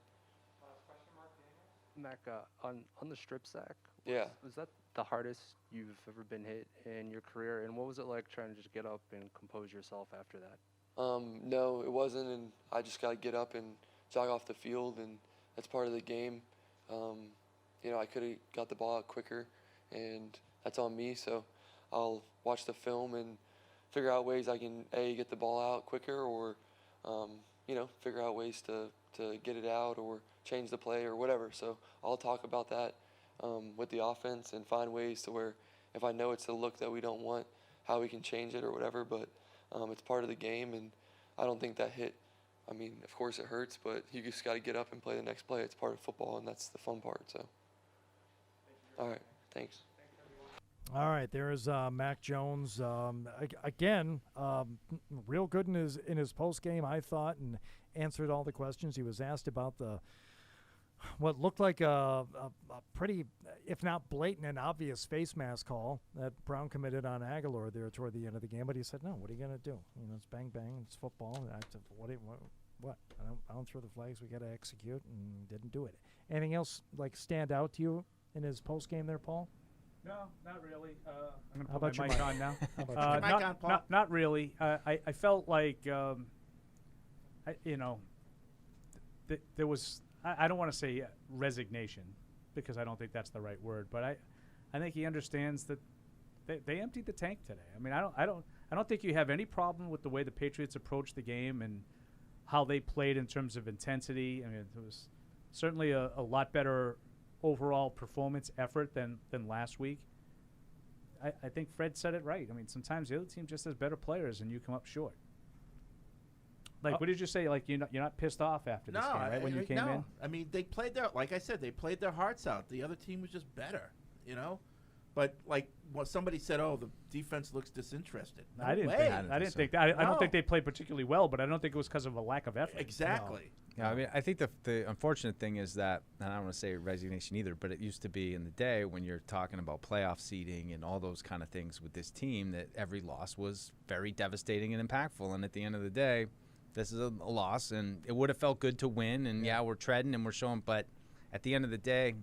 Mac, on the strip sack, was that the hardest you've ever been hit in your career? And what was it like trying to just get up and compose yourself after that? No, it wasn't, and I just got to get up and jog off the field, and that's part of the game. I could have got the ball out quicker, and that's on me, so I'll watch the film and figure out ways I can, A, get the ball out quicker, or, figure out ways to get it out or change the play or whatever. So I'll talk about that with the offense and find ways to where if I know it's the look that we don't want, how we can change it or whatever, but it's part of the game, and I don't think that hit, I mean, of course it hurts, but you just got to get up and play the next play. It's part of football, and that's the fun part. So, all right, thanks. All right, there's Mac Jones again. Real good in his post game, I thought, and answered all the questions. He was asked about what looked like a pretty, if not blatant and obvious, face mask call that Brown committed on Aguilar there toward the end of the game. But he said, "No, what are you going to do? It's bang bang. It's football. What? I don't throw the flags. We got to execute," and didn't do it. Anything else stand out to you in his post game there, Paul? No, not really. I'm How going to about put my your mic mic? on now. How about your mic on, Paul? Not really. I felt like, there was, I don't want to say resignation, because I don't think that's the right word, but I think he understands that they emptied the tank today. I mean, I don't think you have any problem with the way the Patriots approached the game and how they played in terms of intensity. I mean, it was certainly a lot better overall performance effort than last week. I think Fred said it right. I mean, sometimes the other team just has better players and you come up short. Like, what did you say? Like, you're not pissed off after this game, right? When you came in? I mean, they played like I said, they played their hearts out. The other team was just better, But like what somebody said, the defense looks disinterested. No I didn't think that. I don't think they played particularly well, but I don't think it was because of a lack of effort. Exactly. Yeah, I mean, I think the unfortunate thing is that, and I don't want to say resignation either, but it used to be in the day when you're talking about playoff seeding and all those kind of things with this team, that every loss was very devastating and impactful. And at the end of the day, this is a loss, and it would have felt good to win. And we're treading and we're showing, but at the end of the day,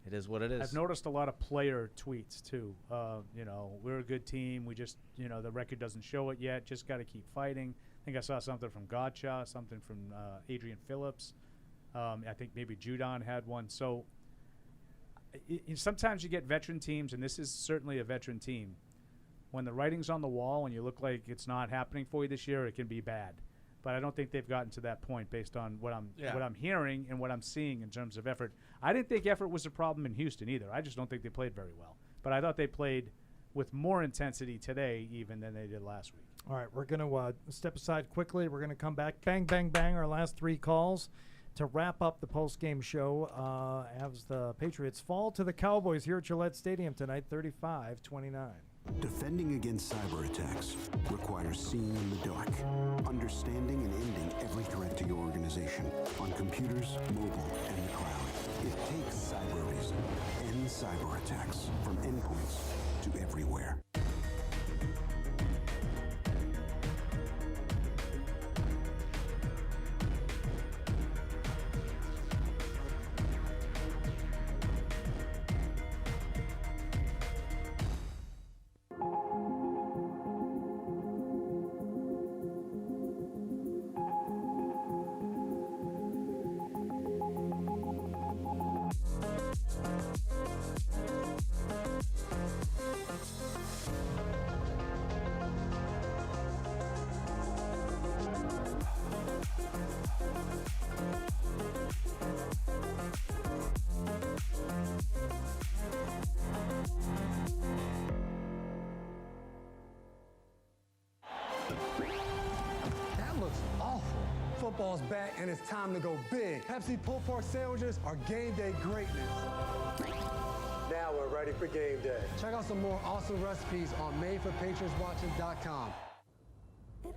it is what it is. I've noticed a lot of player tweets too. We're a good team. We just, the record doesn't show it yet. Just got to keep fighting. I think I saw something from Gotcha, something from Adrian Phillips. I think maybe Judon had one. So sometimes you get veteran teams, and this is certainly a veteran team. When the writing's on the wall and you look like it's not happening for you this year, it can be bad. But I don't think they've gotten to that point based on what I'm hearing and what I'm seeing in terms of effort. I didn't think effort was a problem in Houston either. I just don't think they played very well. But I thought they played with more intensity today even than they did last week. All right, we're going to step aside quickly. We're going to come back. Bang, bang, bang, our last 3 calls to wrap up the post-game show as the Patriots fall to the Cowboys here at Gillette Stadium tonight, 35-29. Defending against cyber attacks requires seeing in the dark, understanding and ending every threat to your organization on computers, mobile, and the cloud. It takes cyber reason. End cyber attacks from endpoints to everywhere. Football's back and it's time to go big. Pepsi pulled pork sandwiches are game day greatness. Now we're ready for game day. Check out some more awesome recipes on madeforpatriotswatching.com. It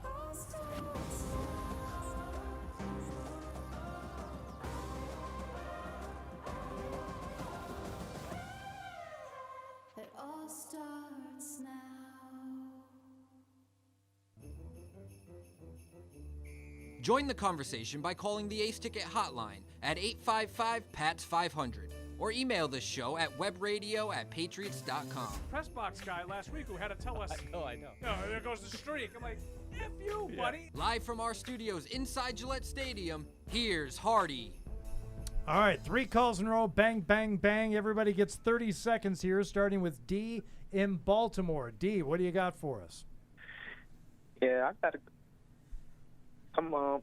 all starts now. Join the conversation by calling the Ace Ticket hotline at 855-PATS-500 or email the show at webradio@patriots.com. Press box guy last week who had to tell us. I know. No, there goes the streak. I'm like, F you, buddy. Live from our studios inside Gillette Stadium, here's Hardy. All right, 3 calls in a row. Bang, bang, bang. Everybody gets 30 seconds here, starting with D in Baltimore. D, what do you got for us? Yeah, I got to.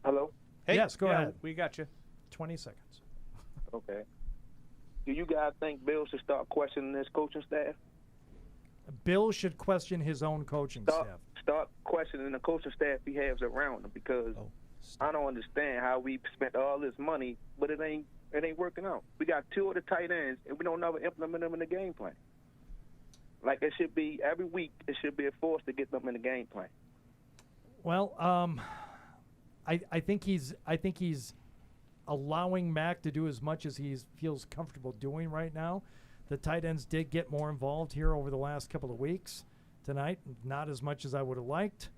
Hello? Hey, yes, go ahead. We got you. 20 seconds. Okay. Do you guys think Bill should start questioning his coaching staff? Bill should question his own coaching staff. Start questioning the coaching staff he has around him, because I don't understand how we spent all this money, but it ain't working out. We got 2 of the tight ends, and we don't never implement them in the game plan. Like, it should be every week. It should be a force to get them in the game plan. Well, I think he's allowing Mac to do as much as he feels comfortable doing right now. The tight ends did get more involved here over the last couple of weeks. Tonight, not as much as I would have liked,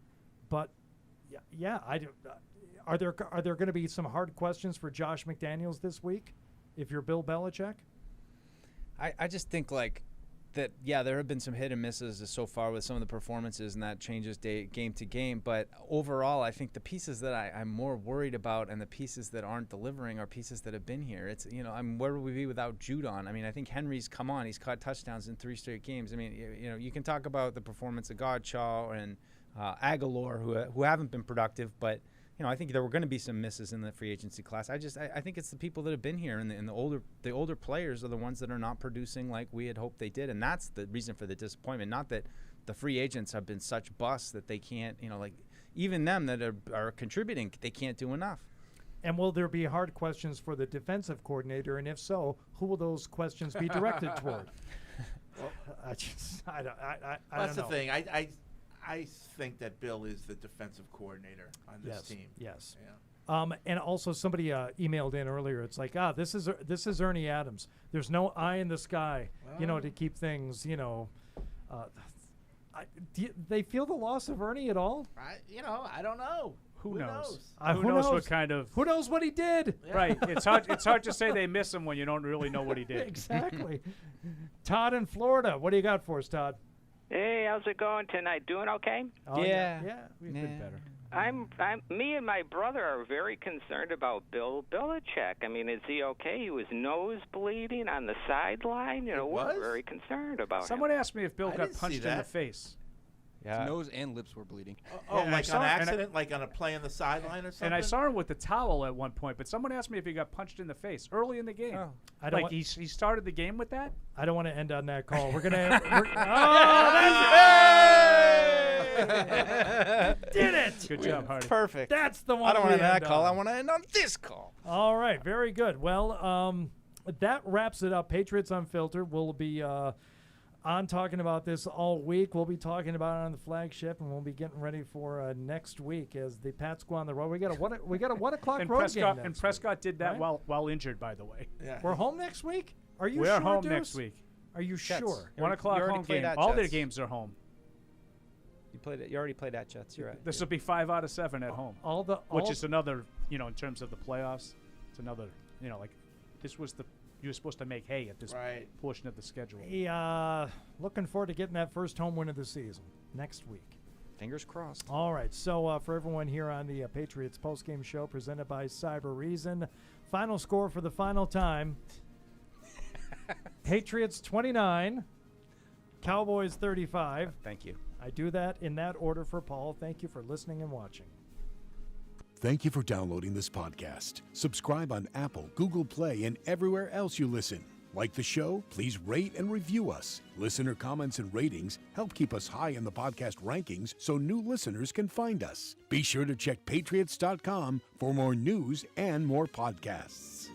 but yeah, I do. Are there going to be some hard questions for Josh McDaniels this week if you're Bill Belichick? I just think like that, yeah, there have been some hit and misses so far with some of the performances, and that changes game to game. But overall, I think the pieces that I'm more worried about and the pieces that aren't delivering are pieces that have been here. It's, where would we be without Judon? I mean, I think Henry's come on. He's caught touchdowns in 3 straight games. I mean, you can talk about the performance of Godchaux and Aguilar, who haven't been productive, but I think there were going to be some misses in the free agency class. I think it's the people that have been here, and the older players are the ones that are not producing like we had hoped they did, and that's the reason for the disappointment. Not that the free agents have been such busts that they can't, even them that are contributing, they can't do enough. And will there be hard questions for the defensive coordinator? And if so, who will those questions be directed toward? Well, I don't That's know. the thing. I think that Bill is the defensive coordinator on this team. Yes. Yeah. And also somebody emailed in earlier. It's like, this is Ernie Adams. There's no eye in the sky, to keep things, they feel the loss of Ernie at all? I don't know. Who knows? Who knows what kind of? Who knows what he did? Yeah. Right. It's hard to say they miss him when you don't really know what he did. Exactly. Todd in Florida. What do you got for us, Todd? Hey, how's it going tonight? Doing okay? Oh, yeah, we've been better. Me and my brother are very concerned about Bill Belichick. I mean, is he okay? He was nose bleeding on the sideline. You know, we're very concerned about Someone him. asked me if Bill got punched in the face. Yeah. His nose and lips were bleeding. Oh, And I like saw- on and I- accident, like on a play on the sideline or something? And I saw him with the towel at one point, but someone asked me if he got punched in the face early in the game. I don't Like, he started the game with that? I don't want to end on that call. We're gonna. Did it! Good job, Hardy. Perfect. That's the one. I don't want we to end that end call. I on. want to end on this call. All right, very good. Well, that wraps it up. Patriots Unfiltered. We'll be on talking about this all week. We'll be talking about it on the flagship, and we'll be getting ready for next week as the Pats go on the road. We got a 1 o'clock And road Prescott, game. And Next Prescott week, did that right? while injured, by the way. Yeah. We're home next week. Are you We're sure? home Deuce? next week. Are you Jets. sure? 1 o'clock You already home played game. at All their Jets. games are home. You already played at Jets. You're right. This will be 5 out of 7 at home. Which is another, in terms of the playoffs, it's another, like this was you were supposed to make hay at this portion of the schedule. Looking forward to getting that first home win of the season next week. Fingers crossed. All right, so for everyone here on the Patriots postgame show presented by Cyber Reason, final score for the final time. Patriots 29, Cowboys 35. Thank you. I do that in that order for Paul. Thank you for listening and watching. Thank you for downloading this podcast. Subscribe on Apple, Google Play, and everywhere else you listen. Like the show? Please rate and review us. Listener comments and ratings help keep us high in the podcast rankings so new listeners can find us. Be sure to check patriots.com for more news and more podcasts.